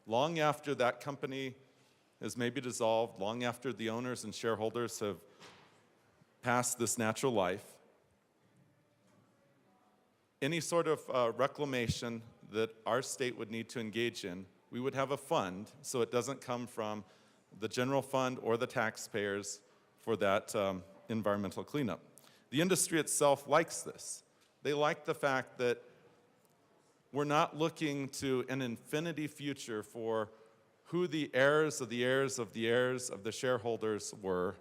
long after that company is maybe dissolved, long after the owners and shareholders have passed this natural life, any sort of reclamation that our state would need to engage in, we would have a fund so it doesn't come from the general fund or the taxpayers for that environmental cleanup. The industry itself likes this. They like the fact that we're not looking to an infinity future for who the heirs of the heirs of the heirs of the shareholders were,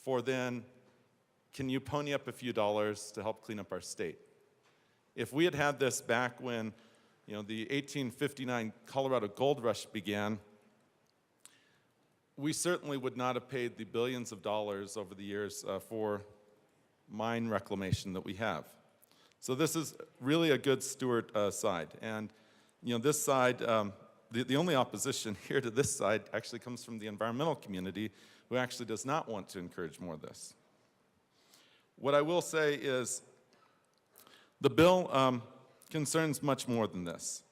for then, can you pony up a few dollars to help clean up our state? If we had had this back when, the 1859 Colorado Gold Rush began, we certainly would not have paid the billions of dollars over the years for mine reclamation that we have. So this is really a good steward side. And this side, the only opposition here to this side actually comes from the environmental community, who actually does not want to encourage more of this. What I will say is the bill concerns much more than this.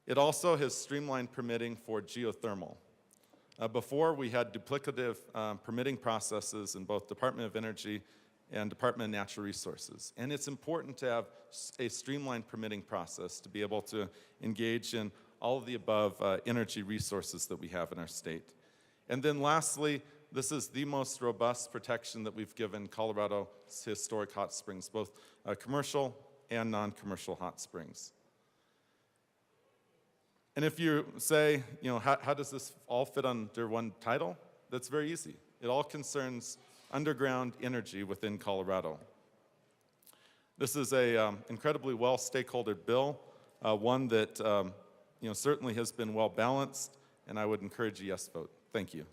It also has streamlined permitting for geothermal. Before, we had duplicative permitting processes in both Department of Energy and Department of Natural Resources. And it's important to have a streamlined permitting process to be able to engage in all of the above energy resources that we have in our state. And then lastly, this is the most robust protection that we've given Colorado's historic hot springs, both commercial and non-commercial hot springs. And if you say, how does this all fit under one title? That's very easy. It all concerns underground energy within Colorado. This is a incredibly well-stakeholdered bill, one that certainly has been well-balanced, and I would encourage a yes vote. Thank you.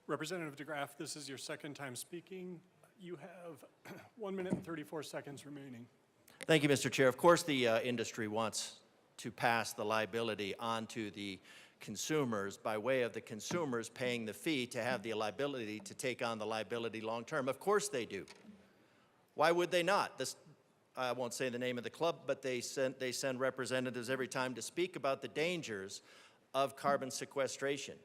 Representative DeGraff, this is your second time speaking. You have 1 minute and 34 seconds remaining. Thank you, Mr. Chair. Of course, the industry wants to pass the liability onto the consumers by way of the consumers paying the fee to have the liability to take on the liability long term. Of course they do. Why would they not? I won't say the name of the club, but they send representatives every time to speak about the dangers of carbon sequestration.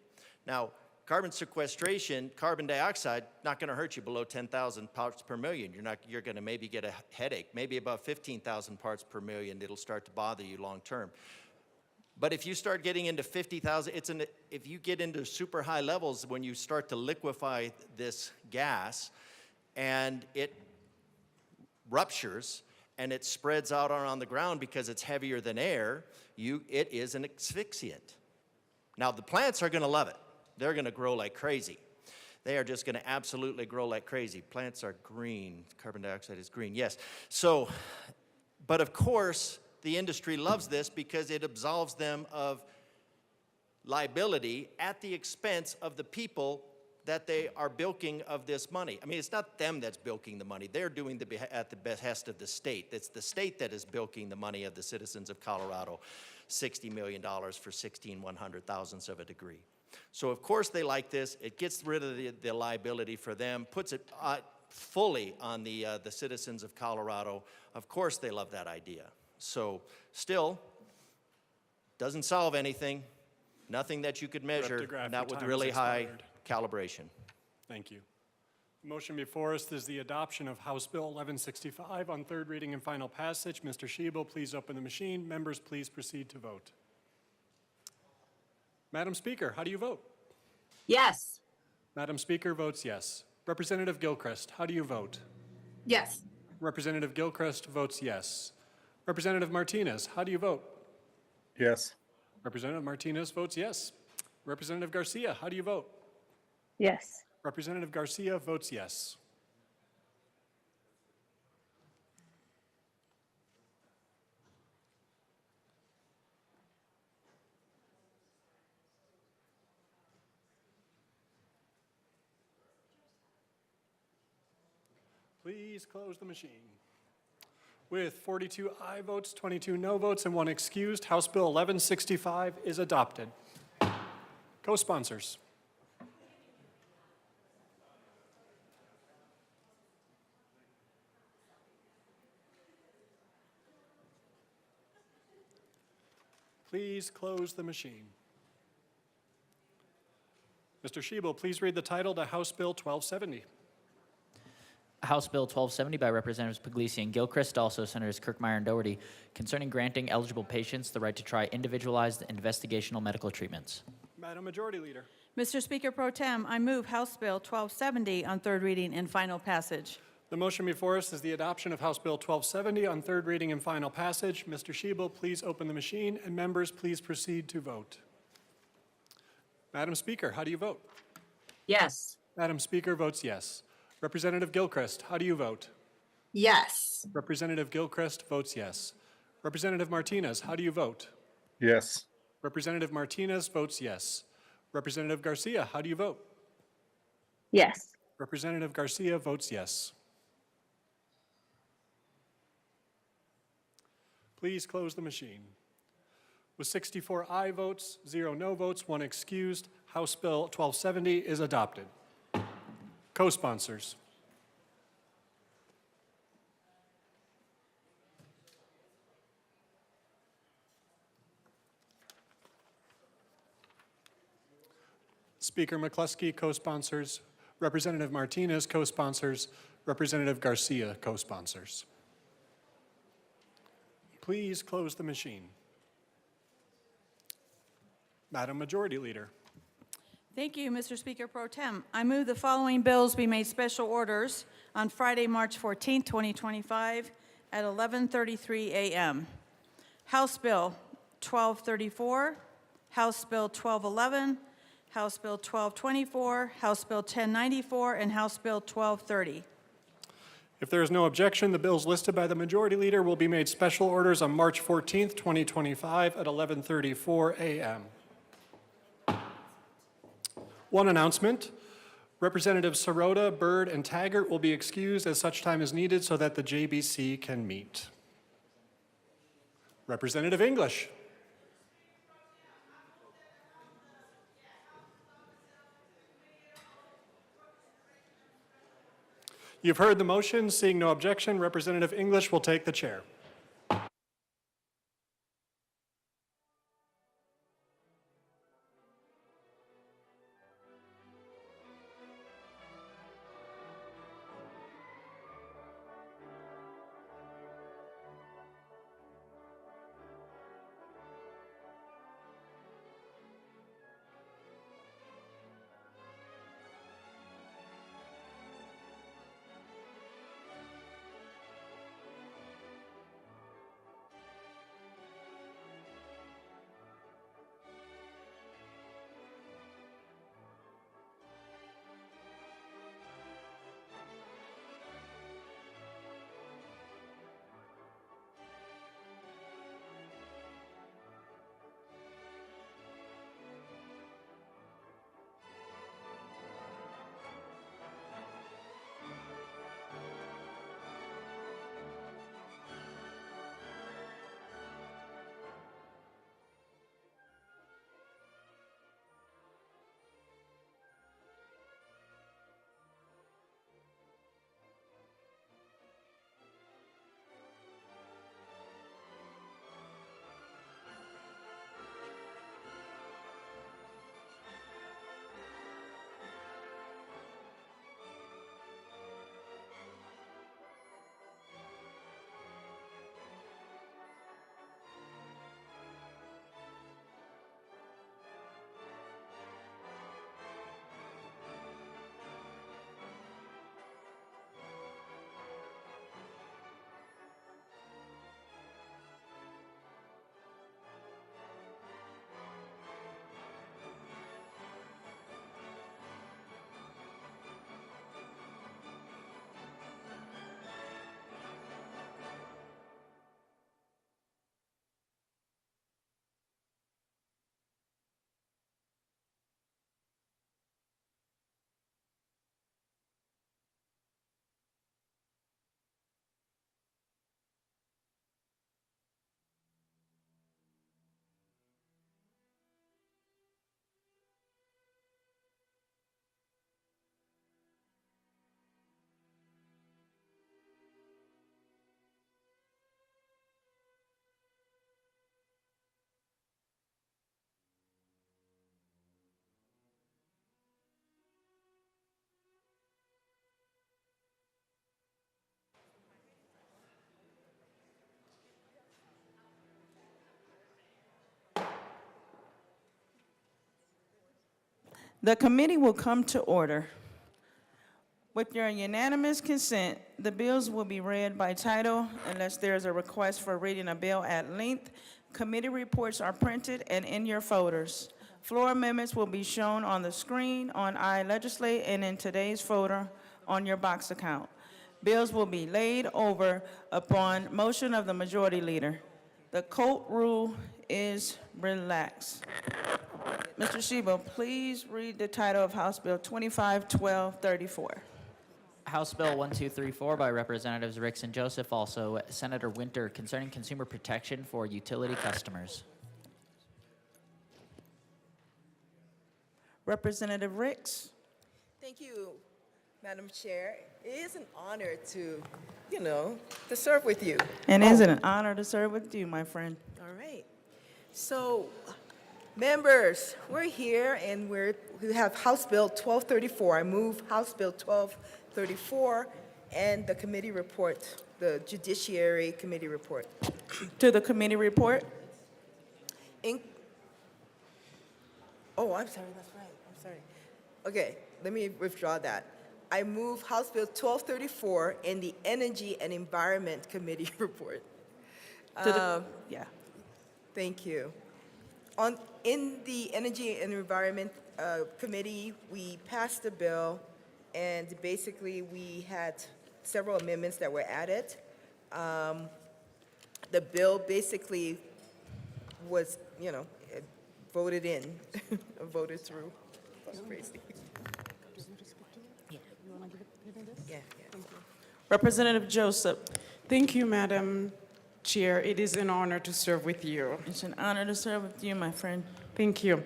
Now, carbon sequestration, carbon dioxide, not going to hurt you below 10,000 parts per million. You're going to maybe get a headache. Maybe above 15,000 parts per million, it'll start to bother you long term. But if you start getting into 50,000, if you get into super high levels when you start to liquefy this gas and it ruptures and it spreads out on the ground because it's heavier than air, it is an asphyxiant. Now, the plants are going to love it. They're going to grow like crazy. They are just going to absolutely grow like crazy. Plants are green. Carbon dioxide is green, yes. So, but of course, the industry loves this because it absolves them of liability at the expense of the people that they are bilking of this money. I mean, it's not them that's bilking the money. They're doing at the behest of the state. It's the state that is bilking the money of the citizens of Colorado, $60 million for 16 100,000ths of a degree. So of course they like this. It gets rid of the liability for them, puts it fully on the citizens of Colorado. Of course they love that idea. So still, doesn't solve anything, nothing that you could measure, Graf, not your with time really has high expired. calibration. Thank you. The motion before us is the adoption of House Bill 1165 on third reading and final passage. Mr. Schiebel, please open the machine. Members, please proceed to vote. Madam Speaker, how do you vote? Yes. Madam Speaker votes yes. Representative Gilchrist, how do you vote? Yes. Representative Gilchrist votes yes. Representative Martinez, how do you vote? Yes. Representative Martinez votes yes. Representative Garcia, how do you vote? Yes. Representative Garcia votes yes. Please close the machine. With 42 aye votes, 22 no votes, and 1 excused, House Bill 1165 is adopted. Co-sponsors. Please close the machine. Mr. Schiebel, please read the title to House Bill 1270. House Bill 1270 by Representatives Puglisi and Gilchrist, also Senators Kirkmeyer and Doherty, concerning granting eligible patients the right to try individualized investigational medical treatments. Madam Majority Leader. Mr. Speaker Pro Tem, I move House Bill 1270 on third reading and final passage. The motion before us is the adoption of House Bill 1270 on third reading and final passage. Mr. Schiebel, please open the machine, and members, please proceed to vote. Madam Speaker, how do you vote? Yes. Madam Speaker votes yes. Representative Gilchrist, how do you vote? Yes. Representative Gilchrist votes yes. Representative Martinez, how do you vote? Yes. Representative Martinez votes yes. Representative Garcia, how do you vote? Yes. Representative Garcia votes yes. Please close the machine. With 64 aye votes, 0 no votes, 1 excused, House Bill 1270 is adopted. Co-sponsors. Speaker McCluskey, co-sponsors. Representative Martinez, co-sponsors. Representative Garcia, co-sponsors. Please close the machine. Madam Majority Leader. Thank you, Mr. Speaker Pro Tem. I move the following bills be made special orders on Friday, March 14, 2025 at 11:33 a.m. House Bill 1234, House Bill 1211, House Bill 1224, House Bill 1094, and House Bill 1230. If there is no objection, the bills listed by the Majority Leader will be made special orders on March 14, 2025 at 11:34 a.m. One announcement. Representatives Sirota, Byrd, and Taggart will be excused as such time is needed so that the JBC can meet. Representative English. You've heard the motion. Seeing no objection, Representative English will take the chair. The committee will come to order. With your unanimous consent, the bills will be read by title unless there is a request for reading a bill at length. Committee reports are printed and in your folders. Floor amendments will be shown on the screen on iLegislate and in today's folder on your box account. Bills will be laid over upon motion of the majority leader. The court rule is relaxed. Mr. Sheba, please read the title of House Bill 251234. House Bill 1234 by Representatives Ricks and Joseph, also Senator Winter, concerning consumer protection for utility customers. Representative Ricks. Thank you, Madam Chair. It is an honor to, to serve with you. And is it an honor to serve with you, my friend? All right. So, members, we're here and we have House Bill 1234. I move House Bill 1234 and the committee report, the Judiciary Committee report. To the committee report. Oh, I'm sorry, that's right. I'm sorry. Okay, let me withdraw that. I move House Bill 1234 and the Energy and Environment Committee report. Yeah. Thank you. In the Energy and Environment Committee, we passed a bill, and basically we had several amendments that were added. The bill basically was, voted in, voted through. That's crazy. Yeah. Representative Joseph. Thank you, Madam Chair. It is an honor to serve with you. It's an honor to serve with you, my friend. Thank you.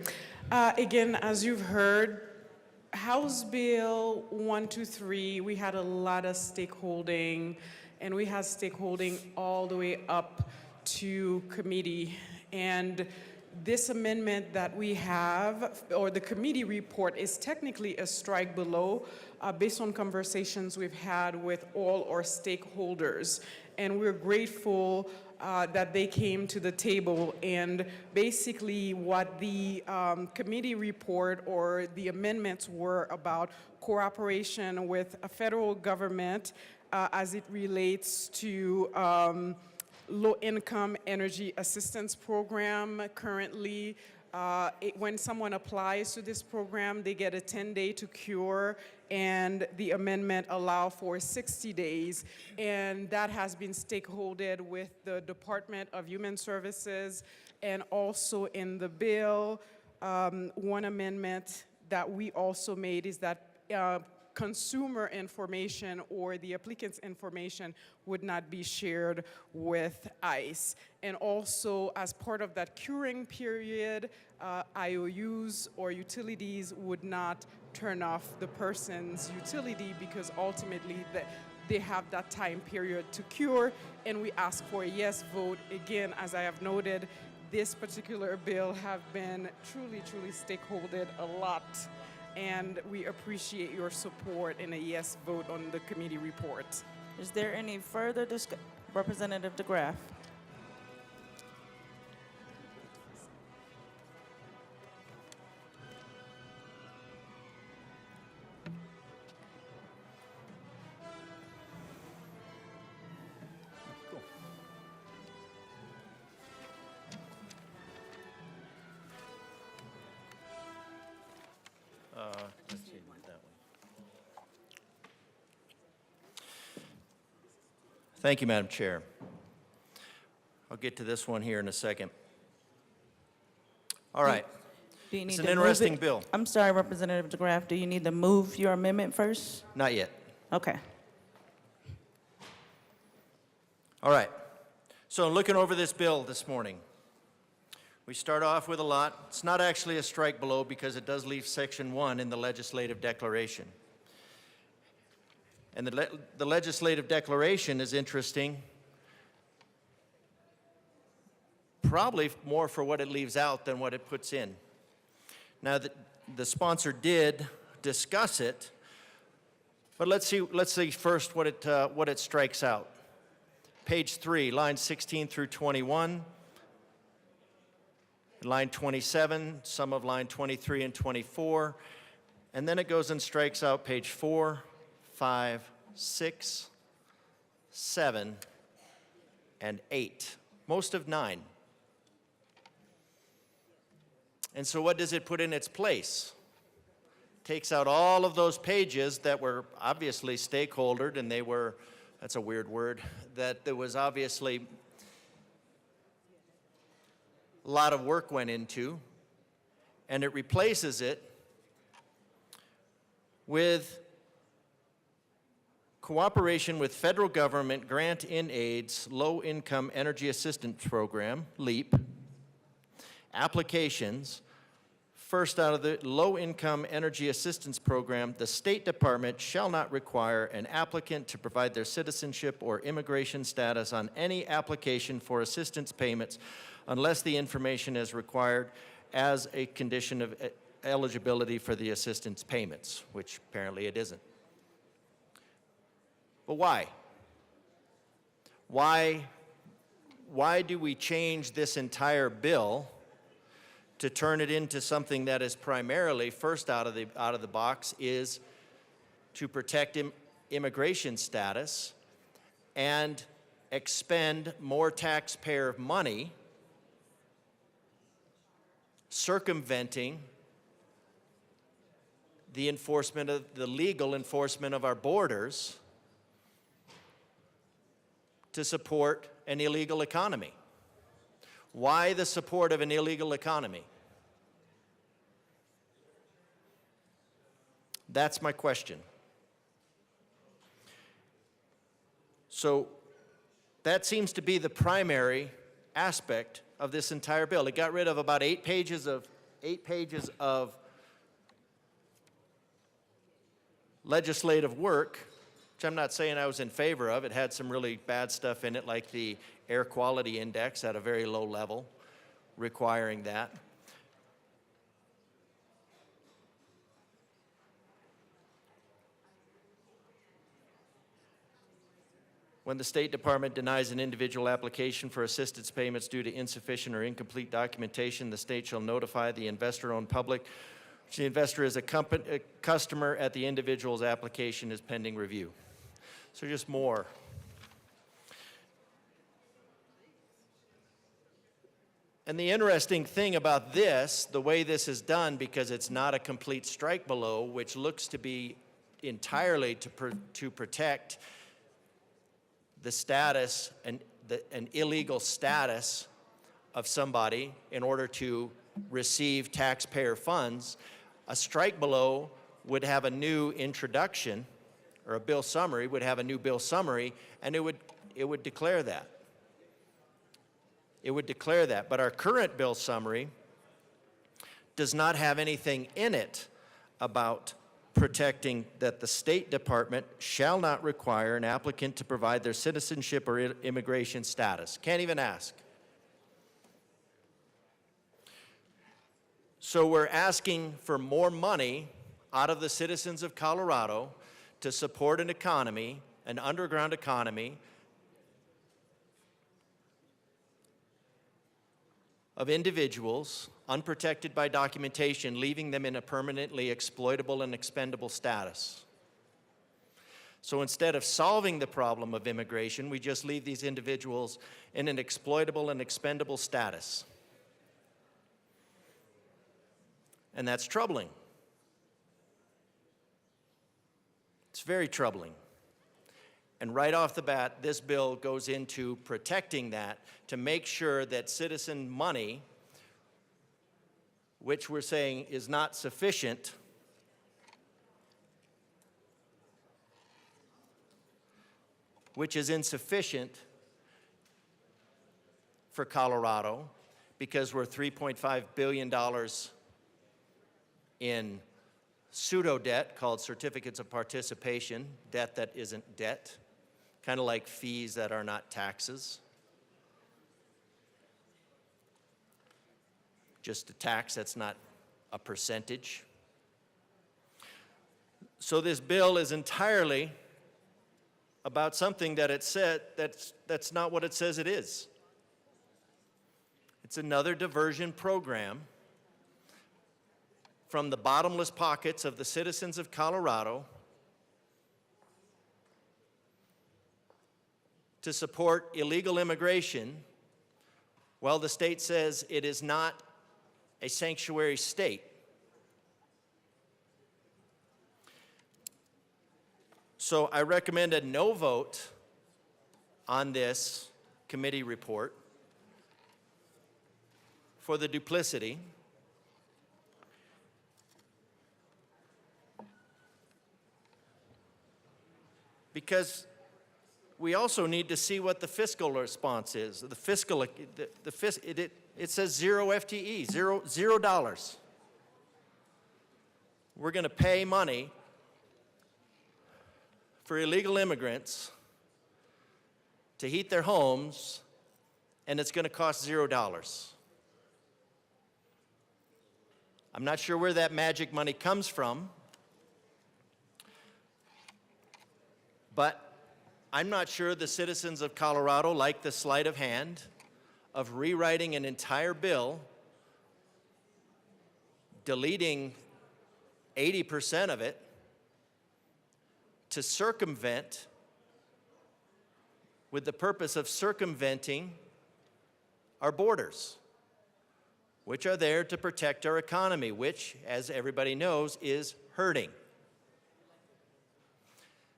Again, as you've heard, House Bill 123, we had a lot of stakeholding, and we had stakeholding all the way up to committee. And this amendment that we have, or the committee report, is technically a strike below based on conversations we've had with all our stakeholders. And we're grateful that they came to the table, and basically what the committee report or the amendments were about cooperation with a federal government as it relates to low-income energy assistance program. Currently, when someone applies to this program, they get a 10-day to cure, and the amendment allows for 60 days. And that has been stakeholdered with the Department of Human Services, and also in the bill, one amendment that we also made is that consumer information or the applicant's information would not be shared with ICE. And also, as part of that curing period, IOUs or utilities would not turn off the person's utility because ultimately they have that time period to cure, and we ask for a yes vote. Again, as I have noted, this particular bill have been truly stakeholdered a lot, and we appreciate your support in a yes vote on the committee report. Is there any further discussion? Representative DeGraff. Let's see, that one. Thank you, Madam Chair. I'll get to this one here in a second. All right. Do you need It's an to move interesting it? bill. I'm sorry, Representative DeGraff. Do you need to move your amendment first? Not yet. Okay. All right. So looking over this bill this morning, we start off with a lot. It's not actually a strike below because it does leave Section 1 in the legislative declaration. And the legislative declaration is interesting, probably more for what it leaves out than what it puts in. Now, the sponsor did discuss it, but let's see first what it strikes out. Page 3, lines 16 through 21. Line 27, some of line 23 and 24, And then it goes and strikes out page 4, 5, 6, 7, and 8, most of 9. And so what does it put in its place? Takes out all of those pages that were obviously stakeholdered, and they were, that's a weird word, that there was obviously a lot of work went into, and it replaces it with cooperation with federal government grant in AIDS Low Income Energy Assistance Program, LEAP, applications. First, out of the Low Income Energy Assistance Program, the State Department shall not require an applicant to provide their citizenship or immigration status on any application for assistance payments unless the information is required as a condition of eligibility for the assistance payments, which apparently it isn't. But why? Why do we change this entire bill to turn it into something that is primarily, first out of the box, is to protect immigration status and expend more taxpayer money circumventing the enforcement of the legal enforcement of our borders to support an illegal economy? Why the support of an illegal economy? That's my question. So that seems to be the primary aspect of this entire bill. It got rid of about 8 pages of legislative work, which I'm not saying I was in favor of. It had some really bad stuff in it, like the air quality index at a very low level, requiring that. When the State Department denies an individual application for assistance payments due to insufficient or incomplete documentation, the state shall notify the investor-owned public, which the investor is a customer at the individual's application is pending review. So just more. And the interesting thing about this, the way this is done, because it's not a complete strike below, which looks to be entirely to protect the status and an illegal status of somebody in order to receive taxpayer funds, a strike below would have a new introduction, or a bill summary would have a new bill summary, and it would declare that. It would declare that. But our current bill summary does not have anything in it about protecting that the State Department shall not require an applicant to provide their citizenship or immigration status. Can't even ask. So we're asking for more money out of the citizens of Colorado to support an economy, an underground economy, of individuals unprotected by documentation, leaving them in a permanently exploitable and expendable status. So instead of solving the problem of immigration, we just leave these individuals in an exploitable and expendable status. And that's troubling. It's very troubling. And right off the bat, this bill goes into protecting that to make sure that citizen money, which we're saying is not sufficient, which is insufficient for Colorado because we're $3.5 billion in pseudo debt called certificates of participation, debt that isn't debt, kind of like fees that are not taxes. Just a tax that's not a percentage. So this bill is entirely about something that it said that's not what it says it is. It's another diversion program from the bottomless pockets of the citizens of Colorado to support illegal immigration, while the state says it is not a sanctuary state. So I recommend a no vote on this committee report for the duplicity. Because we also need to see what the fiscal response is. The fiscal, it says zero FTE, $0. We're going to pay money for illegal immigrants to heat their homes, and it's going to cost $0. I'm not sure where that magic money comes from, but I'm not sure the citizens of Colorado like the sleight of hand of rewriting an entire bill, deleting 80% of it, to circumvent, with the purpose of circumventing our borders, which are there to protect our economy, which, as everybody knows, is hurting.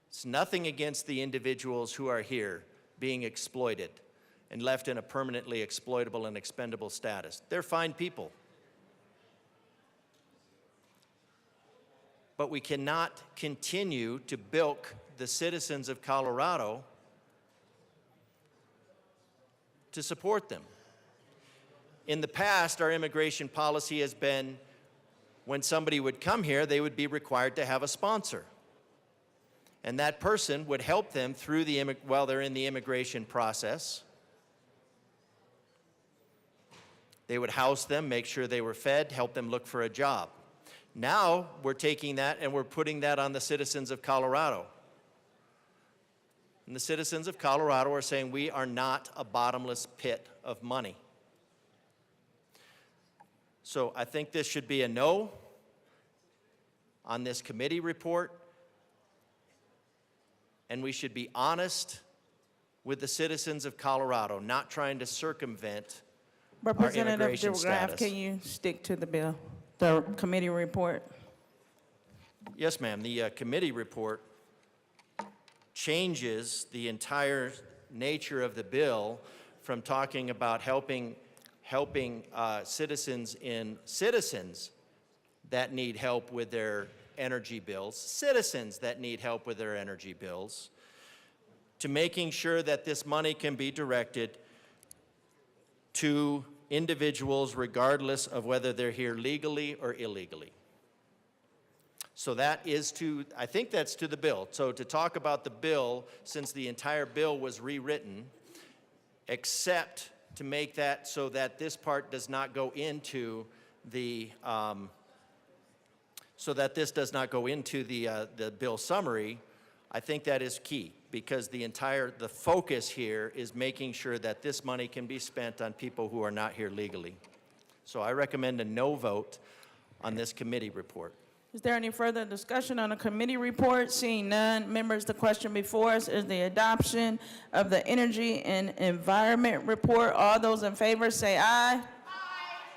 It's nothing against the individuals who are here being exploited and left in a permanently exploitable and expendable status. They're fine people. But we cannot continue to bilk the citizens of Colorado to support them. In the past, our immigration policy has been when somebody would come here, they would be required to have a sponsor. And that person would help them through while they're in the immigration process. They would house them, make sure they were fed, help them look for a job. Now we're taking that and we're putting that on the citizens of Colorado. And the citizens of Colorado are saying we are not a bottomless pit of money. So I think this should be a no on this committee report. And we should be honest with the citizens of Colorado, not trying to circumvent our immigration status. Can you stick to the bill, the committee report? Yes, ma'am. The committee report changes the entire nature of the bill from talking about helping citizens that need help with their energy bills, citizens that need help with their energy bills, to making sure that this money can be directed to individuals regardless of whether they're here legally or illegally. So that is I think that's to the bill. So to talk about the bill, since the entire bill was rewritten, except to make that so that this part does not go into the the bill summary, I think that is key, because the focus here is making sure that this money can be spent on people who are not here legally. So I recommend a no vote on this committee report. Is there any further discussion on the committee report? Seeing none, members, the question before us is the adoption of the Energy and Environment Report. All those in favor say aye. Aye.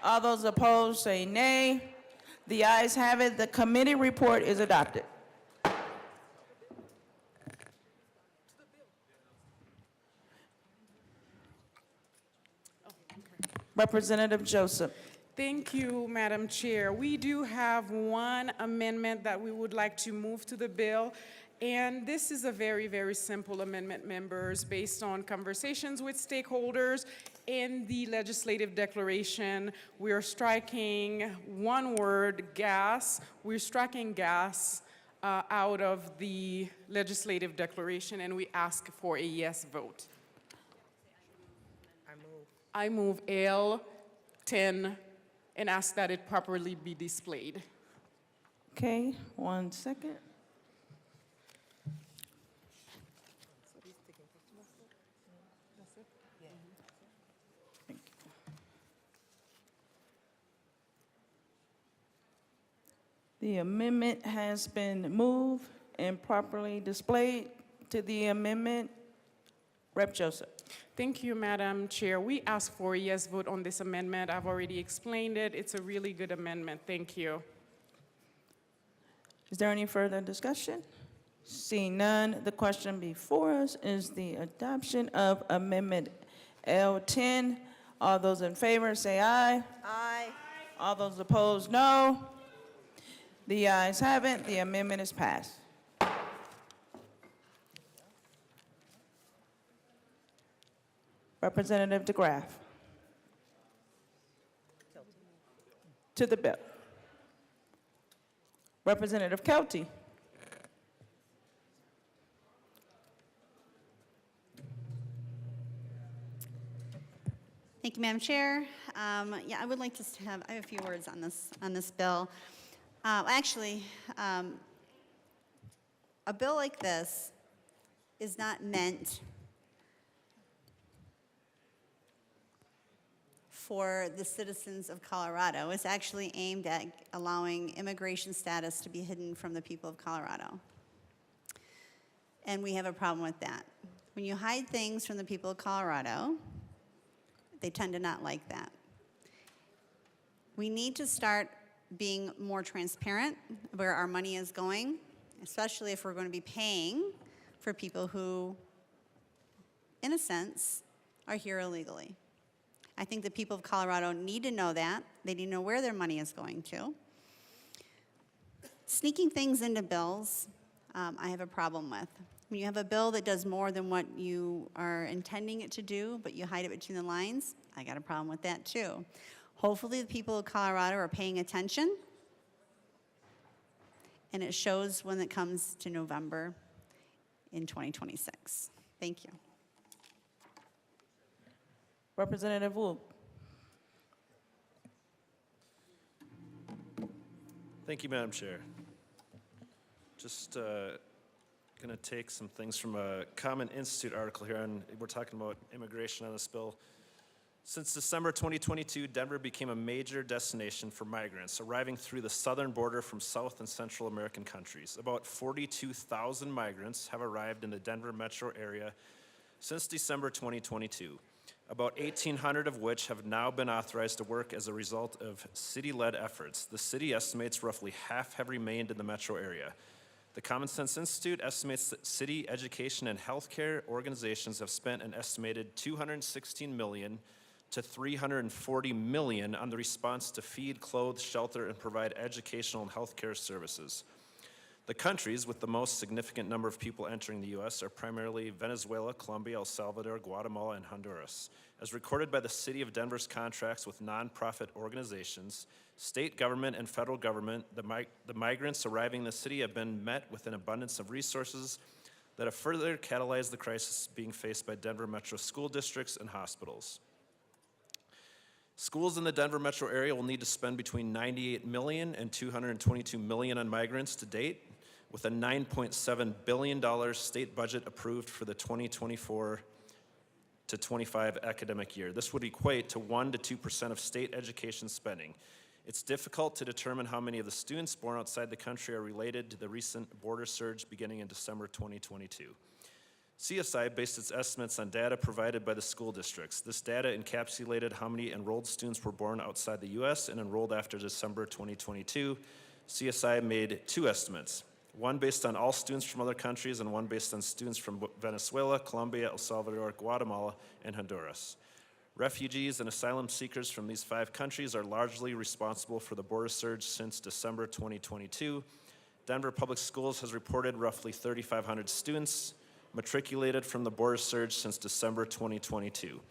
All those opposed say nay. The ayes have it. The committee report is adopted. Representative Joseph. Thank you, Madam Chair. We do have one amendment that we would like to move to the bill. And this is a very, very simple amendment, members, based on conversations with stakeholders. In the legislative declaration, we are striking one word, gas. We're striking gas out of the legislative declaration, and we ask for a yes vote. I move L10 and ask that it properly be displayed. Okay, 1 second. The amendment has been moved and properly displayed. To the amendment, Rep. Joseph. Thank you, Madam Chair. We ask for a yes vote on this amendment. I've already explained it. It's a really good amendment. Thank you. Is there any further discussion? Seeing none, the question before us is the adoption of Amendment L10. All those in favor say aye. Aye. All those opposed, no. The ayes have it. The amendment is passed. Representative DeGraff. To the bill. Representative Kelty. Thank you, Madam Chair. Yeah, I would like to I have a few words on this bill. Actually, a bill like this is not meant for the citizens of Colorado. It's actually aimed at allowing immigration status to be hidden from the people of Colorado. And we have a problem with that. When you hide things from the people of Colorado, they tend to not like that. We need to start being more transparent where our money is going, especially if we're going to be paying for people who, in a sense, are here illegally. I think the people of Colorado need to know that. They need to know where their money is going to. Sneaking things into bills, I have a problem with. When you have a bill that does more than what you are intending it to do, but you hide it between the lines, I got a problem with that too. Hopefully the people of Colorado are paying attention, and it shows when it comes to November in 2026. Thank you. Representative Wu. Thank you, Madam Chair. Just going to take some things from a Common Institute article here, and we're talking about immigration on this bill. Since December 2022, Denver became a major destination for migrants arriving through the southern border from South and Central American countries. About 42,000 migrants have arrived in the Denver metro area since December 2022. About 1,800 of which have now been authorized to work as a result of city-led efforts. The city estimates roughly half have remained in the metro area. The Common Sense Institute estimates that city, education, and healthcare organizations have spent an estimated $216 million to $340 million on the response to feed, clothe, shelter, and provide educational and healthcare services. The countries with the most significant number of people entering the U.S. are primarily Venezuela, Colombia, El Salvador, Guatemala, and Honduras. As recorded by the City of Denver's contracts with nonprofit organizations, state government, and federal government, the migrants arriving in the city have been met with an abundance of resources that have further catalyzed the crisis being faced by Denver metro school districts and hospitals. Schools in the Denver metro area will need to spend between $98 million and $222 million on migrants to date, with a $9.7 billion state budget approved for the 2024 to 25 academic year. This would equate to 1% to 2% of state education spending. It's difficult to determine how many of the students born outside the country are related to the recent border surge beginning in December 2022. CSI based its estimates on data provided by the school districts. This data encapsulated how many enrolled students were born outside the U.S. and enrolled after December 2022. CSI made two estimates, one based on all students from other countries and one based on students from Venezuela, Colombia, El Salvador, Guatemala, and Honduras. Refugees and asylum seekers from these 5 countries are largely responsible for the border surge since December 2022. Denver Public Schools has reported roughly 3,500 students matriculated from the border surge since December 2022.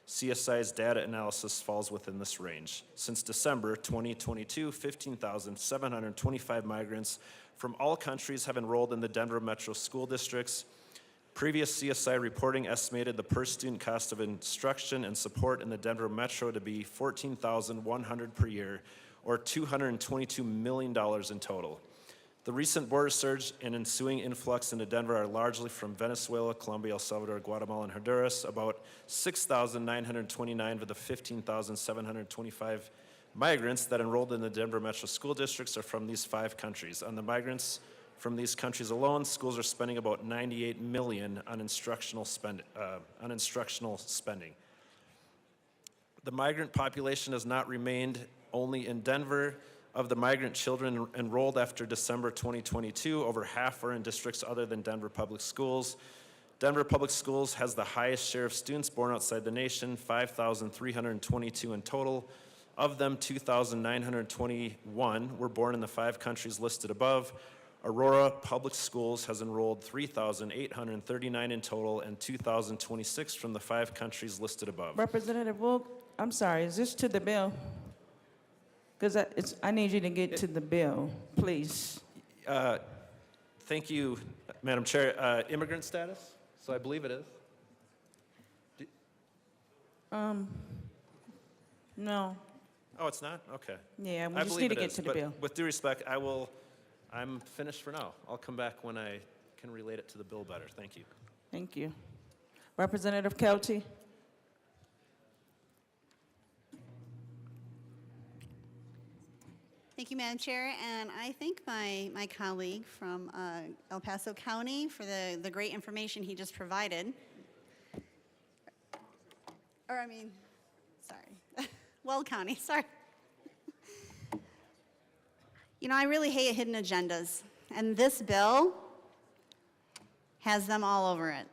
CSI's data analysis falls within this range. Since December 2022, 15,725 migrants from all countries have enrolled in the Denver metro school districts. Previous CSI reporting estimated the per-student cost of instruction and support in the Denver metro to be $14,100 per year, or $222 million in total. The recent border surge and ensuing influx into Denver are largely from Venezuela, Colombia, El Salvador, Guatemala, and Honduras. About 6,929 of the 15,725 migrants that enrolled in the Denver Metro School Districts are from these 5 countries. On the migrants from these countries alone, schools are spending about $98 million on instructional spending. The migrant population has not remained only in Denver. Of the migrant children enrolled after December 2022, over half are in districts other than Denver Public Schools. Denver Public Schools has the highest share of students born outside the nation, 5,322 in total. Of them, 2,921 were born in the 5 countries listed above. Aurora Public Schools has enrolled 3,839 in total and 2,026 from the 5 countries listed above. Representative Wilk, I'm sorry, is this to the bill? Because I need you to get to the bill, please. Thank you, Madam Chair. Immigrant status? So I believe it is. No. Oh, it's not? Okay. Yeah, we I just believe need to it get is, to the but bill. with due respect, I'm finished for now. I'll come back when I can relate it to the bill better. Thank you. Thank you. Representative Kelty? Thank you, Madam Chair, and I thank my colleague from El Paso County for the great information he just provided. Sorry, Weld County, sorry. You know, I really hate hidden agendas, and this bill has them all over it.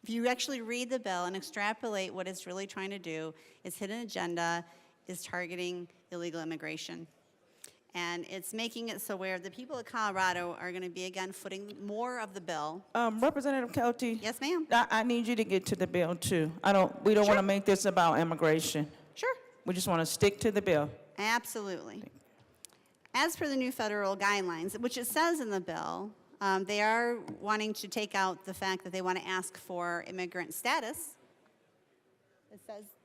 If you actually read the bill and extrapolate what it's really trying to do, its hidden agenda is targeting illegal immigration. And it's making it so where the people of Colorado are going to be, again, footing more of the bill. Representative Kelty? Yes, ma'am. I need you to get to the bill, too. We don't want to make this about immigration. Sure. We just want to stick to the bill. Absolutely. As per the new federal guidelines, which it says in the bill, they are wanting to take out the fact that they want to ask for immigrant status.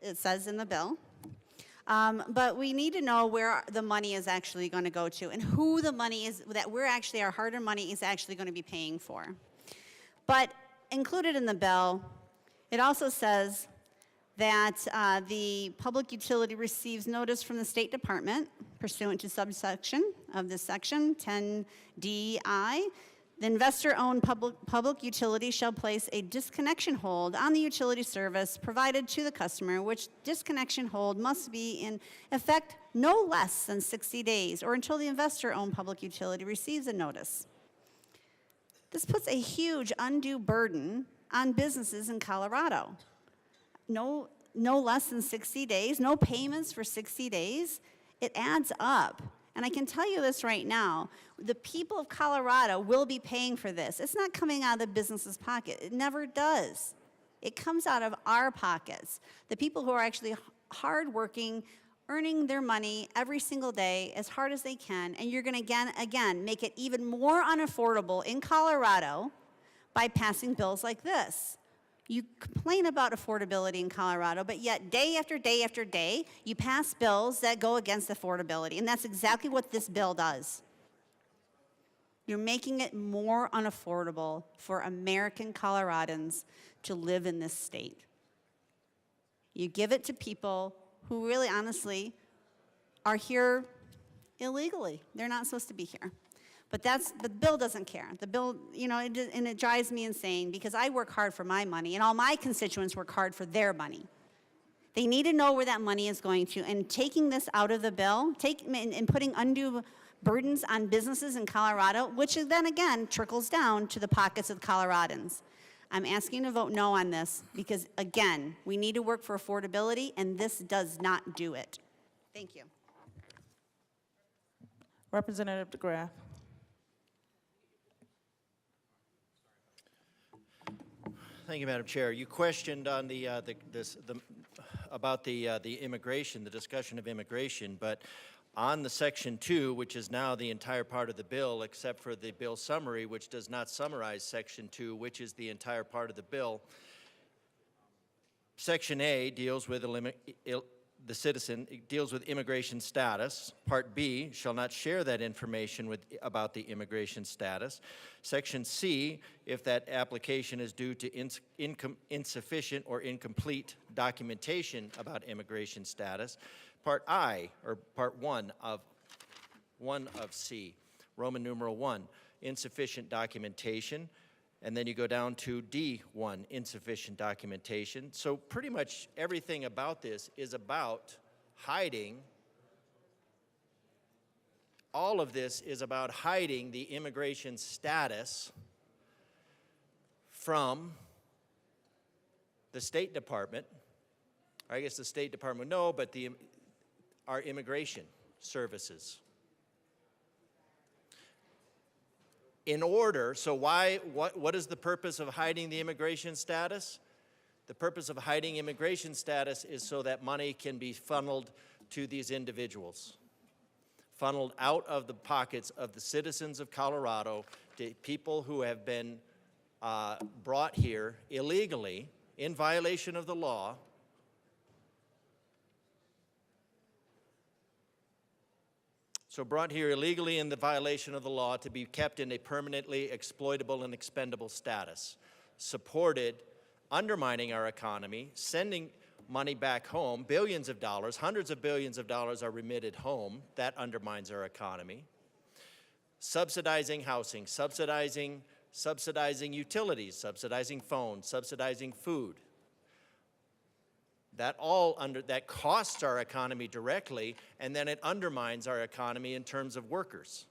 It says in the bill. But we need to know where the money is actually going to go to and who the money is that our hard-earned money is actually going to be paying for. But included in the bill, it also says that the public utility receives notice from the State Department pursuant to subsection of this section 10DI. The investor-owned public utility shall place a disconnection hold on the utility service provided to the customer, which disconnection hold must be in effect no less than 60 days or until the investor-owned public utility receives a notice. This puts a huge undue burden on businesses in Colorado. No less than 60 days, no payments for 60 days. It adds up. And I can tell you this right now, the people of Colorado will be paying for this. It's not coming out of the business's pocket. It never does. It comes out of our pockets. The people who are actually hardworking, earning their money every single day as hard as they can, and you're gonna again make it even more unaffordable in Colorado by passing bills like this. You complain about affordability in Colorado, but yet day after day after day, you pass bills that go against affordability. And that's exactly what this bill does. You're making it more unaffordable for American Coloradans to live in this state. You give it to people who really honestly are here illegally. They're not supposed to be here. But the bill doesn't care. The bill, and it drives me insane because I work hard for my money and all my constituents work hard for their money. They need to know where that money is going to, and taking this out of the bill, and putting undue burdens on businesses in Colorado, which then again trickles down to the pockets of Coloradans. I'm asking to vote no on this because again, we need to work for affordability and this does not do it. Thank you. Representative DeGraff. Thank you, Madam Chair. You questioned on about the immigration, the discussion of immigration, but on the Section 2, which is now the entire part of the bill, except for the bill summary, which does not summarize Section 2, which is the entire part of the bill. Section A deals with the citizen, it deals with immigration status. Part B shall not share that information about the immigration status. Section C, if that application is due to insufficient or incomplete documentation about immigration status. Part I, or Part 1 of C, Roman numeral 1, insufficient documentation. And then you go down to D1, insufficient documentation. So pretty much everything about this is about hiding. All of this is about hiding the immigration status from the State Department. I guess the State Department, no, but our immigration services. In order, so what is the purpose of hiding the immigration status? The purpose of hiding immigration status is so that money can be funneled to these individuals, funneled out of the pockets of the citizens of Colorado to people who have been brought here illegally in violation of the law. So brought here illegally in the violation of the law to be kept in a permanently exploitable and expendable status, supported, undermining our economy, sending money back home, billions of dollars, hundreds of billions of dollars are remitted home. That undermines our economy. Subsidizing housing, subsidizing utilities, subsidizing phones, subsidizing food. That costs our economy directly, and then it undermines our economy in terms of workers.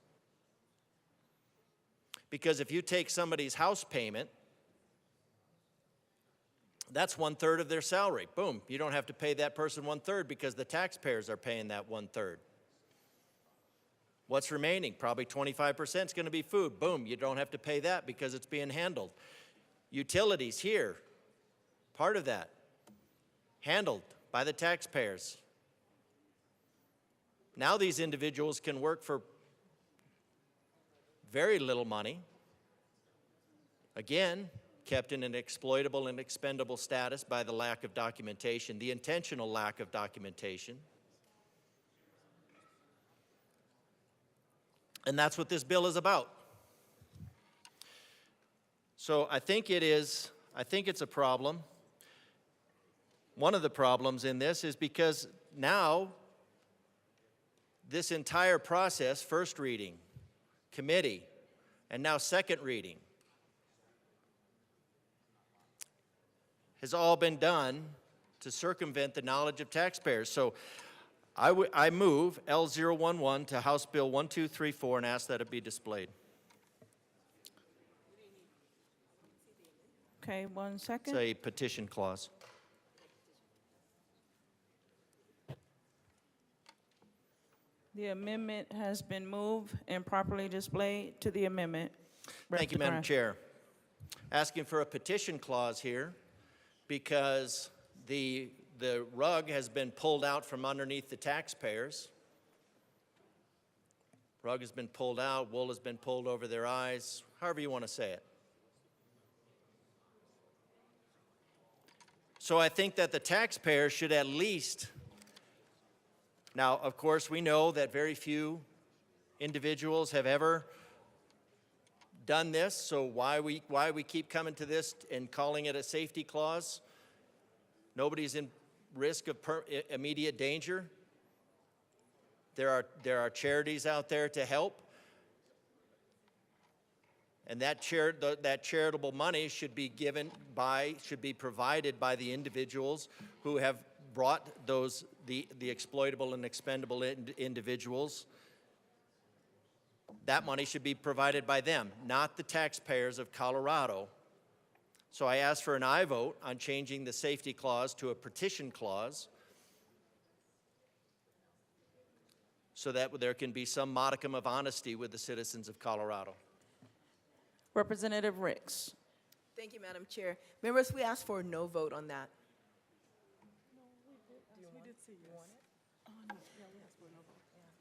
Because if you take somebody's house payment, that's 1/3 of their salary. Boom, you don't have to pay that person 1/3 because the taxpayers are paying that 1/3. What's remaining? Probably 25% is going to be food. Boom, you don't have to pay that because it's being handled. Utilities here, part of that, handled by the taxpayers. Now these individuals can work for very little money. Again, kept in an exploitable and expendable status by the lack of documentation, the intentional lack of documentation. And that's what this bill is about. So I think it's a problem. One of the problems in this is because now this entire process, first reading, committee, and now second reading, has all been done to circumvent the knowledge of taxpayers. So I move L011 to House Bill 1234 and ask that it be displayed. Okay, 1 second. It's a petition clause. The amendment has been moved and properly displayed to the amendment. Thank you, Madam Chair. Asking for a petition clause here because the rug has been pulled out from underneath the taxpayers. Rug has been pulled out, wool has been pulled over their eyes, however you want to say it. So I think that the taxpayers should at least, now of course we know that very few individuals have ever done this, so why we keep coming to this and calling it a safety clause? Nobody's in risk of immediate danger. There are charities out there to help, and that charitable money should be provided by the individuals who have brought the exploitable and expendable individuals. That money should be provided by them, not the taxpayers of Colorado. So I ask for an aye vote on changing the safety clause to a petition clause so that there can be some modicum of honesty with the citizens of Colorado. Representative Ricks. Thank you, Madam Chair. Members, we asked for a no vote on that.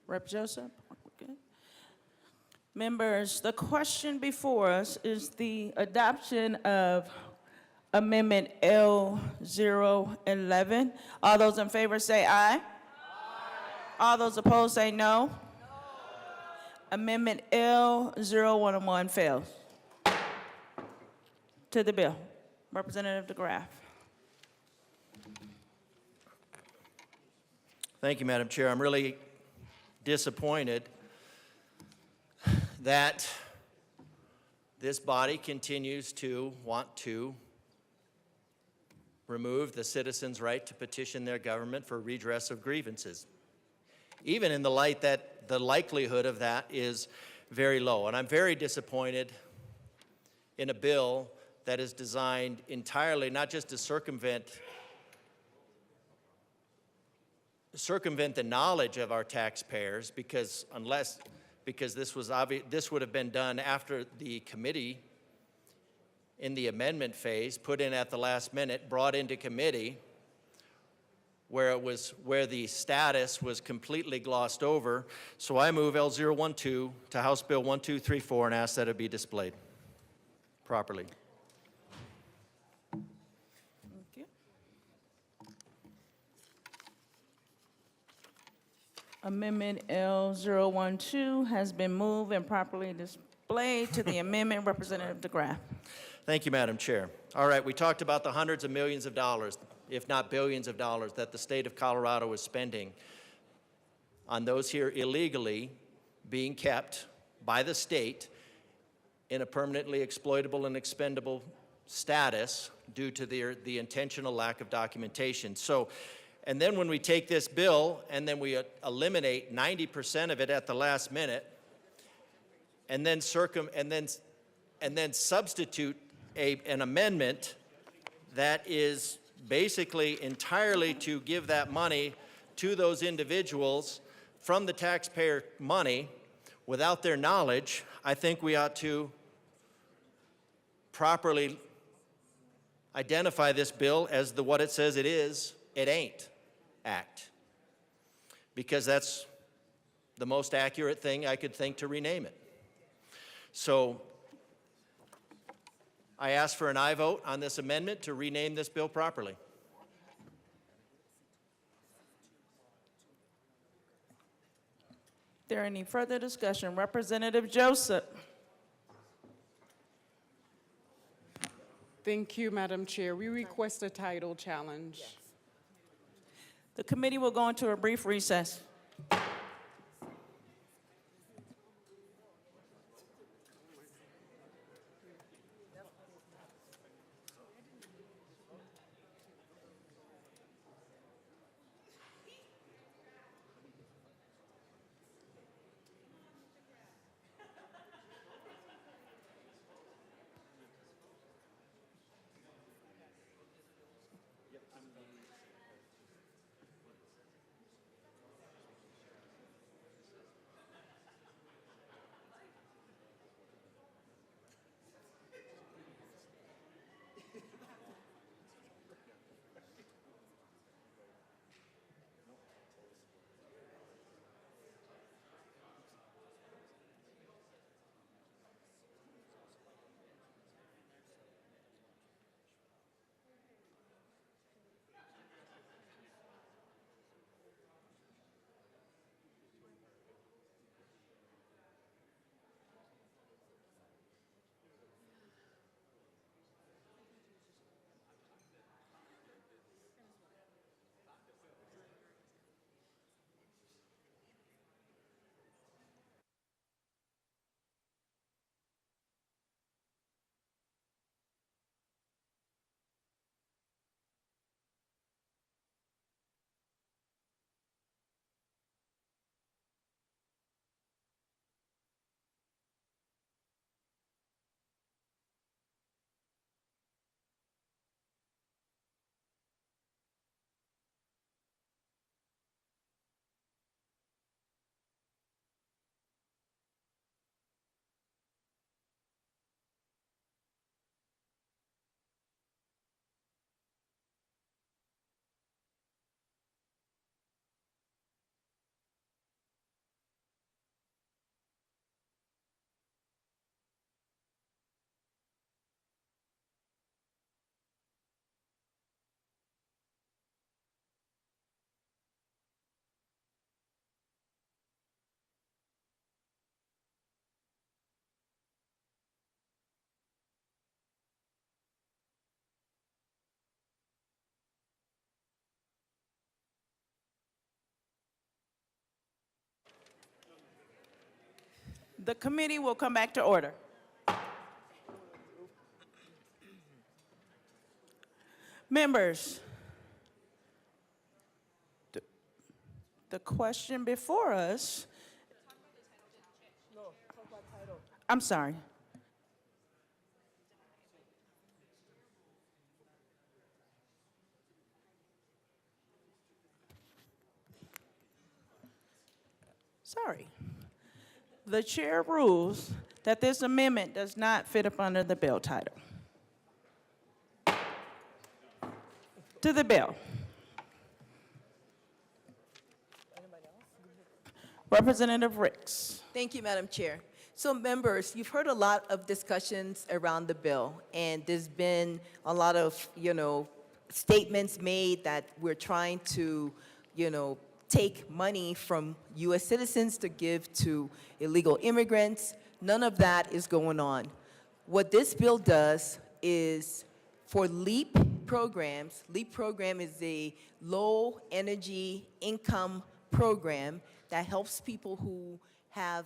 Rep. Joseph? Okay. Members, the question before us is the adoption of Amendment L011. All those in favor say aye. Aye. All those opposed say no. Amendment L011 fails. To the bill. Representative DeGraff. Thank you, Madam Chair. I'm really disappointed that this body continues to want to remove the citizens' right to petition their government for redress of grievances, even in the light that the likelihood of that is very low. And I'm very disappointed in a bill that is designed entirely not just to circumvent the knowledge of our taxpayers, because this would have been done after the committee in the amendment phase, put in at the last minute, brought into committee, where the status was completely glossed over. So I move L012 to House Bill 1234 and ask that it be displayed properly. Thank you. Amendment L012 has been moved and properly displayed to the amendment. Representative DeGraff. Thank you, Madam Chair. All right, we talked about the hundreds of millions of dollars, if not billions of dollars, that the state of Colorado is spending on those here illegally being kept by the state in a permanently exploitable and expendable status due to the intentional lack of documentation. So, and then when we take this bill and then we eliminate 90% of it at the last minute, and then substitute an amendment that is basically entirely to give that money to those individuals from the taxpayer money without their knowledge, I think we ought to properly identify this bill as what it says it is, it ain't act. Because that's the most accurate thing I could think to rename it. So I ask for an aye vote on this amendment to rename this bill properly. There any further discussion? Representative Joseph. Thank you, Madam Chair. We request a title challenge. Yes. The committee will go into a brief recess. The committee will come back to order. Members, the question before us. I'm sorry. Sorry. The chair rules that this amendment does not fit up under the bill title. To the bill. Representative Ricks. Thank you, Madam Chair. So members, you've heard a lot of discussions around the bill, and there's been a lot of, statements made that we're trying to, take money from U.S. citizens to give to illegal immigrants. None of that is going on. What this bill does is for LEAP programs, LEAP program is a low energy income program that helps people who have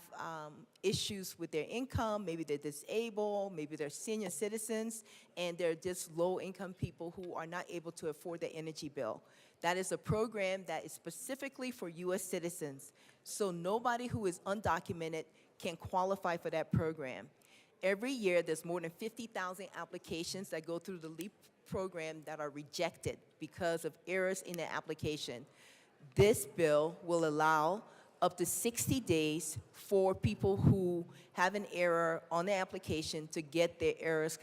issues with their income. Maybe they're disabled, maybe they're senior citizens, and they're just low-income people who are not able to afford their energy bill. That is a program that is specifically for U.S. citizens, so nobody who is undocumented can qualify for that program. Every year, there's more than 50,000 applications that go through the LEAP program that are rejected because of errors in the application. This bill will allow up to 60 days for people who have an error on the application to get their errors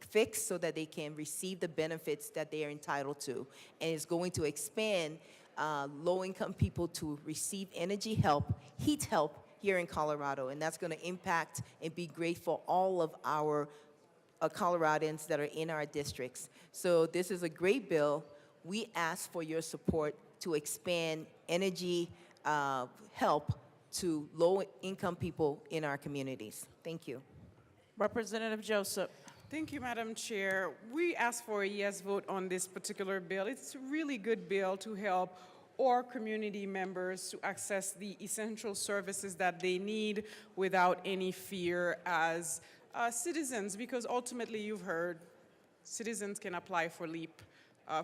fixed so that they can receive the benefits that they are entitled to. And it's going to expand low-income people to receive energy help, heat help here in Colorado. And that's going to impact and be great for all of our Coloradans that are in our districts. So this is a great bill. We ask for your support to expand energy help to low-income people in our communities. Thank you. Representative Joseph. Thank you, Madam Chair. We ask for a yes vote on this particular bill. It's a really good bill to help our community members to access the essential services that they need without any fear as citizens, because ultimately you've heard citizens can apply for LEAP,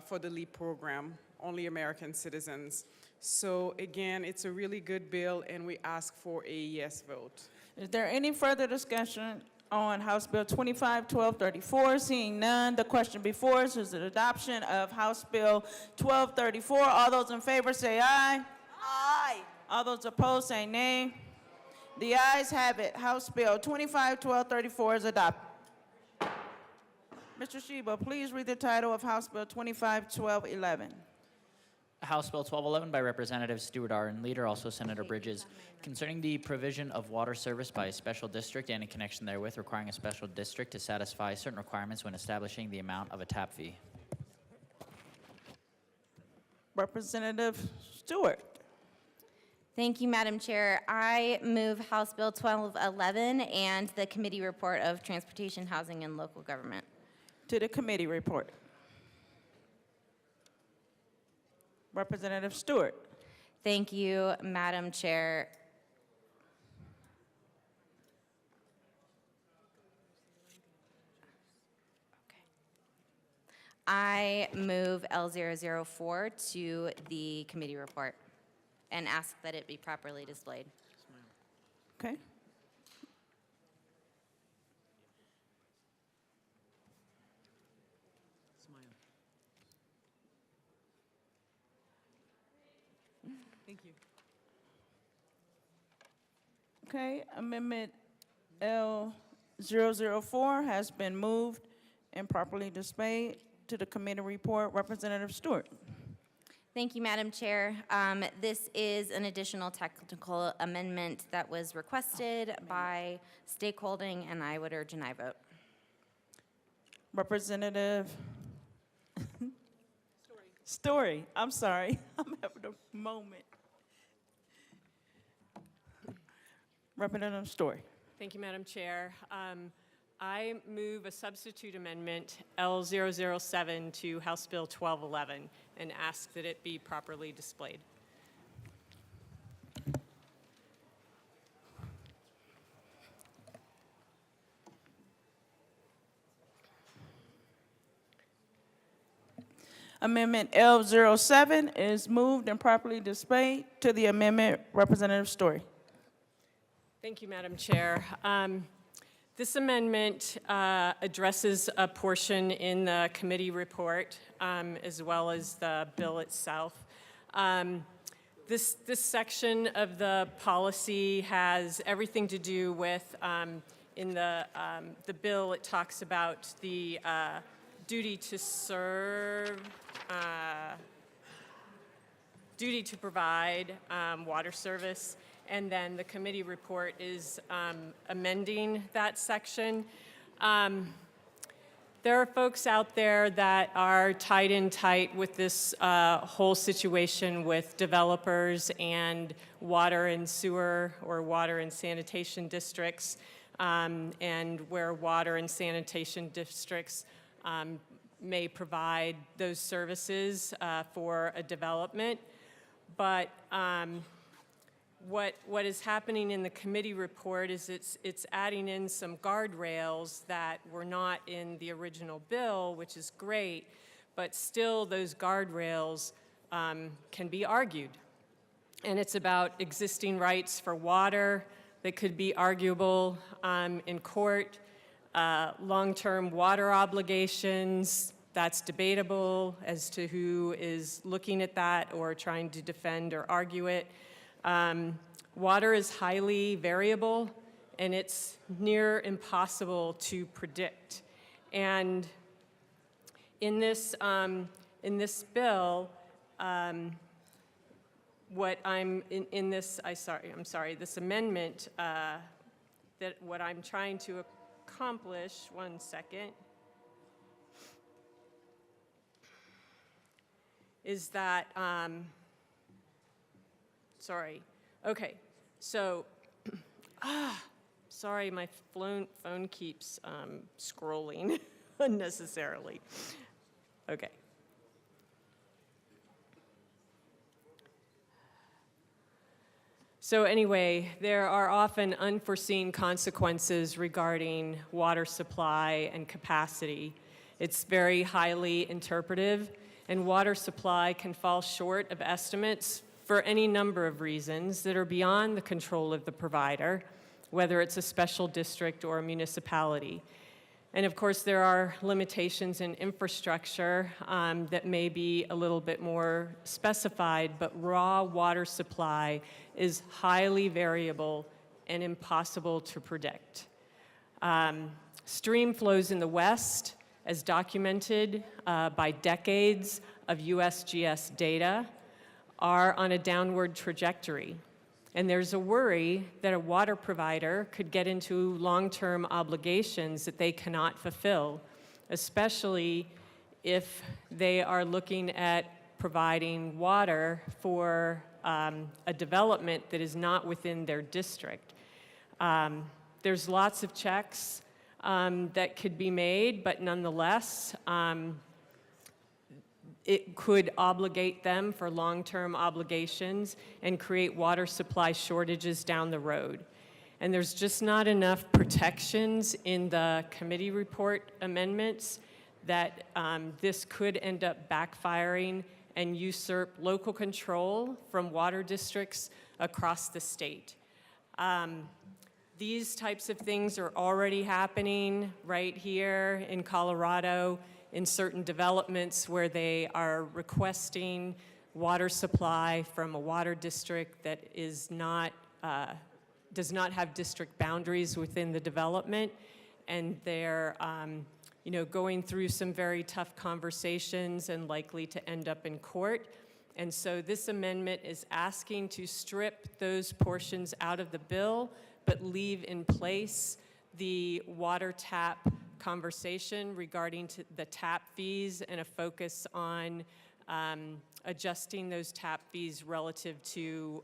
for the LEAP program, only American citizens. So again, it's a really good bill, and we ask for a yes vote. Is there any further discussion on House Bill 25-1234? Seeing none, the question before us is the adoption of House Bill 1234. All those in favor say aye. Aye. All those opposed say nay. The ayes have it. House Bill 25-1234 is adopted. Mr. Sheba, please read the title of House Bill 25-1211. House Bill 1211 by Representative Stewart R. and Leader, also Senator Bridges, concerning the provision of water service by a special district and in connection therewith requiring a special district to satisfy certain requirements when establishing the amount of a tap fee. Representative Stewart. Thank you, Madam Chair. I move House Bill 1211 and the Committee Report of Transportation, Housing, and Local Government. To the committee report. Representative Stewart. Thank you, Madam Chair. I move L004 to the committee report and ask that it be properly displayed. Okay. Thank you. Okay, Amendment L004 has been moved and properly displayed. To the committee report, Representative Stewart. Thank you, Madam Chair. This is an additional technical amendment that was requested by stakeholding, and I would urge an aye vote. Representative Story. I'm sorry. I'm having a moment. Representative Story. Thank you, Madam Chair. I move a substitute amendment L007 to House Bill 1211 and ask that it be properly displayed. Amendment L07 is moved and properly displayed. To the amendment, Representative Story. Thank you, Madam Chair. This amendment addresses a portion in the committee report as well as the bill itself. This section of the policy has everything to do with, in the bill, it talks about the duty to serve, duty to provide water service, and then the committee report is amending that section. There are folks out there that are tied in tight with this whole situation with developers and water and sewer or water and sanitation districts, and where water and sanitation districts may provide those services for a development. But what is happening in the committee report is it's adding in some guardrails that were not in the original bill, which is great, but still those guardrails can be argued. And it's about existing rights for water that could be arguable in court, long-term water obligations, that's debatable as to who is looking at that or trying to defend or argue it. Water is highly variable, and it's near impossible to predict. And in this bill, what I'm in this, this amendment, that what I'm trying to accomplish, one second, is that, okay, so, sorry, my phone keeps scrolling unnecessarily. Okay. So anyway, there are often unforeseen consequences regarding water supply and capacity. It's very highly interpretive, and water supply can fall short of estimates for any number of reasons that are beyond the control of the provider, whether it's a special district or a municipality. And of course, there are limitations in infrastructure that may be a little bit more specified, but raw water supply is highly variable and impossible to predict. Stream flows in the West, as documented by decades of USGS data, are on a downward trajectory. And there's a worry that a water provider could get into long-term obligations that they cannot fulfill, especially if they are looking at providing water for a development that is not within their district. There's lots of checks that could be made, but nonetheless, it could obligate them for long-term obligations and create water supply shortages down the road. And there's just not enough protections in the committee report amendments that this could end up backfiring and usurp local control from water districts across the state. These types of things are already happening right here in Colorado, in certain developments where they are requesting water supply from a water district that is not, does not have district boundaries within the development, and they're going through some very tough conversations and likely to end up in court. And so this amendment is asking to strip those portions out of the bill, but leave in place the water tap conversation regarding the tap fees and a focus on adjusting those tap fees relative to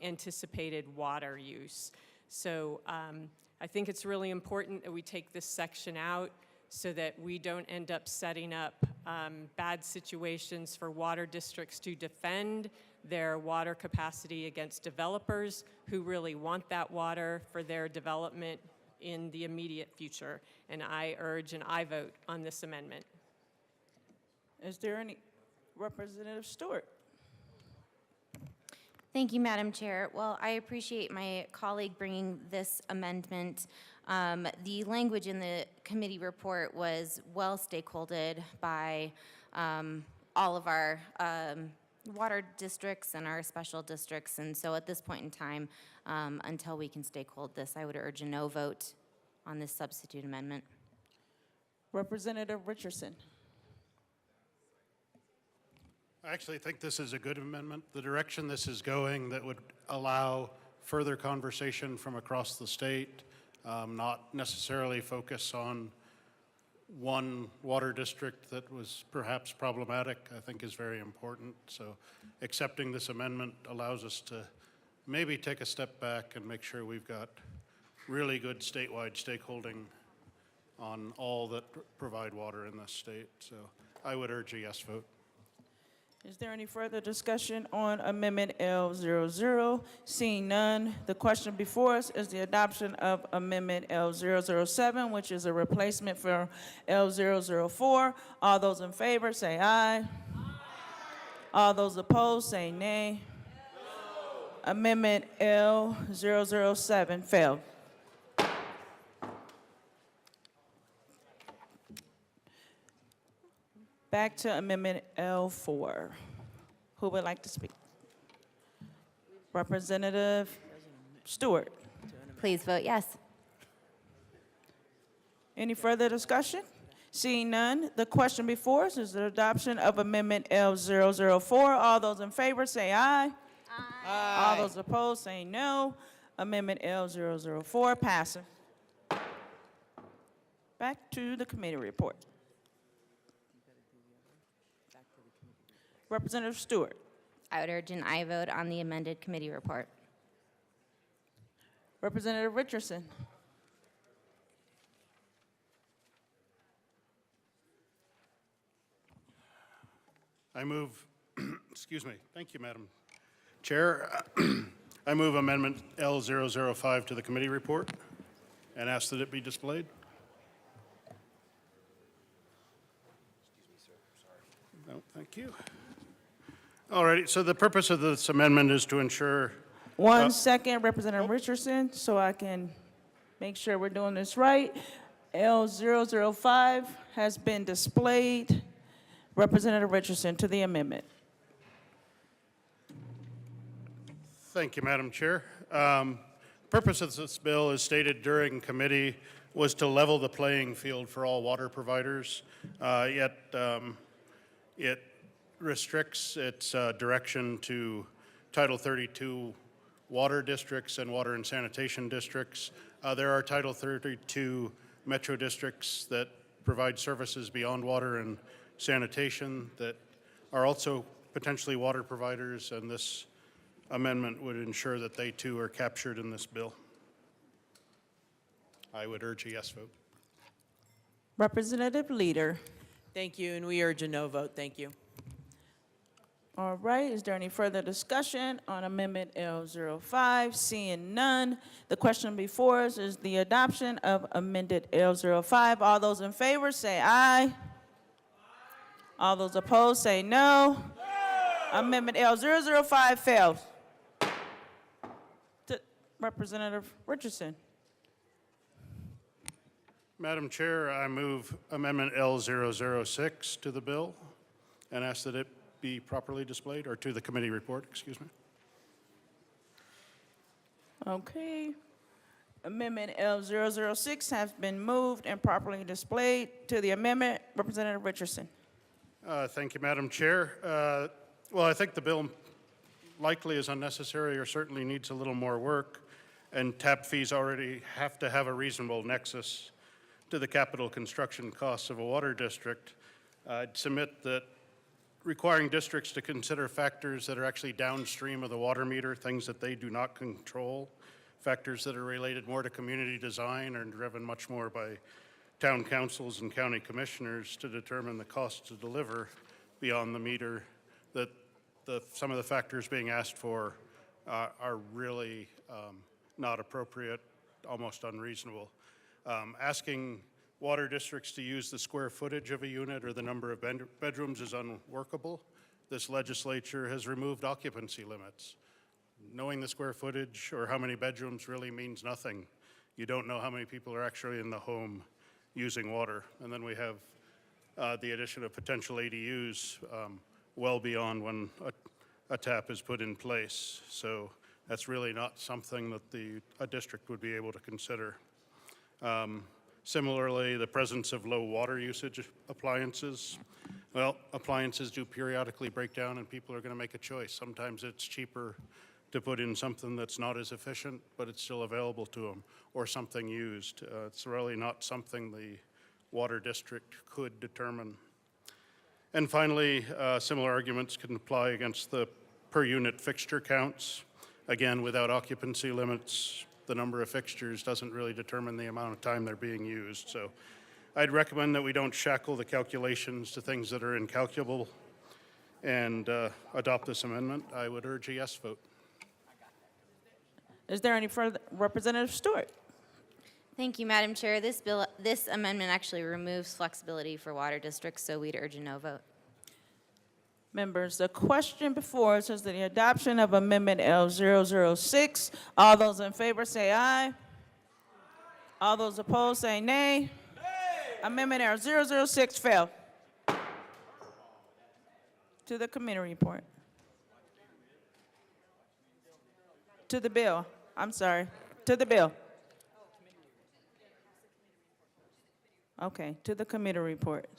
anticipated water use. So I think it's really important that we take this section out so that we don't end up setting up bad situations for water districts to defend their water capacity against developers who really want that water for their development in the immediate future. And I urge and I vote on this amendment. Is there any Representative Stewart. Thank you, Madam Chair. Well, I appreciate my colleague bringing this amendment. The language in the committee report was well stakeholdered by all of our water districts and our special districts. And so at this point in time, until we can stakehold this, I would urge a no vote on this substitute amendment. Representative Richardson. I actually think this is a good amendment. The direction this is going that would allow further conversation from across the state, not necessarily focus on one water district that was perhaps problematic, I think is very important. So accepting this amendment allows us to maybe take a step back and make sure we've got really good statewide stakeholding on all that provide water in this state. So I would urge a yes vote. Is there any further discussion on Amendment L00? Seeing none, the question before us is the adoption of Amendment L007, which is a replacement for L004. All those in favor say aye. All those opposed say nay. Amendment L007 failed. Back to Amendment L4. Who would like to speak? Representative Stewart. Please vote yes. Any further discussion? Seeing none, the question before us is the adoption of Amendment L004. All those in favor say aye. Aye. All those opposed say no. Amendment L004 passes. Back to the committee report. Representative Stewart. I would urge an aye vote on the amended committee report. Representative Richardson. I move, excuse me, thank you, Madam Chair. I move Amendment L005 to the committee report and ask that it be displayed. No, thank you. All righty, so the purpose of this amendment is to ensure. One second, Representative Richardson, so I can make sure we're doing this right. L005 has been displayed. Representative Richardson to the amendment. Thank you, Madam Chair. Purpose of this bill, as stated during committee, was to level the playing field for all water providers. Yet it restricts its direction to Title 32 water districts and water and sanitation districts. There are Title 32 metro districts that provide services beyond water and sanitation that are also potentially water providers, and this amendment would ensure that they too are captured in this bill. I would urge a yes vote. Representative Leader. Thank you, and we urge a no vote. Thank you. All right, is there any further discussion on Amendment L05? Seeing none, the question before us is the adoption of amended L05. All those in favor say aye. All those opposed say no. Amendment L005 fails. Representative Richardson. Madam Chair, I move Amendment L006 to the bill and ask that it be properly displayed, or to the committee report, excuse me. Okay. Amendment L006 has been moved and properly displayed. To the amendment, Representative Richardson. Thank you, Madam Chair. Well, I think the bill likely is unnecessary or certainly needs a little more work, and tap fees already have to have a reasonable nexus to the capital construction costs of a water district. I'd submit that requiring districts to consider factors that are actually downstream of the water meter, things that they do not control, factors that are related more to community design and driven much more by town councils and county commissioners to determine the cost to deliver beyond the meter, that some of the factors being asked for are really not appropriate, almost unreasonable. Asking water districts to use the square footage of a unit or the number of bedrooms is unworkable. this legislature has removed occupancy limits. Knowing the square footage or how many bedrooms really means nothing. You don't know how many people are actually in the home using water. And then we have the addition of potential ADUs well beyond when a tap is put in place. So that's really not something that a district would be able to consider. Similarly, the presence of low water usage appliances. Well, appliances do periodically break down and people are going to make a choice. Sometimes it's cheaper to put in something that's not as efficient, but it's still available to them, or something used. It's really not something the water district could determine. And finally, similar arguments can apply against the per unit fixture counts. Again, without occupancy limits, the number of fixtures doesn't really determine the amount of time they're being used. So I'd recommend that we don't shackle the calculations to things that are incalculable and adopt this amendment. I would urge a yes vote. Is there any further? Representative Stewart. Thank you, Madam Chair. This amendment actually removes flexibility for water districts, so we'd urge a no vote. Members, the question before us is the adoption of Amendment L006. All those in favor say aye. All those opposed say nay. Amendment L006 failed. To the committee report. To the bill. I'm sorry. To the bill. Okay, to the committee report.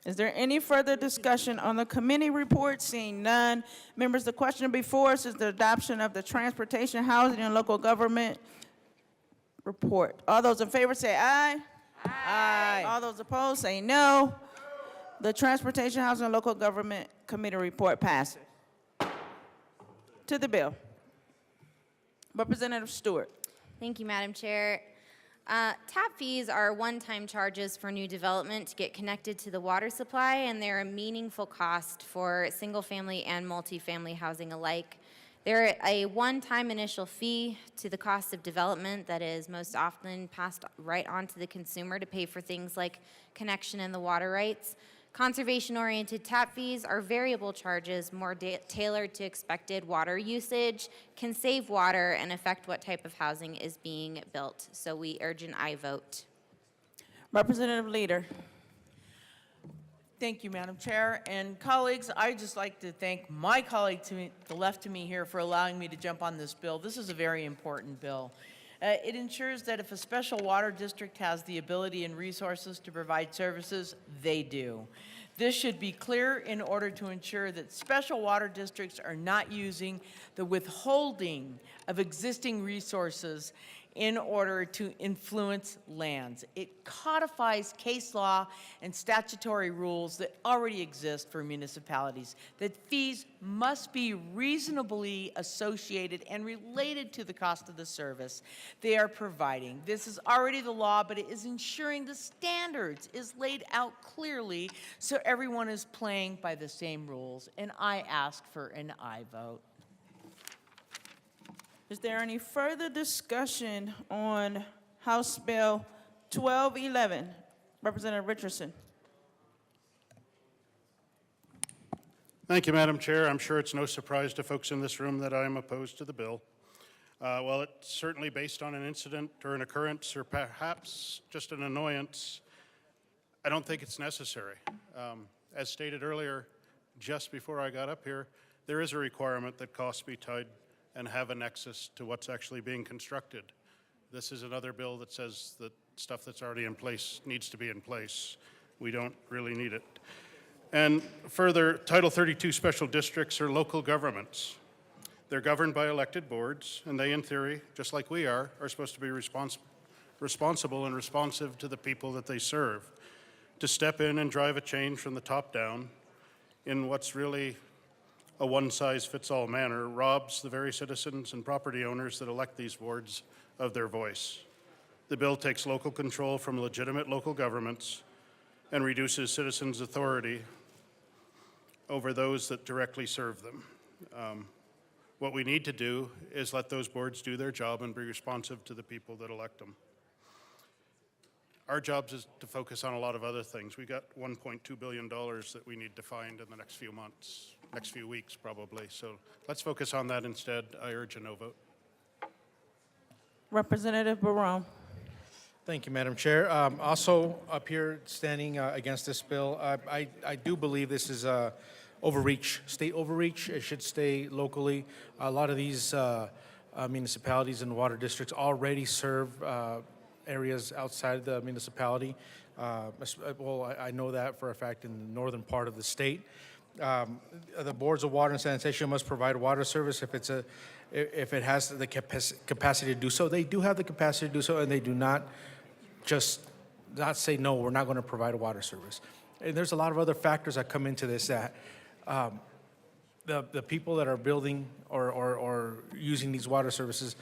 Is there any further discussion on the committee report? Seeing none. Members, the question before us is the adoption of the Transportation, Housing, and Local Government report. All those in favor say aye. Aye. All those opposed say no. The Transportation, Housing, and Local Government Committee report passes. To the bill. Representative Stewart. Thank you, Madam Chair. Tap fees are one-time charges for new development to get connected to the water supply, and they're a meaningful cost for single-family and multifamily housing alike. They're a one-time initial fee to the cost of development that is most often passed right on to the consumer to pay for things like connection and the water rights. Conservation-oriented tap fees are variable charges more tailored to expected water usage, can save water, and affect what type of housing is being built. So we urge an aye vote. Representative Leader. Thank you, Madam Chair. And colleagues, I'd just like to thank my colleague to the left of me here for allowing me to jump on this bill. This is a very important bill. It ensures that if a special water district has the ability and resources to provide services, they do. This should be clear in order to ensure that special water districts are not using the withholding of existing resources in order to influence lands. It codifies case law and statutory rules that already exist for municipalities, that fees must be reasonably associated and related to the cost of the service they are providing. This is already the law, but it is ensuring the standards is laid out clearly so everyone is playing by the same rules, and I ask for an aye vote. Is there any further discussion on House Bill 1211? Representative Richardson. Thank you, Madam Chair. I'm sure it's no surprise to folks in this room that I am opposed to the bill. Well, it's certainly based on an incident or an occurrence or perhaps just an annoyance. I don't think it's necessary. As stated earlier, just before I got up here, there is a requirement that costs be tied and have a nexus to what's actually being constructed. This is another bill that says that stuff that's already in place needs to be in place. We don't really need it. And further, Title 32 special districts are local governments. They're governed by elected boards, and they, in theory, just like we are supposed to be responsible and responsive to the people that they serve. To step in and drive a change from the top down in what's really a one-size-fits-all manner robs the very citizens and property owners that elect these boards of their voice. The bill takes local control from legitimate local governments and reduces citizens' authority over those that directly serve them. What we need to do is let those boards do their job and be responsive to the people that elect them. our jobs is to focus on a lot of other things. We got $1.2 billion that we need to find in the next few months, next few weeks probably. So let's focus on that instead. I urge a no vote. Representative Barone. Thank you, Madam Chair. Also up here standing against this bill, I do believe this is overreach, state overreach. It should stay locally. A lot of these municipalities and water districts already serve areas outside the municipality. Well, I know that for a fact in the northern part of the state. The boards of water and sanitation must provide water service if it has the capacity to do so. They do have the capacity to do so, and they do not just not say, no, we're not going to provide a water service. And there's a lot of other factors that come into this that the people that are building or using these water services,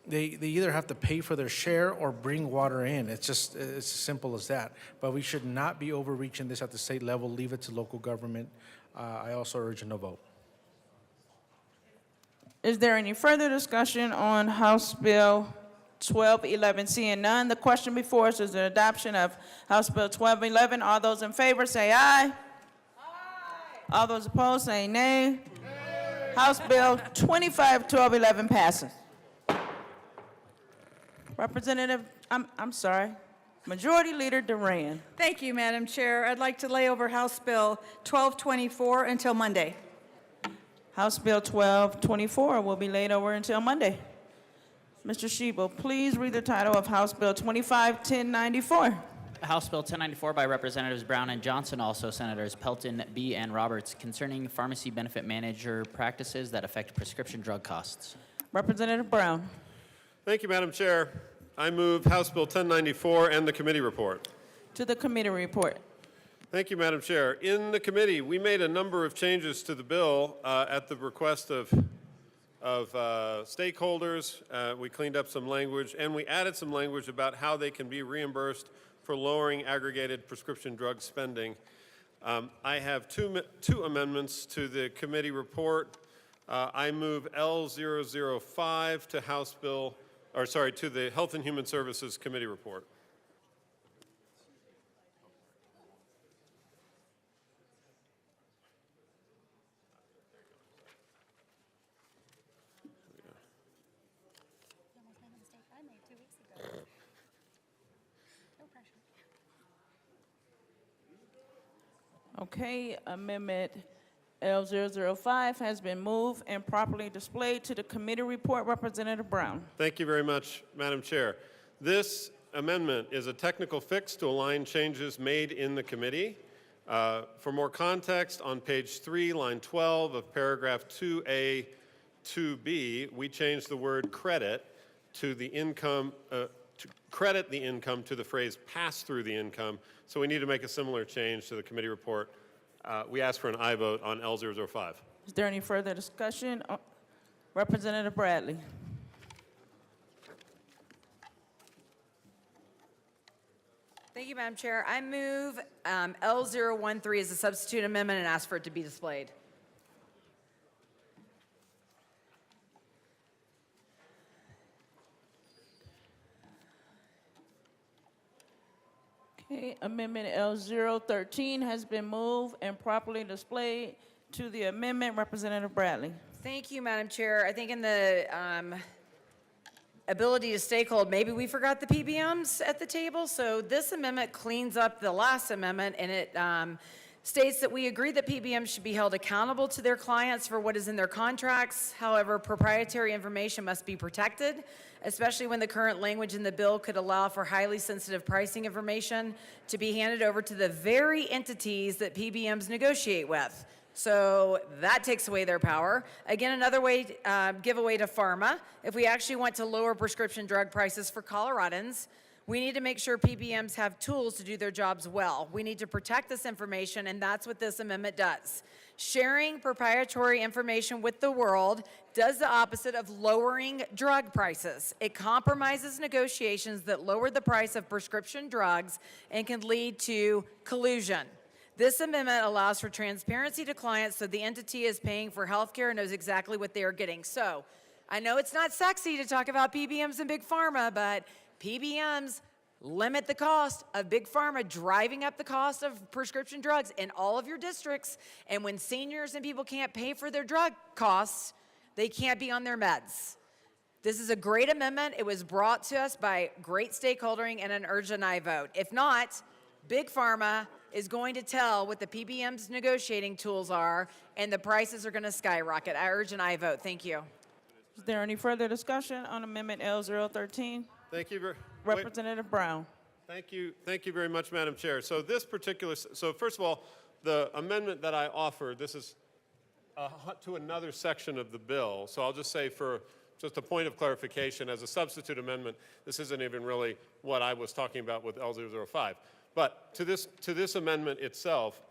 they either have to pay for their share or bring water in. It's as simple as that. But we should not be overreaching this at the state level. Leave it to local government. I also urge a no vote. Is there any further discussion on House Bill 1211? Seeing none, the question before us is the adoption of House Bill 1211. All those in favor say aye. Aye. All those opposed say nay. House Bill 251211 passes. Representative, I'm sorry, Majority Leader Duran. Thank you, Madam Chair. I'd like to lay over House Bill 1224 until Monday. House Bill 1224 will be laid over until Monday. Mr. Shebo, please read the title of House Bill 251094. House Bill 1094 by Representatives Brown and Johnson, also Senators Pelton, B., and Roberts, concerning pharmacy benefit manager practices that affect prescription drug costs. Representative Brown. Thank you, Madam Chair. I move House Bill 1094 and the committee report. To the committee report. Thank you, Madam Chair. In the committee, we made a number of changes to the bill at the request of stakeholders. We cleaned up some language, and we added some language about how they can be reimbursed for lowering aggregated prescription drug spending. I have two amendments to the committee report. I move L005 to House Bill, to the Health and Human Services Committee report. Okay, Amendment L005 has been moved and properly displayed to the committee report. Representative Brown. Thank you very much, Madam Chair. This amendment is a technical fix to align changes made in the committee. For more context, on page 3, line 12 of paragraph 2A, 2B, we changed the word credit to the income, to credit the income to the phrase pass through the income. So we need to make a similar change to the committee report. We ask for an aye vote on L005. Is there any further discussion? Representative Bradley. Thank you, Madam Chair. I move L013 as a substitute amendment and ask for it to be displayed. Okay, Amendment L013 has been moved and properly displayed to the amendment. Representative Bradley. Thank you, Madam Chair. I think in the ability to stakehold, maybe we forgot the PBMs at the table. So this amendment cleans up the last amendment, and it states that we agree that PBMs should be held accountable to their clients for what is in their contracts. However, proprietary information must be protected, especially when the current language in the bill could allow for highly sensitive pricing information to be handed over to the very entities that PBMs negotiate with. So that takes away their power. Again, another way, giveaway to pharma. If we actually want to lower prescription drug prices for Coloradans, we need to make sure PBMs have tools to do their jobs well. We need to protect this information, and that's what this amendment does. Sharing proprietary information with the world does the opposite of lowering drug prices. It compromises negotiations that lower the price of prescription drugs and can lead to collusion. This amendment allows for transparency to clients so the entity is paying for health care and knows exactly what they are getting. So I know it's not sexy to talk about PBMs and Big Pharma, but PBMs limit the cost of Big Pharma driving up the cost of prescription drugs in all of your districts. And when seniors and people can't pay for their drug costs, they can't be on their meds. This is a great amendment. It was brought to us by great stakeholdering and an urge and I vote. If not, Big Pharma is going to tell what the PBM's negotiating tools are, and the prices are going to skyrocket. I urge and I vote. Thank you. Is there any further discussion on Amendment L013? Thank you. Representative Brown. Thank you very much, Madam Chair. So first of all, the amendment that I offered, this is to another section of the bill. So I'll just say for just a point of clarification, as a substitute amendment, this isn't even really what I was talking about with L005. But to this amendment itself,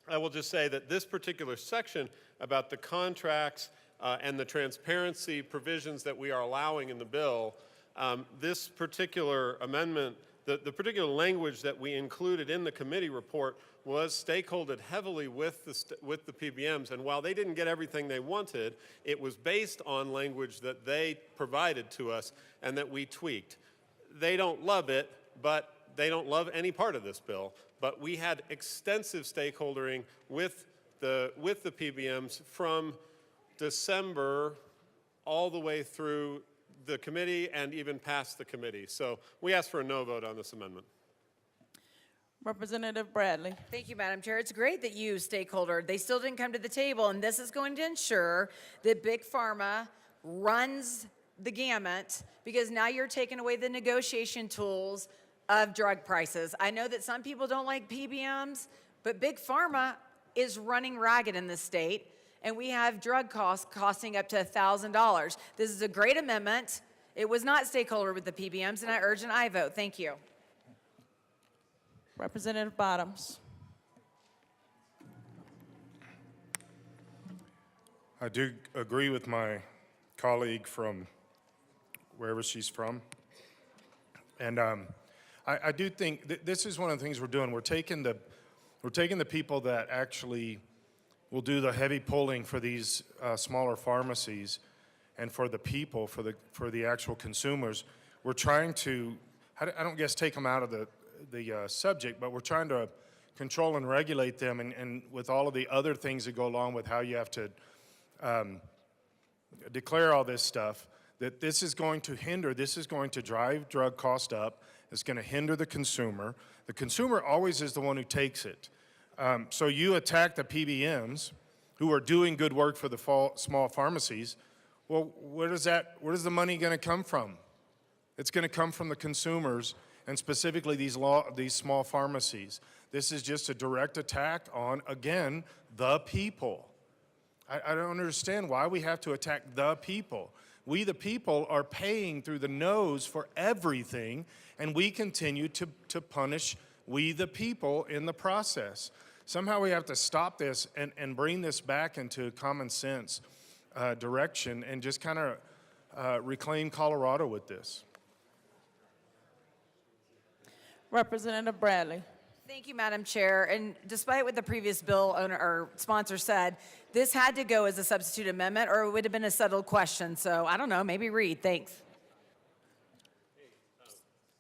I will just say that this particular section about the contracts and the transparency provisions that we are allowing in the bill, this particular amendment, the particular language that we included in the committee report was stakeholdered heavily with the PBMs, and while they didn't get everything they wanted, it was based on language that they provided to us and that we tweaked. They don't love it, but they don't love any part of this bill, but we had extensive stakeholdering with the PBMs from December all the way through the committee and even past the committee. So we ask for a no vote on this amendment. Representative Bradley. Thank you, Madam Chair. It's great that you, stakeholder, they still didn't come to the table, and this is going to ensure that Big Pharma runs the gamut, because now you're taking away the negotiation tools of drug prices. I know that some people don't like PBMs, but Big Pharma is running ragged in this state, and we have drug costs costing up to $1,000. This is a great amendment. It was not stakeholder with the PBMs, and I urge an aye vote. Thank you. Representative Bottoms. I do agree with my colleague from wherever she's from. And I do think this is one of the things we're doing. We're taking the people that actually will do the heavy pulling for these smaller pharmacies and for the people, for the actual consumers. We're trying to, I don't guess take them out of the subject, but we're trying to control and regulate them, and with all of the other things that go along with how you have to declare all this stuff, that this is going to hinder, this is going to drive drug cost up, it's going to hinder the consumer. The consumer always is the one who takes it. So you attack the PBMs, who are doing good work for the small pharmacies. Well, where is the money going to come from? It's going to come from the consumers, and specifically these small pharmacies. This is just a direct attack on, again, the people. I don't understand why we have to attack the people. We, the people, are paying through the nose for everything, and we continue to punish we, the people, in the process. Somehow we have to stop this and bring this back into common sense direction and just kind of reclaim Colorado with this. Representative Bradley. Thank you, Madam Chair. And despite what the previous bill owner or sponsor said, this had to go as a substitute amendment, or it would have been a settled question. So I don't know, maybe read. Thanks.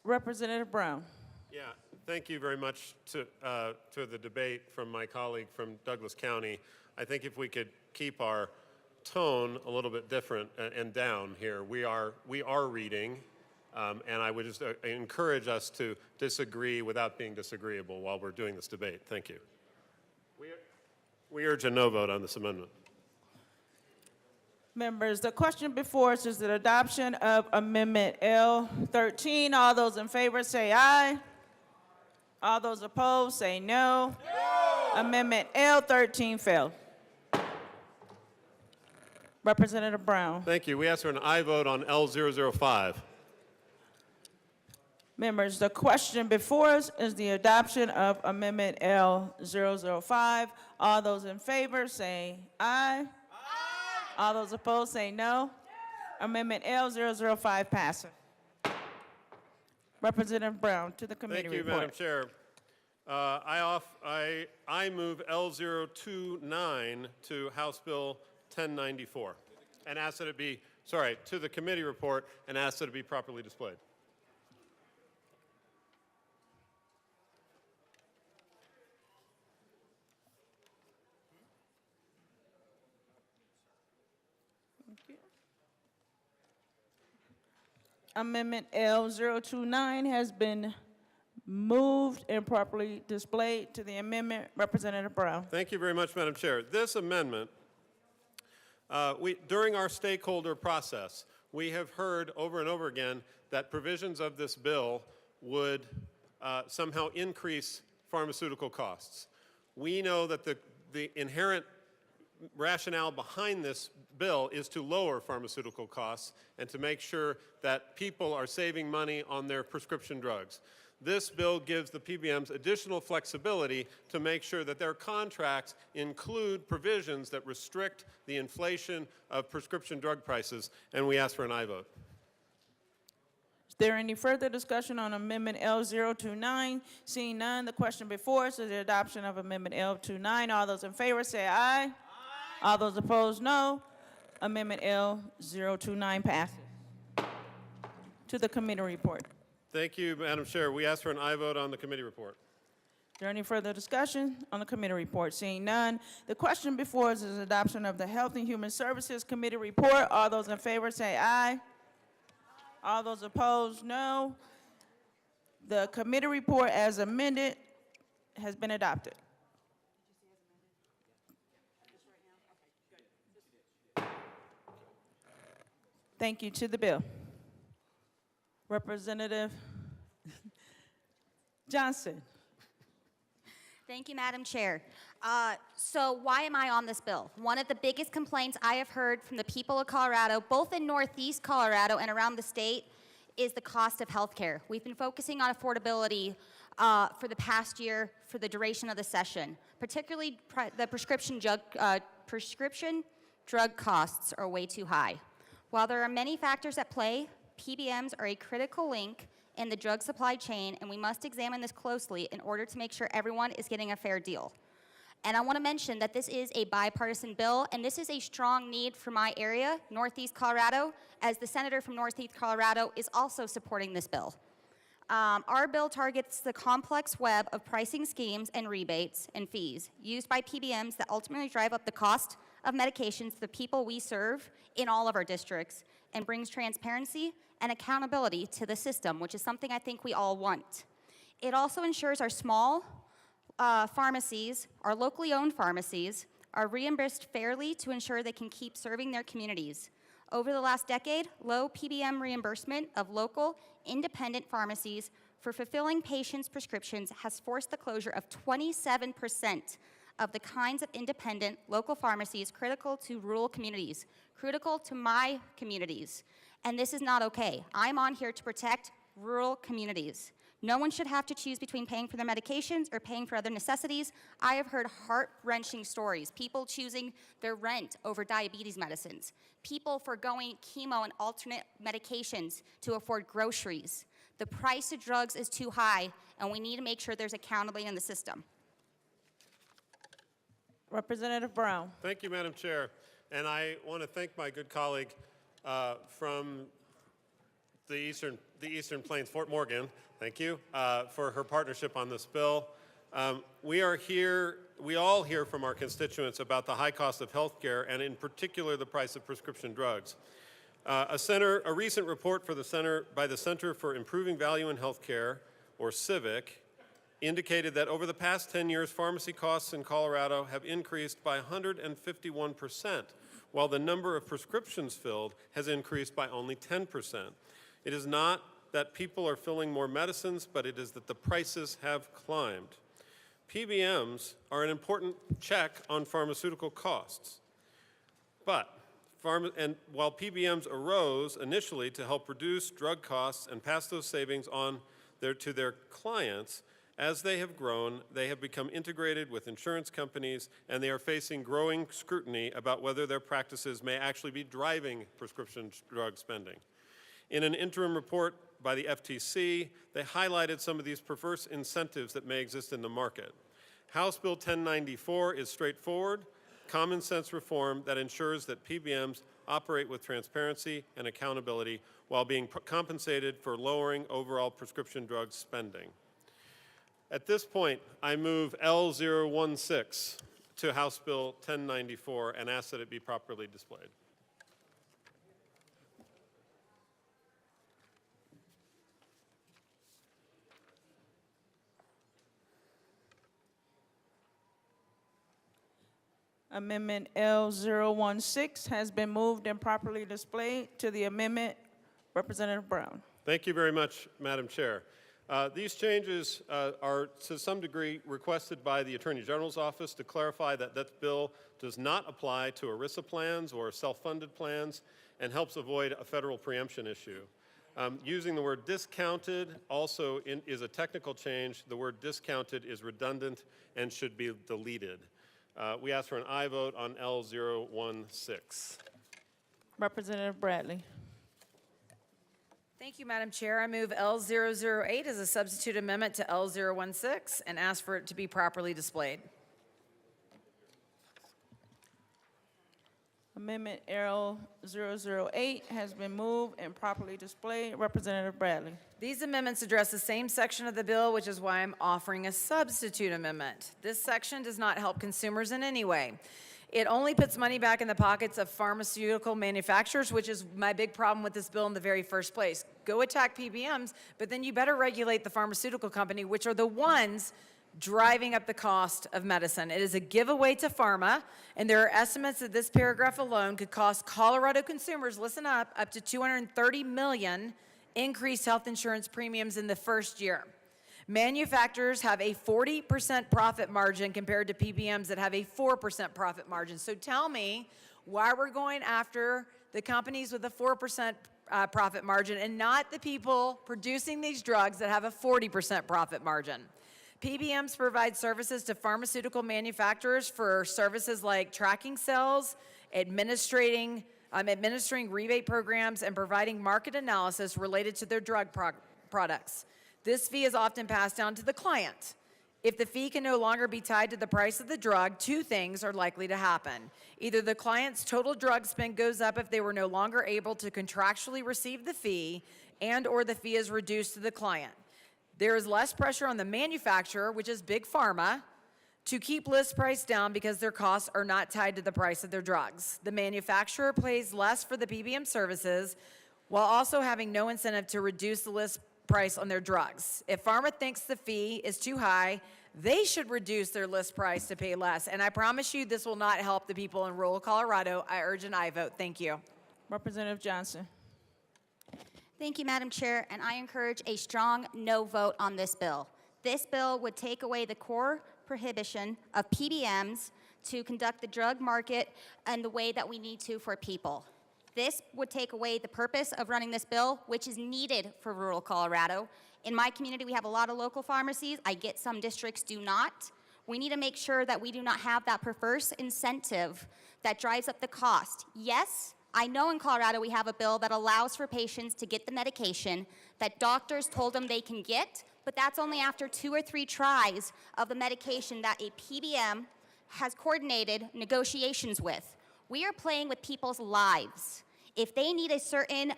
Representative Brown. Yeah, thank you very much to the debate from my colleague from Douglas County. I think if we could keep our tone a little bit different and down here, we are reading. And I would just encourage us to disagree without being disagreeable while we're doing this debate. Thank you. We urge a no vote on this amendment. Members, the question before us is the adoption of Amendment L13. All those in favor say aye. All those opposed say no. Amendment L13 failed. Representative Brown. Thank you. We ask for an aye vote on L005. Members, the question before us is the adoption of Amendment L005. All those in favor say aye. Aye. All those opposed say no. Amendment L005 passes. Representative Brown to the committee report. Thank you, Madam Chair. I move L029 to House Bill 1094 and ask that it be, to the committee report and ask that it be properly displayed. Amendment L029 has been moved and properly displayed to the amendment. Representative Brown. Thank you very much, Madam Chair. This amendment, during our stakeholder process, we have heard over and over again that provisions of this bill would somehow increase pharmaceutical costs. We know that the inherent rationale behind this bill is to lower pharmaceutical costs and to make sure that people are saving money on their prescription drugs. This bill gives the PBMs additional flexibility to make sure that their contracts include provisions that restrict the inflation of prescription drug prices, and we ask for an aye vote. Is there any further discussion on Amendment L029? Seeing none, the question before us is the adoption of Amendment L29. All those in favor say aye. Aye. All those opposed, no. Amendment L029 passes. To the committee report. Thank you, Madam Chair. We ask for an aye vote on the committee report. Is there any further discussion on the committee report? Seeing none, the question before us is adoption of the Health and Human Services Committee report. All those in favor say aye. All those opposed, no. The committee report as amended has been adopted. Thank you. To the bill. Representative Johnson. Thank you, Madam Chair. So why am I on this bill? One of the biggest complaints I have heard from the people of Colorado, both in Northeast Colorado and around the state, is the cost of health care. We've been focusing on affordability for the past year for the duration of the session. Particularly the prescription drug costs are way too high. While there are many factors at play, PBMs are a critical link in the drug supply chain, and we must examine this closely in order to make sure everyone is getting a fair deal. And I want to mention that this is a bipartisan bill, and this is a strong need for my area, Northeast Colorado, as the senator from Northeast Colorado is also supporting this bill. Our bill targets the complex web of pricing schemes and rebates and fees used by PBMs that ultimately drive up the cost of medications to the people we serve in all of our districts and brings transparency and accountability to the system, which is something I think we all want. It also ensures our small pharmacies, our locally owned pharmacies, are reimbursed fairly to ensure they can keep serving their communities. Over the last decade, low PBM reimbursement of local independent pharmacies for fulfilling patients' prescriptions has forced the closure of 27% of the kinds of independent local pharmacies critical to rural communities, critical to my communities. And this is not okay. I'm on here to protect rural communities. No one should have to choose between paying for their medications or paying for other necessities. I have heard heart-wrenching stories, people choosing their rent over diabetes medicines, people forgoing chemo and alternate medications to afford groceries. The price of drugs is too high, and we need to make sure there's accountability in the system. Representative Brown. Thank you, Madam Chair. And I want to thank my good colleague from the Eastern Plains, Fort Morgan, thank you, for her partnership on this bill. We all hear from our constituents about the high cost of health care, and in particular the price of prescription drugs. A recent report by the Center for Improving Value in Healthcare, or CIVIC, indicated that over the past 10 years, pharmacy costs in Colorado have increased by 151%, while the number of prescriptions filled has increased by only 10%. It is not that people are filling more medicines, but it is that the prices have climbed. PBMs are an important check on pharmaceutical costs. But while PBMs arose initially to help reduce drug costs and pass those savings on to their clients, as they have grown, they have become integrated with insurance companies, and they are facing growing scrutiny about whether their practices may actually be driving prescription drug spending. In an interim report by the FTC, they highlighted some of these perverse incentives that may exist in the market. House Bill 1094 is straightforward, common sense reform that ensures that PBMs operate with transparency and accountability while being compensated for lowering overall prescription drug spending. At this point, I move L016 to House Bill 1094 and ask that it be properly displayed. Amendment L016 has been moved and properly displayed. To the amendment, Representative Brown. Thank you very much, Madam Chair. These changes are to some degree requested by the Attorney General's office to clarify that this bill does not apply to ERISA plans or self-funded plans and helps avoid a federal preemption issue. Using the word discounted also is a technical change. The word discounted is redundant and should be deleted. We ask for an aye vote on L016. Representative Bradley. Thank you, Madam Chair. I move L008 as a substitute amendment to L016 and ask for it to be properly displayed. Amendment L008 has been moved and properly displayed. Representative Bradley. These amendments address the same section of the bill, which is why I'm offering a substitute amendment. This section does not help consumers in any way. It only puts money back in the pockets of pharmaceutical manufacturers, which is my big problem with this bill in the very first place. Go attack PBMs, but then you better regulate the pharmaceutical company, which are the ones driving up the cost of medicine. It is a giveaway to pharma, and there are estimates that this paragraph alone could cost Colorado consumers, listen up to $230 million increased health insurance premiums in the first year. Manufacturers have a 40% profit margin compared to PBMs that have a 4% profit margin. So tell me why we're going after the companies with a 4% profit margin and not the people producing these drugs that have a 40% profit margin. PBMs provide services to pharmaceutical manufacturers for services like tracking sales, administering rebate programs, and providing market analysis related to their drug products. This fee is often passed down to the client. If the fee can no longer be tied to the price of the drug, two things are likely to happen. Either the client's total drug spend goes up if they were no longer able to contractually receive the fee, and/or the fee is reduced to the client. There is less pressure on the manufacturer, which is Big Pharma, to keep list price down because their costs are not tied to the price of their drugs. The manufacturer pays less for the PBM services while also having no incentive to reduce the list price on their drugs. If pharma thinks the fee is too high, they should reduce their list price to pay less. And I promise you this will not help the people in rural Colorado. I urge an aye vote. Thank you. Representative Johnson. Thank you, Madam Chair, and I encourage a strong no vote on this bill. This bill would take away the core prohibition of PBMs to conduct the drug market and the way that we need to for people. This would take away the purpose of running this bill, which is needed for rural Colorado. In my community, we have a lot of local pharmacies. I get some districts do not. We need to make sure that we do not have that perverse incentive that drives up the cost. Yes, I know in Colorado we have a bill that allows for patients to get the medication that doctors told them they can get, but that's only after 2 or 3 tries of the medication that a PBM has coordinated negotiations with. We are playing with people's lives. If they need a certain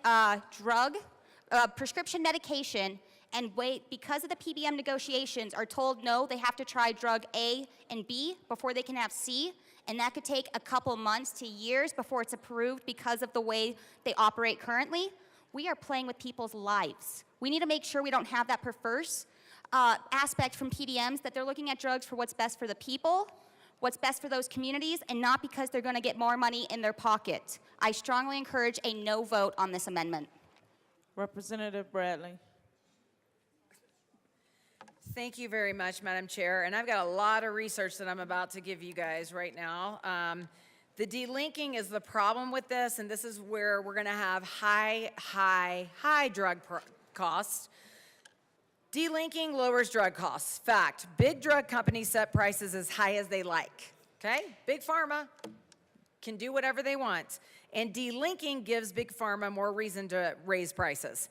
prescription medication, and wait, because of the PBM negotiations, are told no, they have to try drug A and B before they can have C, and that could take a couple months to years before it's approved because of the way they operate currently, we are playing with people's lives. We need to make sure we don't have that perverse aspect from PBMs, that they're looking at drugs for what's best for the people, what's best for those communities, and not because they're going to get more money in their pocket. I strongly encourage a no vote on this amendment. Representative Bradley. Thank you very much, Madam Chair. And I've got a lot of research that I'm about to give you guys right now. The delinking is the problem with this, and this is where we're going to have high drug costs. Delinking lowers drug costs. Fact, big drug companies set prices as high as they like, okay? Big Pharma can do whatever they want. And delinking gives Big Pharma more reason to raise prices.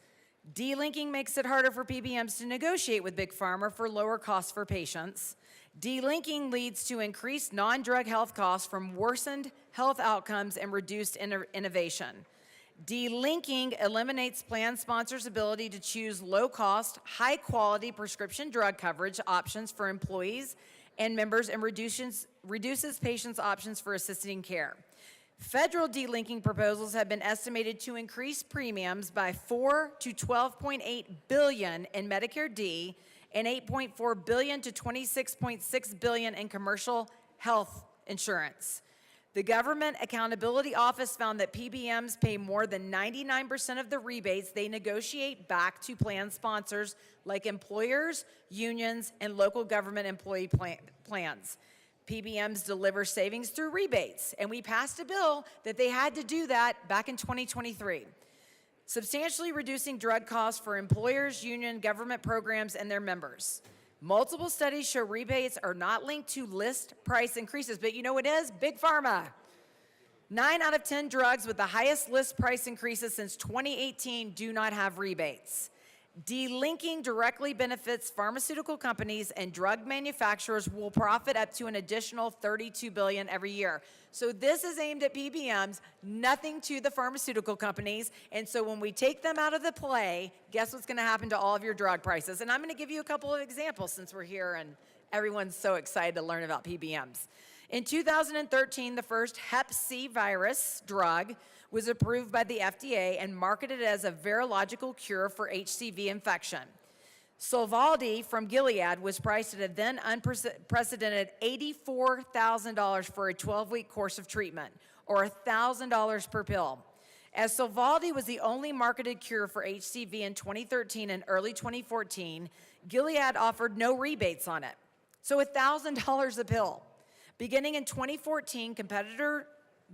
Delinking makes it harder for PBMs to negotiate with Big Pharma for lower costs for patients. Delinking leads to increased non-drug health costs from worsened health outcomes and reduced innovation. Delinking eliminates plan sponsors' ability to choose low-cost, high-quality prescription drug coverage options for employees and members and reduces patients' options for assisted care. Federal delinking proposals have been estimated to increase premiums by $4 to $12.8 billion in Medicare D and $8.4 billion to $26.6 billion in commercial health insurance. The Government Accountability Office found that PBMs pay more than 99% of the rebates they negotiate back to plan sponsors like employers, unions, and local government employee plans. PBMs deliver savings through rebates, and we passed a bill that they had to do that back in 2023. Substantially reducing drug costs for employers, union, government programs, and their members. Multiple studies show rebates are not linked to list price increases, but you know what is? Big Pharma. 9 out of 10 drugs with the highest list price increases since 2018 do not have rebates. Delinking directly benefits pharmaceutical companies, and drug manufacturers will profit up to an additional $32 billion every year. So this is aimed at PBMs, nothing to the pharmaceutical companies. And so when we take them out of the play, guess what's going to happen to all of your drug prices? And I'm going to give you a couple of examples since we're here and everyone's so excited to learn about PBMs. In 2013, the first Hep C virus drug was approved by the FDA and marketed as a virological cure for HCV infection. Sovaldi from Gilead was priced at a then unprecedented $84,000 for a 12-week course of treatment, or $1,000 per pill. As Sovaldi was the only marketed cure for HCV in 2013 and early 2014, Gilead offered no rebates on it, so $1,000 a pill. Beginning in 2014, competitor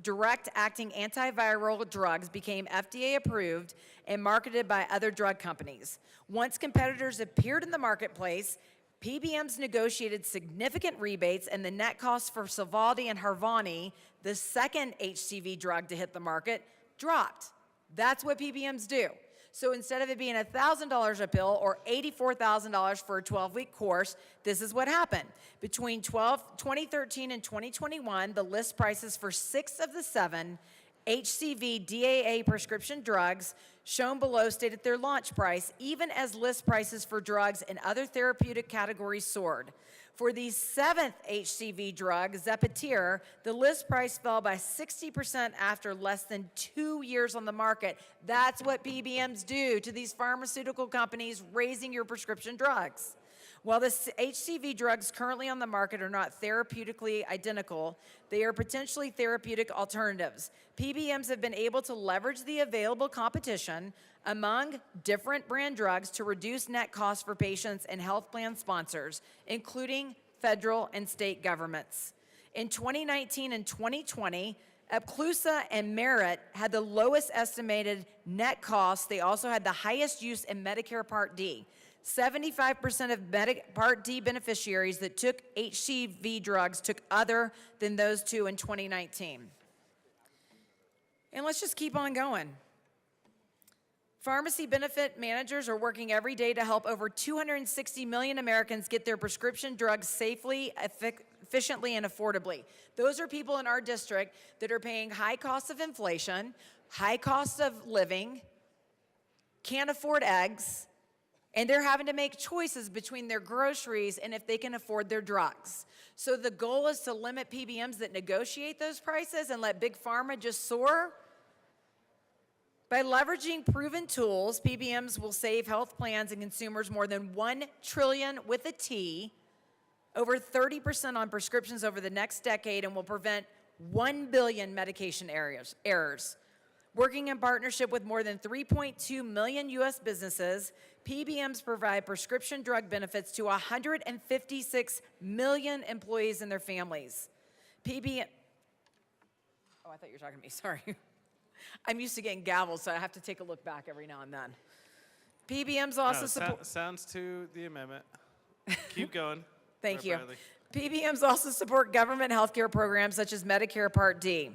direct-acting antiviral drugs became FDA approved and marketed by other drug companies. Once competitors appeared in the marketplace, PBMs negotiated significant rebates, and the net cost for Sovaldi and Harvoni, the second HCV drug to hit the market, dropped. That's what PBMs do. So instead of it being $1,000 a pill or $84,000 for a 12-week course, this is what happened. Between 2013 and 2021, the list prices for 6 of the 7 HCV DAA prescription drugs shown below stated their launch price, even as list prices for drugs in other therapeutic categories soared. For the 7th HCV drug, Zepatier, the list price fell by 60% after less than 2 years on the market. That's what PBMs do to these pharmaceutical companies raising your prescription drugs. While the HCV drugs currently on the market are not therapeutically identical, they are potentially therapeutic alternatives. PBMs have been able to leverage the available competition among different brand drugs to reduce net costs for patients and health plan sponsors, including federal and state governments. In 2019 and 2020, Epclusa and Merit had the lowest estimated net costs. They also had the highest use in Medicare Part D. 75% of Part D beneficiaries that took HCV drugs took other than those two in 2019. And let's just keep on going. Pharmacy benefit managers are working every day to help over 260 million Americans get their prescription drugs safely, efficiently, and affordably. Those are people in our district that are paying high costs of inflation, high costs of living, can't afford eggs, and they're having to make choices between their groceries and if they can afford their drugs. So the goal is to limit PBMs that negotiate those prices and let Big Pharma just soar. By leveraging proven tools, PBMs will save health plans and consumers more than $1 trillion with a T, over 30% on prescriptions over the next decade, and will prevent 1 billion medication errors. Working in partnership with more than 3.2 million U.S. businesses, PBMs provide prescription drug benefits to 156 million employees and their families. Oh, I thought you were talking to me, sorry. I'm used to getting gavels, so I have to take a look back every now and then. PBMs also support... Sounds to the amendment. Keep going. Thank you. Bradley. PBMs also support government health care programs such as Medicare Part D.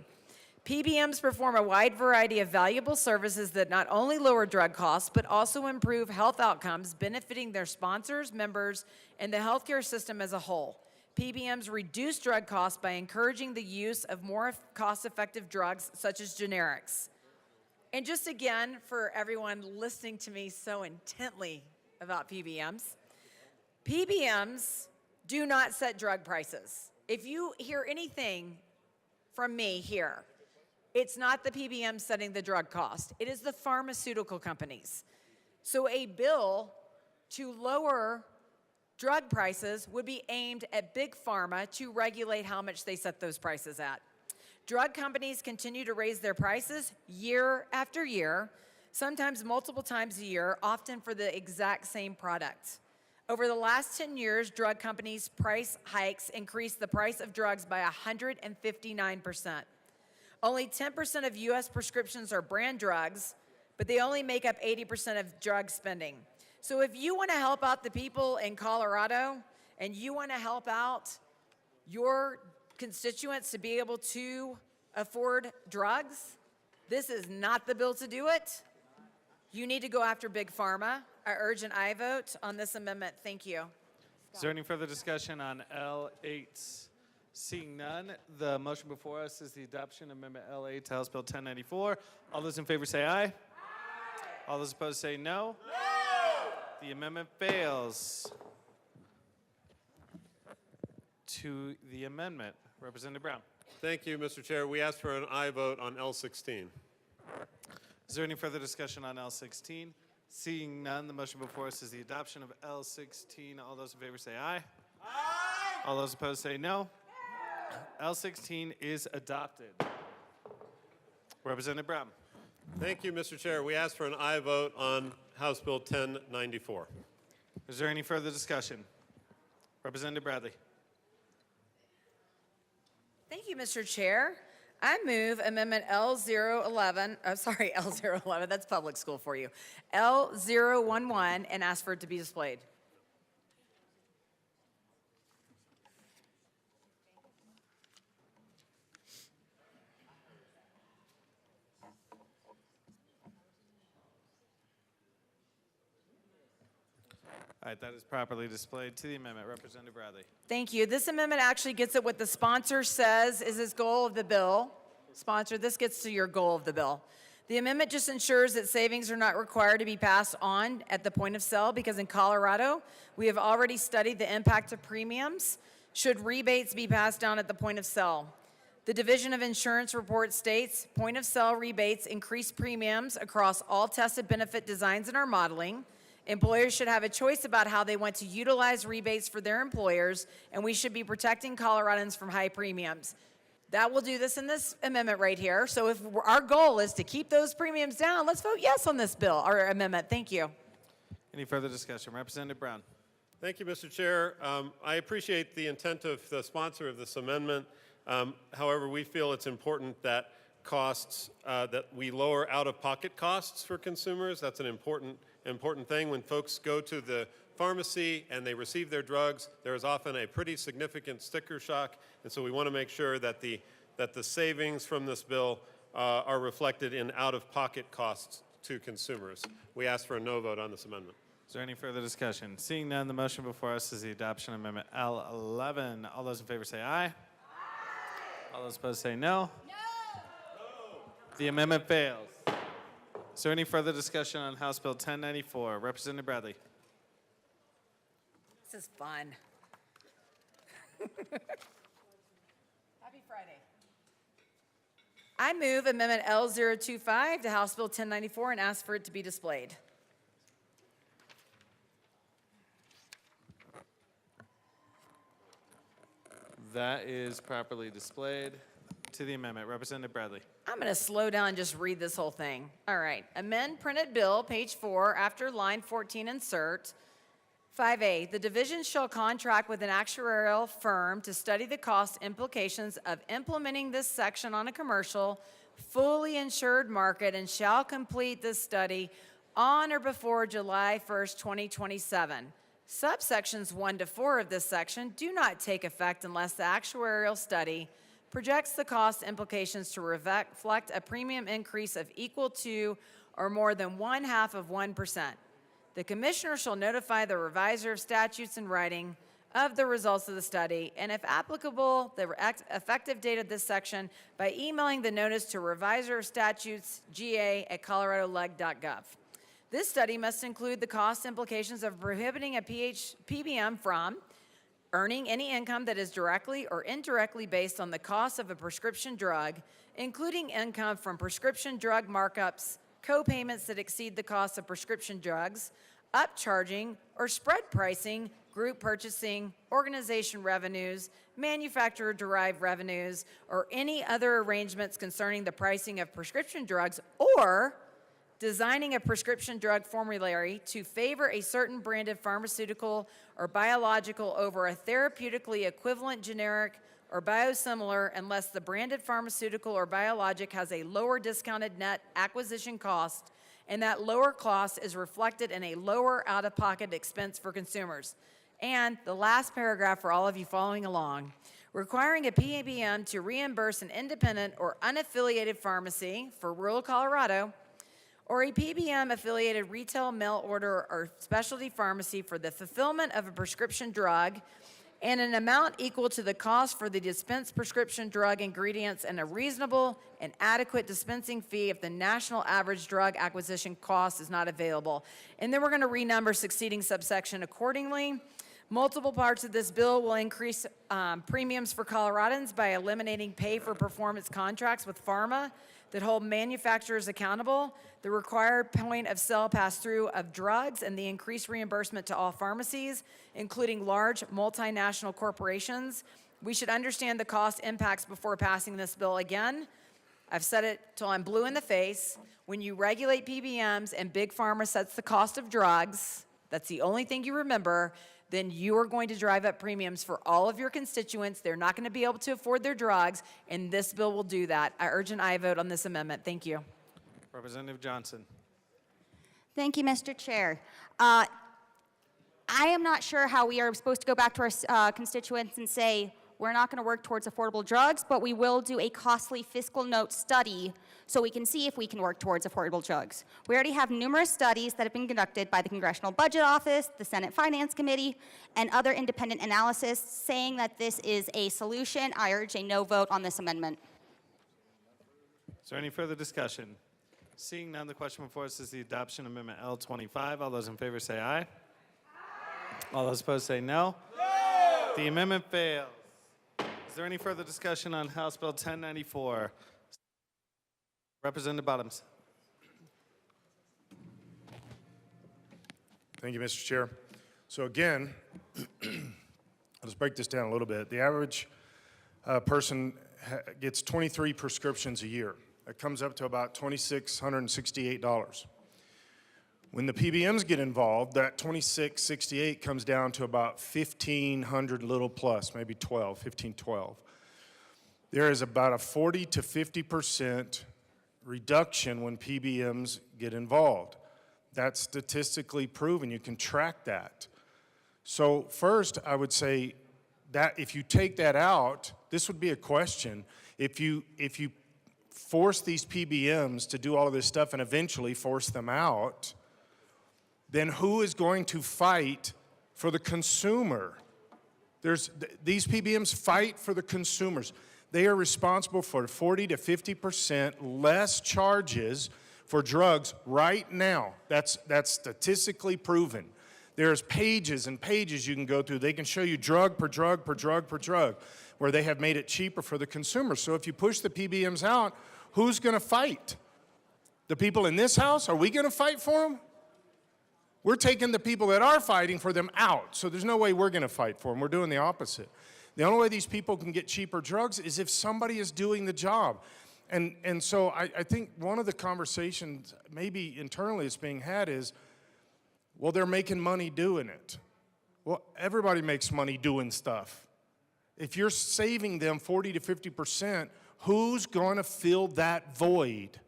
PBMs perform a wide variety of valuable services that not only lower drug costs, but also improve health outcomes, benefiting their sponsors, members, and the healthcare system as a whole. PBMs reduce drug costs by encouraging the use of more cost-effective drugs, such as generics. And just again, for everyone listening to me so intently about PBMs, PBMs do not set drug prices. If you hear anything from me here, it's not the PBM setting the drug cost. It is the pharmaceutical companies. So a bill to lower drug prices would be aimed at Big Pharma to regulate how much they set those prices at. Drug companies continue to raise their prices year after year, sometimes multiple times a year, often for the exact same product. Over the last 10 years, drug companies' price hikes increased the price of drugs by 159%. Only 10% of U.S. prescriptions are brand drugs, but they only make up 80% of drug spending. So if you want to help out the people in Colorado and you want to help out your constituents to be able to afford drugs, this is not the bill to do it. You need to go after Big Pharma. I urge an aye vote on this amendment. Thank you. Is there any further discussion on L8? Seeing none, the motion before us is the adoption of Amendment L8 to House Bill 1094. All those in favor say aye. Aye. All those opposed say no. No. The amendment fails. To the amendment, Representative Brown. Thank you, Mr. Chair. We ask for an aye vote on L16. Is there any further discussion on L16? Seeing none, the motion before us is the adoption of L16. All those in favor say aye. Aye. All those opposed say no. L16 is adopted. Representative Brown. Thank you, Mr. Chair. We ask for an aye vote on House Bill 1094. Is there any further discussion? Representative Bradley. Thank you, Mr. Chair. I move Amendment L011, L011, that's public school for you, L011, and ask for it to be displayed. All right, that is properly displayed to the amendment. Representative Bradley. Thank you. This amendment actually gets at what the sponsor says is his goal of the bill. Sponsor, this gets to your goal of the bill. The amendment just ensures that savings are not required to be passed on at the point of sale because in Colorado, we have already studied the impact of premiums should rebates be passed down at the point of sale. The Division of Insurance report states point of sale rebates increase premiums across all tested benefit designs in our modeling. Employers should have a choice about how they want to utilize rebates for their employers, and we should be protecting Coloradans from high premiums. That will do this in this amendment right here. So if our goal is to keep those premiums down, let's vote yes on this bill or amendment. Thank you. Any further discussion? Representative Brown. Thank you, Mr. Chair. I appreciate the intent of the sponsor of this amendment. However, we feel it's important that that we lower out-of-pocket costs for consumers. That's an important thing. When folks go to the pharmacy and they receive their drugs, there is often a pretty significant sticker shock, and so we want to make sure that the savings from this bill are reflected in out-of-pocket costs to consumers. We ask for a no vote on this amendment. Is there any further discussion? Seeing none, the motion before us is the adoption of Amendment L11. All those in favor say aye. Aye. All those opposed say no. No. The amendment fails. Is there any further discussion on House Bill 1094? Representative Bradley. This is fun. Happy Friday. I move Amendment L025 to House Bill 1094 and ask for it to be displayed. That is properly displayed to the amendment. Representative Bradley. I'm going to slow down and just read this whole thing. All right. Amend printed bill, page 4, after line 14, insert 5A. The division shall contract with an actuarial firm to study the cost implications of implementing this section on a commercial, fully insured market and shall complete this study on or before July 1st, 2027. Subsections 1 to 4 of this section do not take effect unless the actuarial study projects the cost implications to reflect a premium increase of equal to or more than 1/2%. The commissioner shall notify the reviser of statutes in writing of the results of the study, and if applicable, the effective date of this section by emailing the notice to reviser of statutes ga@coloradoleg.gov. This study must include the cost implications of prohibiting a PBM from earning any income that is directly or indirectly based on the cost of a prescription drug, including income from prescription drug markups, co-payments that exceed the cost of prescription drugs, upcharging or spread pricing group purchasing, organization revenues, manufacturer-derived revenues, or any other arrangements concerning the pricing of prescription drugs, or designing a prescription drug formulary to favor a certain branded pharmaceutical or biological over a therapeutically equivalent generic or biosimilar unless the branded pharmaceutical or biologic has a lower discounted net acquisition cost and that lower cost is reflected in a lower out-of-pocket expense for consumers. And the last paragraph for all of you following along, requiring a PBM to reimburse an independent or unaffiliated pharmacy for rural Colorado or a PBM-affiliated retail mail order or specialty pharmacy for the fulfillment of a prescription drug and an amount equal to the cost for the dispensed prescription drug ingredients and a reasonable and adequate dispensing fee if the national average drug acquisition cost is not available. And then we're going to renumber succeeding subsection accordingly. Multiple parts of this bill will increase premiums for Coloradans by eliminating pay-for-performance contracts with pharma that hold manufacturers accountable, the required point of sale pass-through of drugs, and the increased reimbursement to all pharmacies, including large multinational corporations. We should understand the cost impacts before passing this bill again. I've said it till I'm blue in the face. When you regulate PBMs and Big Pharma sets the cost of drugs, that's the only thing you remember, then you are going to drive up premiums for all of your constituents. They're not going to be able to afford their drugs, and this bill will do that. I urge an aye vote on this amendment. Thank you. Representative Johnson. Thank you, Mr. Chair. I am not sure how we are supposed to go back to our constituents and say, we're not going to work towards affordable drugs, but we will do a costly fiscal note study so we can see if we can work towards affordable drugs. We already have numerous studies that have been conducted by the Congressional Budget Office, the Senate Finance Committee, and other independent analysis saying that this is a solution. I urge a no vote on this amendment. Is there any further discussion? Seeing none, the question before us is the adoption of Amendment L25. All those in favor say aye. Aye. All those opposed say no. No! The amendment fails. Is there any further discussion on House Bill 1094? Representative Bottoms. Thank you, Mr. Chair. So again, let's break this down a little bit. The average person gets 23 prescriptions a year. That comes up to about $2,668. When the PBMs get involved, that $2,668 comes down to about $1,500 little plus, maybe 12. There is about a 40 to 50% reduction when PBMs get involved. That's statistically proven. You can track that. So first, I would say that if you take that out, this would be a question. If you force these PBMs to do all of this stuff and eventually force them out, then who is going to fight for the consumer? These PBMs fight for the consumers. They are responsible for 40 to 50% less charges for drugs right now. That's statistically proven. There's pages and pages you can go through. They can show you drug per drug per drug per drug where they have made it cheaper for the consumer. So if you push the PBMs out, who's going to fight? The people in this house? Are we going to fight for them? We're taking the people that are fighting for them out, so there's no way we're going to fight for them. We're doing the opposite. The only way these people can get cheaper drugs is if somebody is doing the job. And so I think one of the conversations maybe internally that's being had is, well, they're making money doing it. Well, everybody makes money doing stuff. If you're saving them 40 to 50%, who's going to fill that void?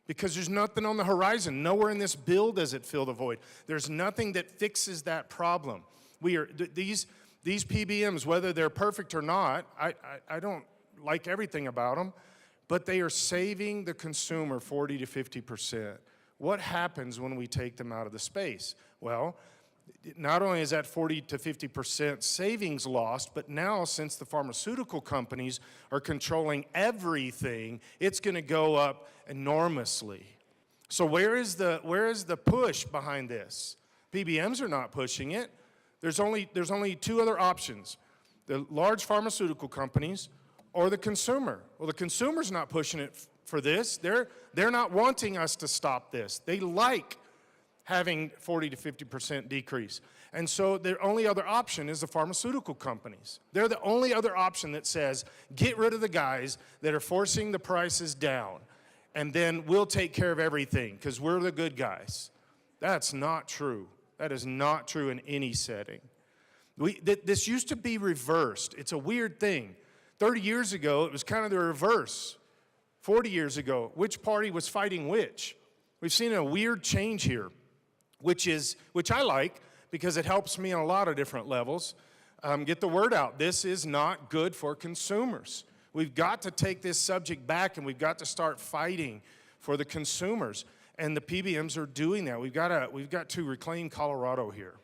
Because there's nothing on the horizon. Nowhere in this bill does it fill the void. There's nothing that fixes that problem. These PBMs, whether they're perfect or not, I don't like everything about them, but they are saving the consumer 40 to 50%. What happens when we take them out of the space? Well, not only is that 40 to 50% savings lost, but now since the pharmaceutical companies are controlling everything, it's going to go up enormously. So where is the push behind this? PBMs are not pushing it. There's only two other options: the large pharmaceutical companies or the consumer. Well, the consumer's not pushing it for this. They're not wanting us to stop this. They like having 40 to 50% decrease. And so their only other option is the pharmaceutical companies. They're the only other option that says, get rid of the guys that are forcing the prices down, and then we'll take care of everything because we're the good guys. That's not true. That is not true in any setting. This used to be reversed. It's a weird thing. 30 years ago, it was kind of the reverse. 40 years ago, which party was fighting which? We've seen a weird change here, which I like because it helps me on a lot of different levels. Get the word out. This is not good for consumers. We've got to take this subject back, and we've got to start fighting for the consumers. And the PBMs are doing that. We've got to reclaim Colorado here.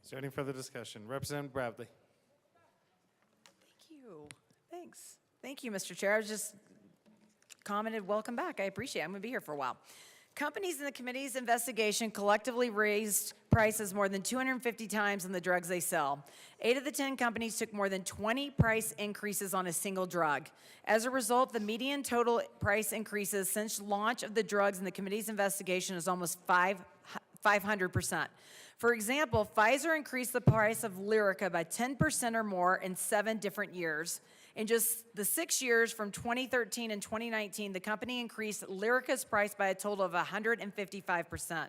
Is there any further discussion? Representative Bradley. Thank you. Thanks. Thank you, Mr. Chair. I was just commented, welcome back. I appreciate it. I'm going to be here for a while. Companies in the committee's investigation collectively raised prices more than 250 times on the drugs they sell. 8 of the 10 companies took more than 20 price increases on a single drug. As a result, the median total price increases since launch of the drugs in the committee's investigation is almost 500%. For example, Pfizer increased the price of Lyrica by 10% or more in 7 different years. In just the 6 years from 2013 and 2019, the company increased Lyrica's price by a total of 155%.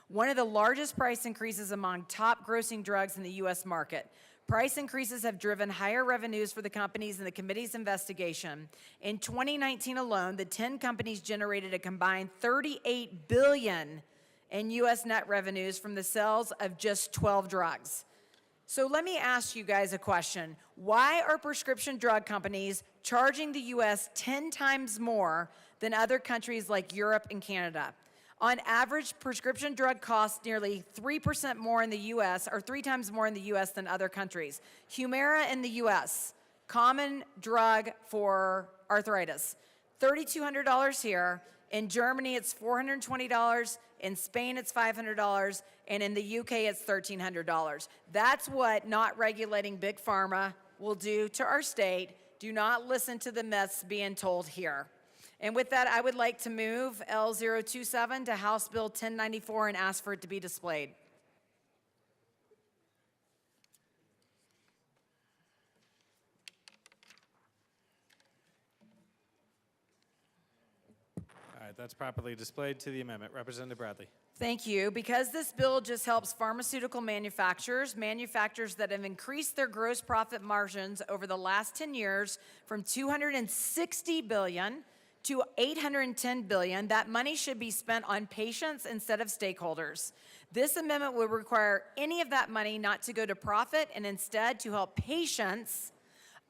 One of the largest price increases among top grossing drugs in the U.S. market. Price increases have driven higher revenues for the companies in the committee's investigation. In 2019 alone, the 10 companies generated a combined $38 billion in U.S. net revenues from the sales of just 12 drugs. So let me ask you guys a question. Why are prescription drug companies charging the U.S. 10 times more than other countries like Europe and Canada? On average, prescription drug costs nearly 3% more in the U.S., or 3 times more in the U.S. than other countries. Humira in the U.S., common drug for arthritis, $3,200 here. In Germany, it's $420. In Spain, it's $500. And in the UK, it's $1,300. That's what not regulating Big Pharma will do to our state. Do not listen to the myths being told here. And with that, I would like to move L027 to House Bill 1094 and ask for it to be displayed. All right, that's properly displayed to the amendment. Representative Bradley. Thank you. Because this bill just helps pharmaceutical manufacturers that have increased their gross profit margins over the last 10 years from $260 billion to $810 billion, that money should be spent on patients instead of stakeholders. This amendment would require any of that money not to go to profit and instead to help patients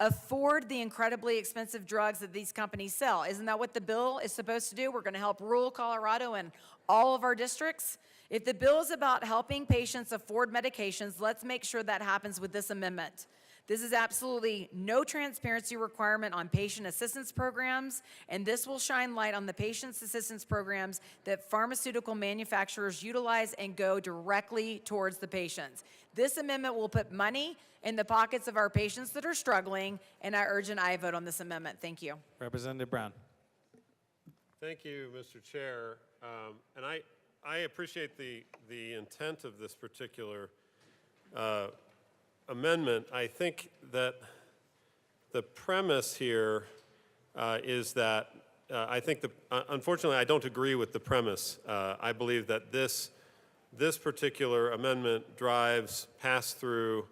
afford the incredibly expensive drugs that these companies sell. Isn't that what the bill is supposed to do? We're going to help rural Colorado and all of our districts. If the bill is about helping patients afford medications, let's make sure that happens with this amendment. This is absolutely no transparency requirement on patient assistance programs, and this will shine light on the patient assistance programs that pharmaceutical manufacturers utilize and go directly towards the patients. This amendment will put money in the pockets of our patients that are struggling, and I urge an aye vote on this amendment. Thank you. Representative Brown. Thank you, Mr. Chair. And I appreciate the intent of this particular amendment. I think that the premise here is that unfortunately, I don't agree with the premise. I believe that this particular amendment drives pass-through.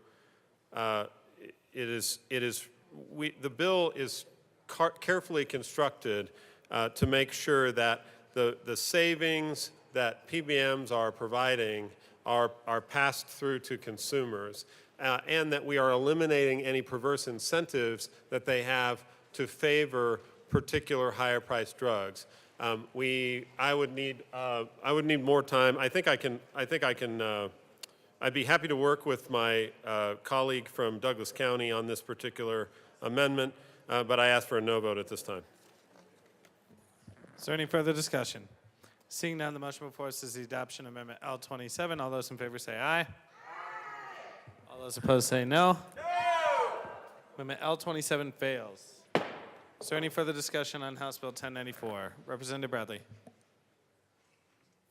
The bill is carefully constructed to make sure that the savings that PBMs are providing are passed through to consumers, and that we are eliminating any perverse incentives that they have to favor particular higher-priced drugs. I would need more time. I'd be happy to work with my colleague from Douglas County on this particular amendment, but I ask for a no vote at this time. Is there any further discussion? Seeing none, the motion before us is the adoption of Amendment L27. All those in favor say aye. Aye. All those opposed say no. No! Amendment L27 fails. Is there any further discussion on House Bill 1094? Representative Bradley.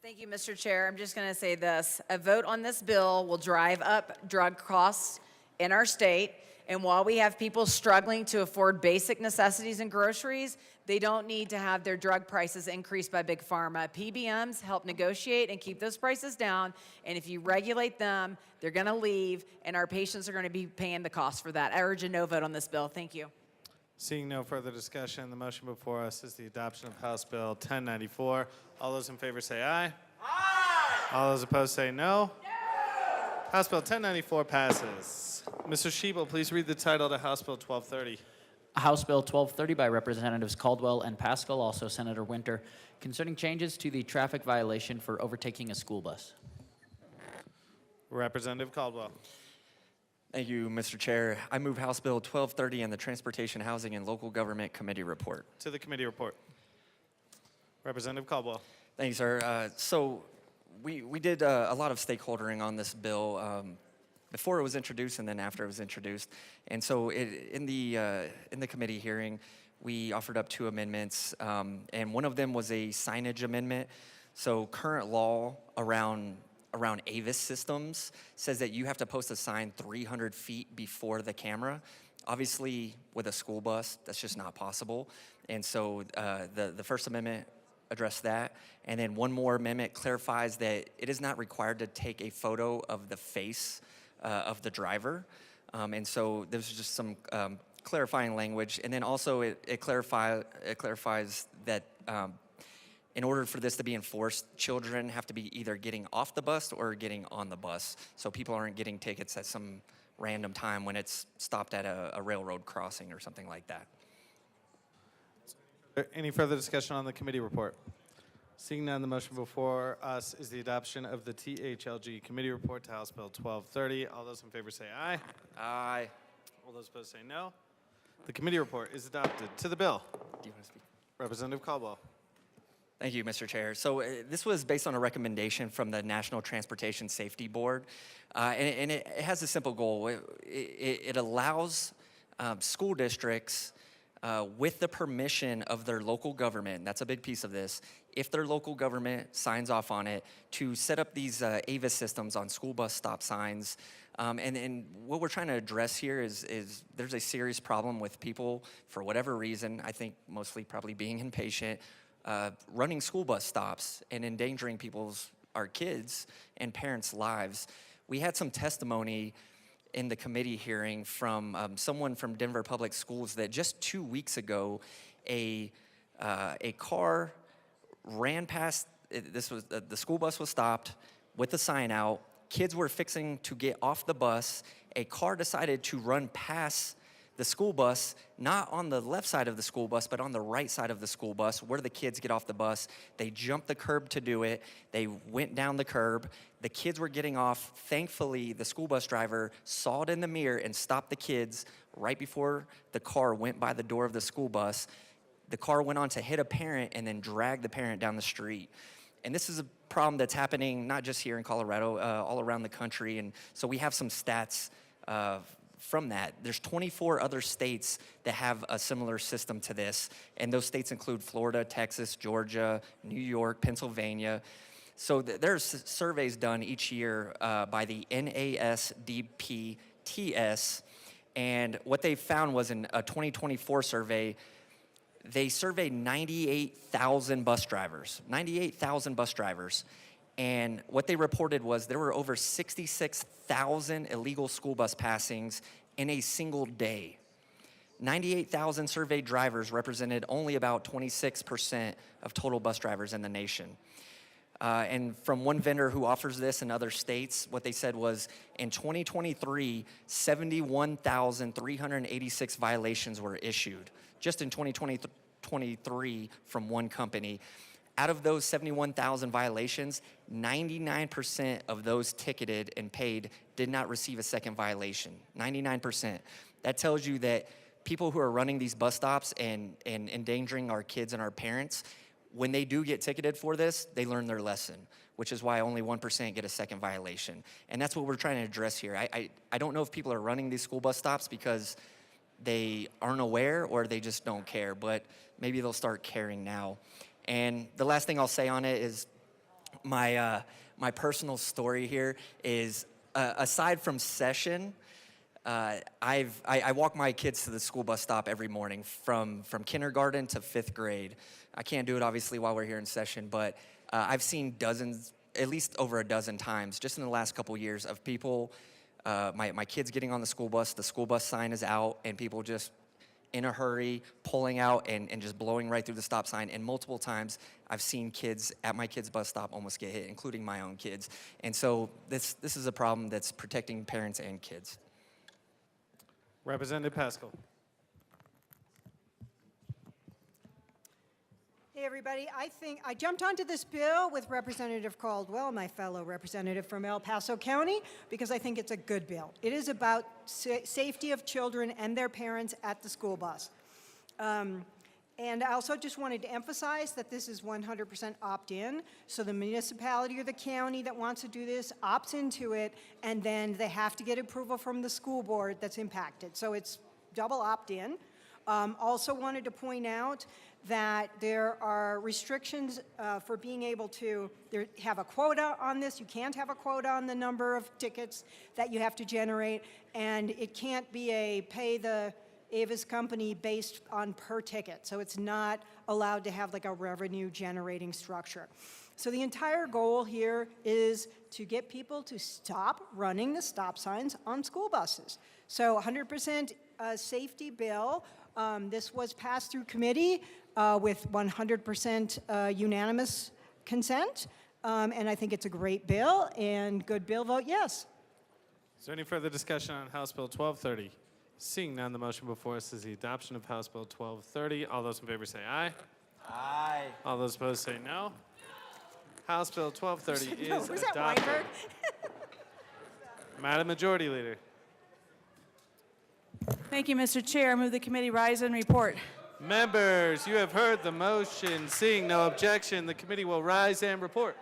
Thank you, Mr. Chair. I'm just going to say this. A vote on this bill will drive up drug costs in our state. And while we have people struggling to afford basic necessities and groceries, they don't need to have their drug prices increased by Big Pharma. PBMs help negotiate and keep those prices down. And if you regulate them, they're going to leave, and our patients are going to be paying the cost for that. I urge a no vote on this bill. Thank you. Seeing no further discussion, the motion before us is the adoption of House Bill 1094. All those in favor say aye. Aye. All those opposed say no. No. House Bill 1094 passes. Mr. Schiebel, please read the title to House Bill 1230. House Bill 1230 by Representatives Caldwell and Pascal, also Senator Winter, concerning changes to the traffic violation for overtaking a school bus. Representative Caldwell. Thank you, Mr. Chair. I move House Bill 1230 and the Transportation, Housing, and Local Government Committee report. To the committee report. Representative Caldwell. Thank you, sir. So we did a lot of stakeholdering on this bill before it was introduced and then after it was introduced. And so in the committee hearing, we offered up 2 amendments, and one of them was a signage amendment. So current law around AVIS systems says that you have to post a sign 300 feet before the camera. Obviously, with a school bus, that's just not possible. And so the First Amendment addressed that. And then one more amendment clarifies that it is not required to take a photo of the face of the driver. And so there's just some clarifying language. And then also it clarifies that in order for this to be enforced, children have to be either getting off the bus or getting on the bus. So people aren't getting tickets at some random time when it's stopped at a railroad crossing or something like that. Any further discussion on the committee report? Seeing none, the motion before us is the adoption of the THLG committee report to House Bill 1230. All those in favor say aye. Aye. All those opposed say no. The committee report is adopted. To the bill. Do you want to speak? Representative Caldwell. Thank you, Mr. Chair. So this was based on a recommendation from the National Transportation Safety Board, and it has a simple goal. It allows school districts, with the permission of their local government, that's a big piece of this, if their local government signs off on it, to set up these AVIS systems on school bus stop signs. And what we're trying to address here is there's a serious problem with people, for whatever reason, I think mostly probably being impatient, running school bus stops and endangering our kids and parents' lives. We had some testimony in the committee hearing from someone from Denver Public Schools that just 2 weeks ago, a car ran past. The school bus was stopped with the sign out. Kids were fixing to get off the bus. A car decided to run past the school bus, not on the left side of the school bus, but on the right side of the school bus where the kids get off the bus. They jumped the curb to do it. They went down the curb. The kids were getting off. Thankfully, the school bus driver saw it in the mirror and stopped the kids right before the car went by the door of the school bus. The car went on to hit a parent and then drag the parent down the street. And this is a problem that's happening not just here in Colorado, all around the country. And so we have some stats from that. There's 24 other states that have a similar system to this, and those states include Florida, Texas, Georgia, New York, Pennsylvania. So there's surveys done each year by the NASDPTS, and what they found was in a 2024 survey, they surveyed 98,000 bus drivers, and what they reported was there were over 66,000 illegal school bus passings in a single day. 98,000 surveyed drivers represented only about 26% of total bus drivers in the nation. And from one vendor who offers this in other states, what they said was in 2023, 71,386 violations were issued, just in 2023 from one company. Out of those 71,000 violations, 99% of those ticketed and paid did not receive a second violation. 99%. That tells you that people who are running these bus stops and endangering our kids and our parents, when they do get ticketed for this, they learn their lesson, which is why only 1% get a second violation. And that's what we're trying to address here. I don't know if people are running these school bus stops because they aren't aware or they just don't care, but maybe they'll start caring now. And the last thing I'll say on it is My personal story here is, aside from session, I walk my kids to the school bus stop every morning from kindergarten to 5th grade. I can't do it obviously while we're here in session, but I've seen dozens, at least over a dozen times, just in the last couple years, of people, my kids getting on the school bus sign is out, and people just in a hurry, pulling out and just blowing right through the stop sign. And multiple times I've seen kids at my kids' bus stop almost get hit, including my own kids. And so this is a problem that's protecting parents and kids. Representative Pascal. Hey, everybody. I jumped onto this bill with Representative Caldwell, my fellow representative from El Paso County, because I think it's a good bill. It is about safety of children and their parents at the school bus. And I also just wanted to emphasize that this is 100% opt-in, so the municipality or the county that wants to do this opts into it, and then they have to get approval from the school board that's impacted. So it's double opt-in. Also wanted to point out that there are restrictions for being able to have a quota on this. You can't have a quota on the number of tickets that you have to generate, and it can't be a pay the Avis company based on per ticket. So it's not allowed to have like a revenue generating structure. So the entire goal here is to get people to stop running the stop signs on school buses. So 100% safety bill. This was passed through committee with 100% unanimous consent. And I think it's a great bill, and good bill, vote yes. Is there any further discussion on House Bill 1230? Seeing none, the motion before us is the adoption of House Bill 1230. All those in favor say aye. Aye. All those opposed say no. House Bill 1230 No, is was that adopted. Weinberg? Madam Majority Leader. Thank you, Mr. Chair. I move the committee rise and report. Members, you have heard the motion. Seeing no objection, the committee will rise and report.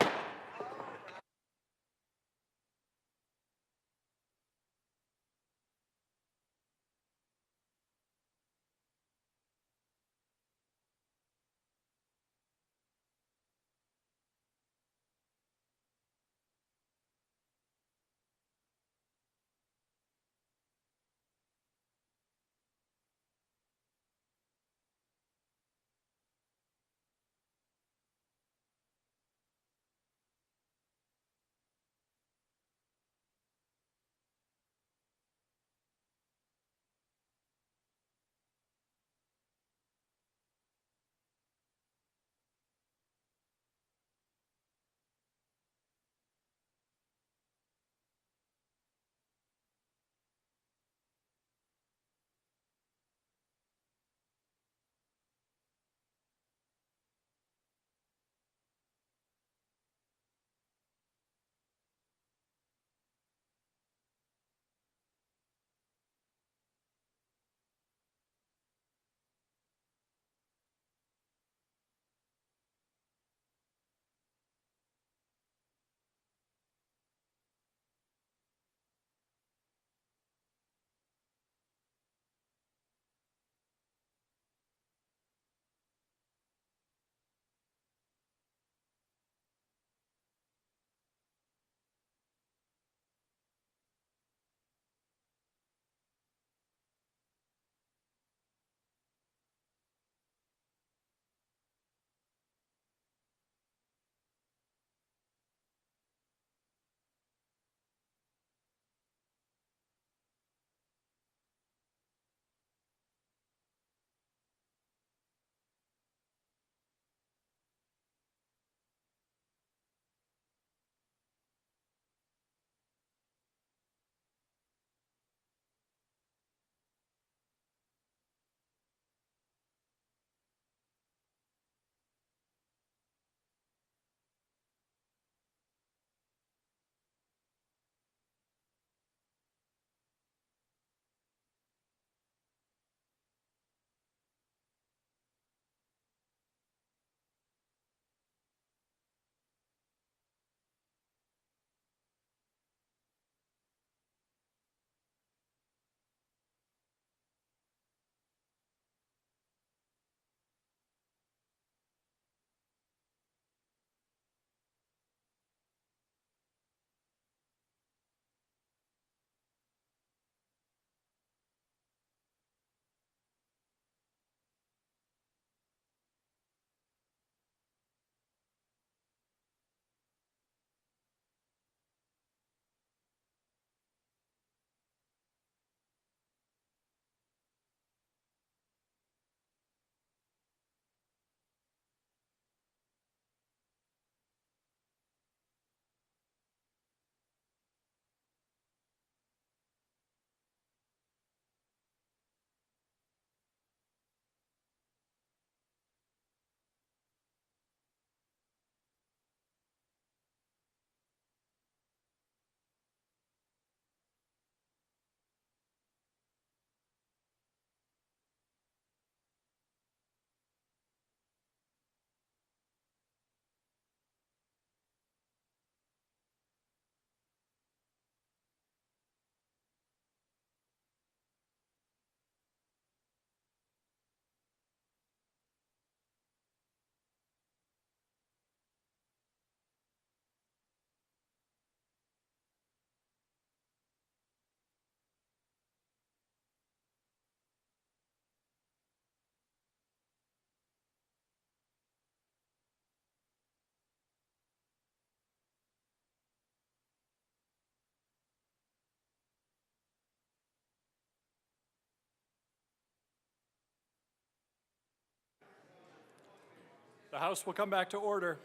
The House will come back to order.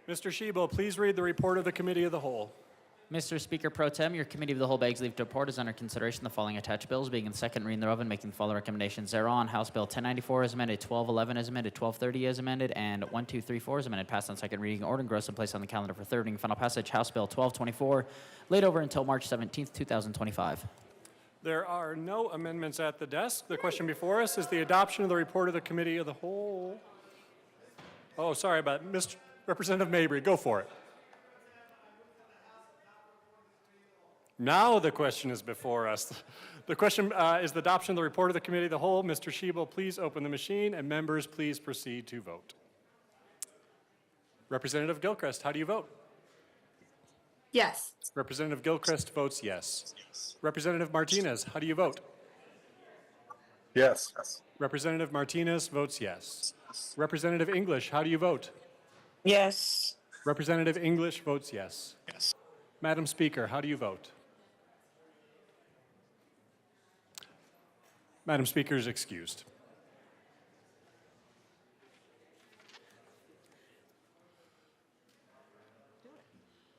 Mr. Shebo, please read the report of the Committee of the Whole. Mr. Speaker Pro Tem, your Committee of the Whole begs leave to report is under consideration the following attached bills being in second reading thereof and making the following recommendations thereon. House Bill 1094 as amended, 1211 as amended, 1230 as amended, and 1234 as amended. Passed on second reading, ordered and grossed and placed on the calendar for third reading and final passage. House Bill 1224 laid over until March 17th, 2025. There are no amendments at the desk. The question before us is the adoption of the report of the Committee of the Whole. Oh, sorry about it. Mr. Representative Mabry, go for it. Now the question is before us. The question is the adoption of the report of the Committee of the Whole. Mr. Shebo, please open the machine, and members, please proceed to vote. Representative Gilchrist, how do you vote? Yes. Representative Gilchrist votes yes. Representative Martinez, how do you vote? Yes. Representative Martinez votes yes. Representative English, how do you vote? Yes. Representative English votes yes. Yes. Madam Speaker, how do you vote? Madam Speaker is excused.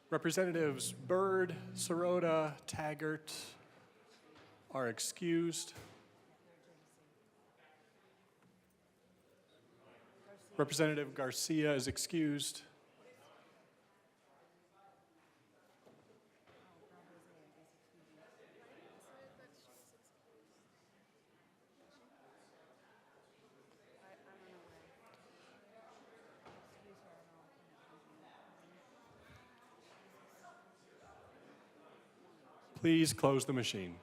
Representatives Byrd, Sirota, Taggart are excused. Representative Garcia is excused. Please close the machine.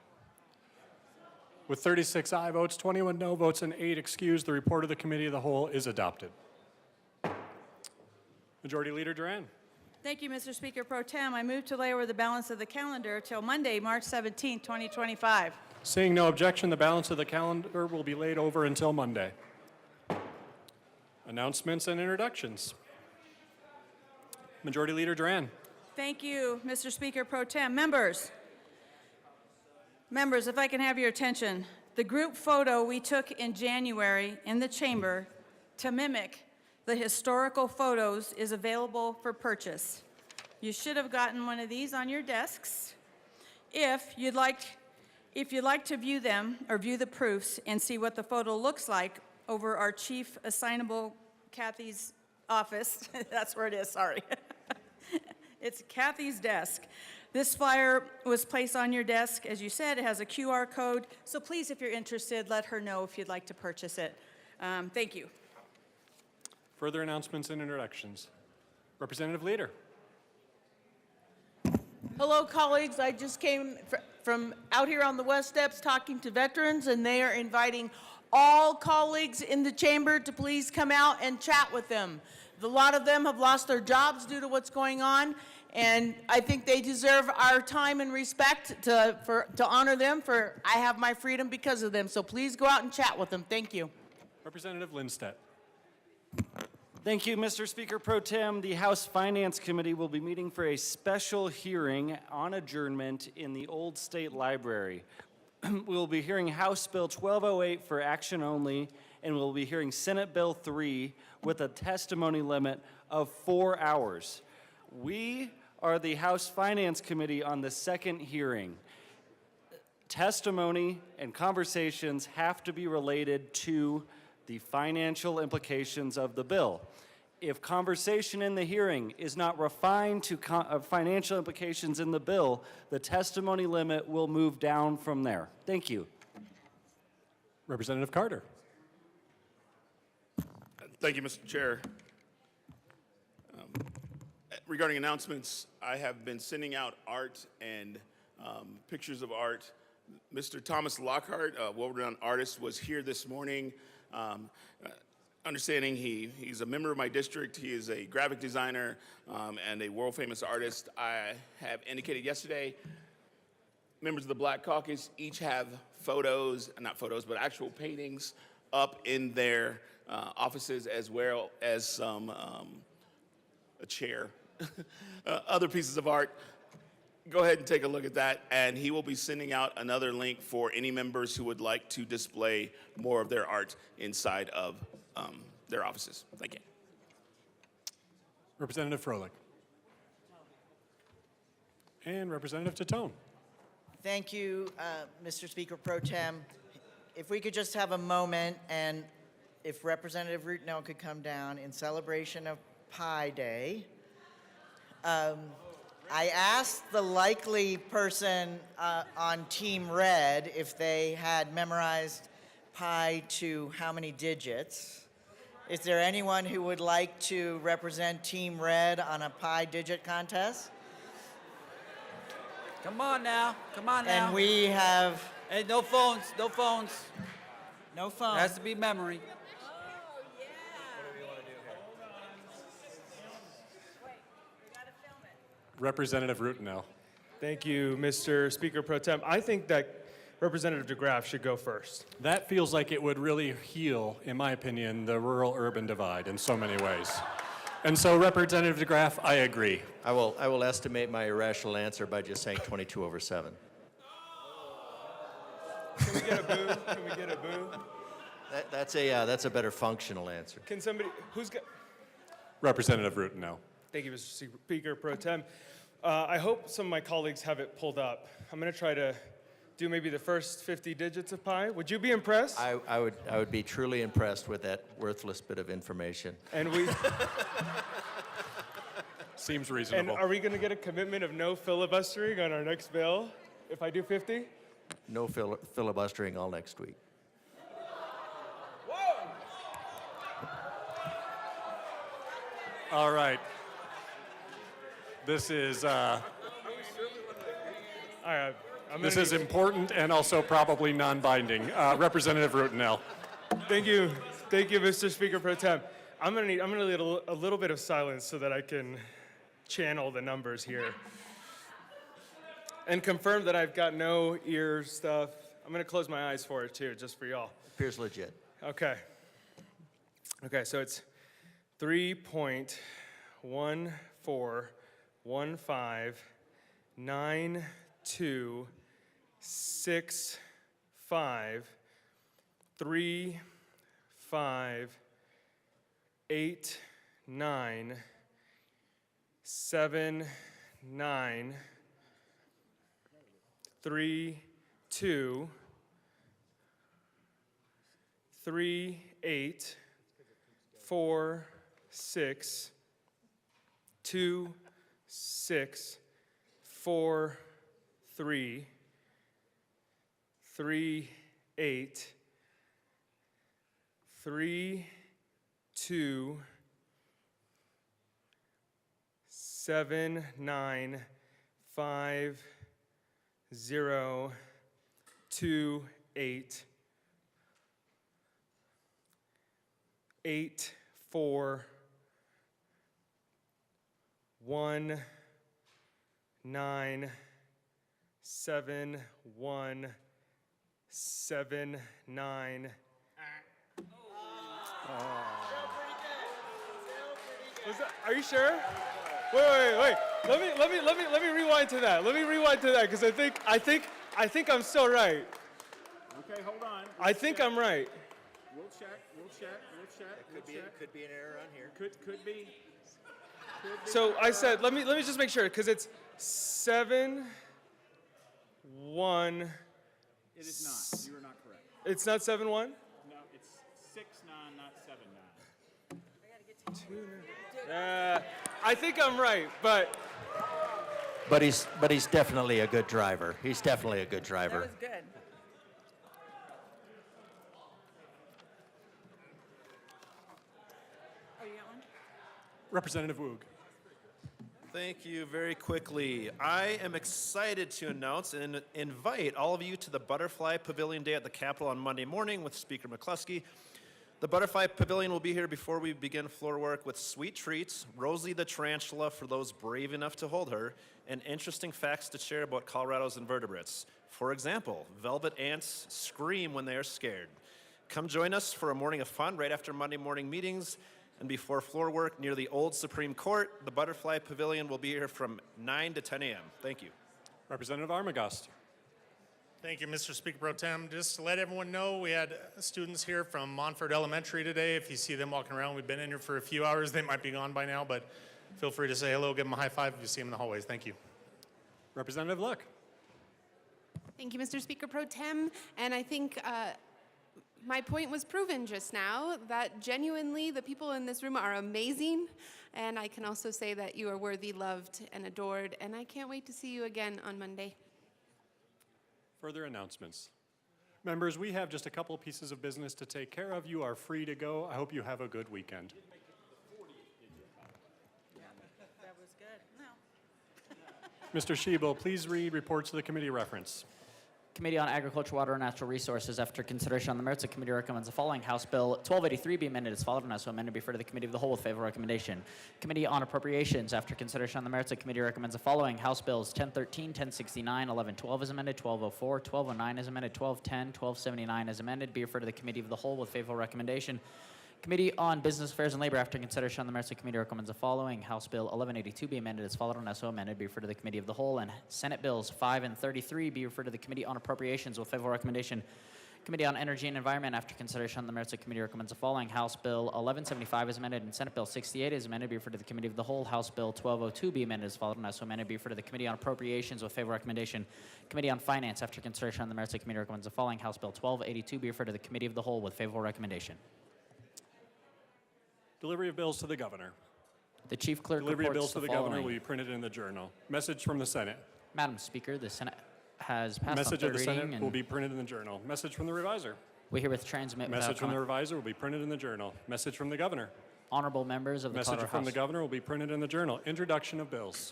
With 36 aye votes, 21 no votes, and 8 excused, the report of the Committee of the Whole is adopted. Majority Leader Duran. Thank you, Mr. Speaker Pro Tem. I move to lay over the balance of the calendar till Monday, March 17, 2025. Seeing no objection, the balance of the calendar will be laid over until Monday. Announcements and introductions. Majority Leader Duran. Thank you, Mr. Speaker Pro Tem. Members, if I can have your attention. The group photo we took in January in the chamber to mimic the historical photos is available for purchase. You should have gotten one of these on your desks. If you'd like to view them or view the proofs and see what the photo looks like over our Chief Assignable Kathy's office, that's where it is, sorry. It's Kathy's desk. This flyer was placed on your desk. As you said, it has a QR code. So please, if you're interested, let her know if you'd like to purchase it. Thank you. Further announcements and introductions. Representative Leader. Hello, colleagues. I just came from out here on the West Steps talking to veterans, and they are inviting all colleagues in the chamber to please come out and chat with them. A lot of them have lost their jobs due to what's going on, and I think they deserve our time and respect to honor them for I have my freedom because of them. So please go out and chat with them. Thank you. Representative Lindstedt. Thank you, Mr. Speaker Pro Tem. The House Finance Committee will be meeting for a special hearing on adjournment in the Old State Library. We'll be hearing House Bill 1208 for action only, and we'll be hearing Senate Bill 3 with a testimony limit of 4 hours. We are the House Finance Committee on the second hearing. Testimony and conversations have to be related to the financial implications of the bill. If conversation in the hearing is not refined to financial implications in the bill, the testimony limit will move down from there. Thank you. Representative Carter. Thank you, Mr. Chair. Regarding announcements, I have been sending out art and pictures of art. Mr. Thomas Lockhart, world-renowned artist, was here this morning. Understanding he's a member of my district, he is a graphic designer and a world-famous artist. I have indicated yesterday, members of the Black Caucus each have photos, not photos, but actual paintings up in their offices, as well as some, a chair, other pieces of art. Go ahead and take a look at that, and he will be sending out another link for any members who would like to display more of their art inside of their offices. Thank you. Representative Froelich. And Representative Tatone. Thank you, Mr. Speaker Pro Tem. If we could just have a moment, and if Representative Rutnell could come down in celebration of Pi Day. I asked the likely person on Team Red if they had memorized pi to how many digits. Is there anyone who would like to represent Team Red on a pi digit contest? Come on now. Come on now. And we have... Hey, no phones. No phones. No phones. It has to be memory. Representative Ruttenell. Thank you, Mr. Speaker Pro Tem. I think that Representative DeGraff should go first. That feels like it would really heal, in my opinion, the rural-urban divide in so many ways. And so, Representative DeGraff, I agree. I will estimate my irrational answer by just saying 22/7. Can we get a boo? Can we get a boo? That's a better functional answer. Can somebody, who's got? Representative Ruttenell. Thank you, Mr. Speaker Pro Tem. I hope some of my colleagues have it pulled up. I'm going to try to do maybe the first 50 digits of pi. Would you be impressed? I would be truly impressed with that worthless bit of information. And we seems reasonable. And are we going to get a commitment of no filibustering on our next bill if I do 50? No filibustering all next week. All right. This is this is important and also probably non-binding. Representative Ruttenell. Thank you, Mr. Speaker Pro Tem. I'm gonna need a little bit of silence so that I can channel the numbers here and confirm that I've got no ear stuff. I'm gonna close my eyes for it too, just for y'all. Appears legit. Okay. Okay, so it's 894693847171779. Are you sure? Wait. Let me rewind to that. Let me rewind to that because I think I'm still right. Okay, hold on. I think I'm right. We'll check. It could be an error on here. Could be. So I said, let me just make sure because it's 7-1. It is not. You are not correct. It's not 7-1? No, it's 6-9, not 7-9. I think I'm right, but he's definitely a good driver. He's definitely a good driver. That was good. Oh, you got one? Representative Woog. Thank you. Very quickly, I am excited to announce and invite all of you to the Butterfly Pavilion Day at the Capitol on Monday morning with Speaker McCluskey. The Butterfly Pavilion will be here before we begin floor work with sweet treats, Rosie the tarantula for those brave enough to hold her, and interesting facts to share about Colorado's invertebrates. For example, velvet ants scream when they are scared. Come join us for a morning of fun right after Monday morning meetings and before floor work near the old Supreme Court. The Butterfly Pavilion will be here from 9 to 10 a.m. Thank you. Representative Armagost. Thank you, Mr. Speaker Pro Tem. Just to let everyone know, we had students here from Montford Elementary today. If you see them walking around, we've been in here for a few hours. They might be gone by now, but feel free to say hello, give them a high five if you see them in the hallways. Thank you. Representative Luck. Thank you, Mr. Speaker Pro Tem. And I think my point was proven just now that genuinely the people in this room are amazing. And I can also say that you are worthy, loved, and adored. And I can't wait to see you again on Monday. Further announcements. Members, we have just a couple pieces of business to take care of. You are free to go. I hope you have a good weekend. That was good. No. Mr. Shebo, please read reports to the committee reference. Committee on Agriculture, Water, and Natural Resources, after consideration on the merits, the committee recommends the following. House Bill 1283 be amended as followed, and also amended be referred to the Committee of the Whole with favorable recommendation. Committee on Appropriations, after consideration on the merits, the committee recommends the following. House Bills 1013, 1069, 1112 as amended, 1204, 1209 as amended, 1210, 1279 as amended, be referred to the Committee of the Whole with favorable recommendation. Committee on Business Affairs and Labor, after consideration on the merits, the committee recommends the following. House Bill 1182 be amended as followed, and also amended be referred to the Committee of the Whole, and Senate Bills 5 and 33 be referred to the Committee on Appropriations with favorable recommendation. Committee on Energy and Environment, after consideration on the merits, the committee recommends the following. House Bill 1175 is amended, and Senate Bill 68 is amended be referred to the Committee of the Whole. House Bill 1202 be amended as followed, and also amended be referred to the Committee on Appropriations with favorable recommendation. Committee on Finance, after consideration on the merits, the committee recommends the following. House Bill 1282 be referred to the Committee of the Whole with favorable recommendation. Delivery of bills to the governor. The chief clerk Delivery of reports bills to the following. governor will be printed in the journal. Message from the Senate. Madam Speaker, the Senate has passed Message on of third the reading, Senate and will be printed in the journal. Message from the reviser. we herewith transmit without Message from the comment. reviser will be printed in the journal. Message from the governor. Honorable members of the Message Colorado from the House. governor will be printed in the journal. Introduction of bills.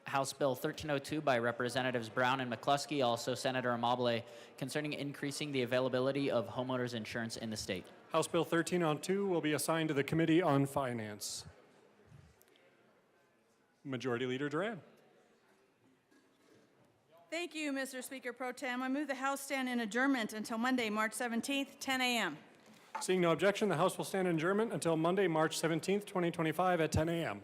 House Bill 1302 by Representatives Brown and McCluskey, also Senator Amabile, concerning increasing the availability of homeowners insurance in the state. House Bill 1302 will be assigned to the Committee on Finance. Majority Leader Duran. Thank you, Mr. Speaker Pro Tem. I move the House stand in adjournment until Monday, March 17th, 10 a.m. Seeing no objection, the House will stand in adjournment until Monday, March 17th, 2025 at 10 a.m.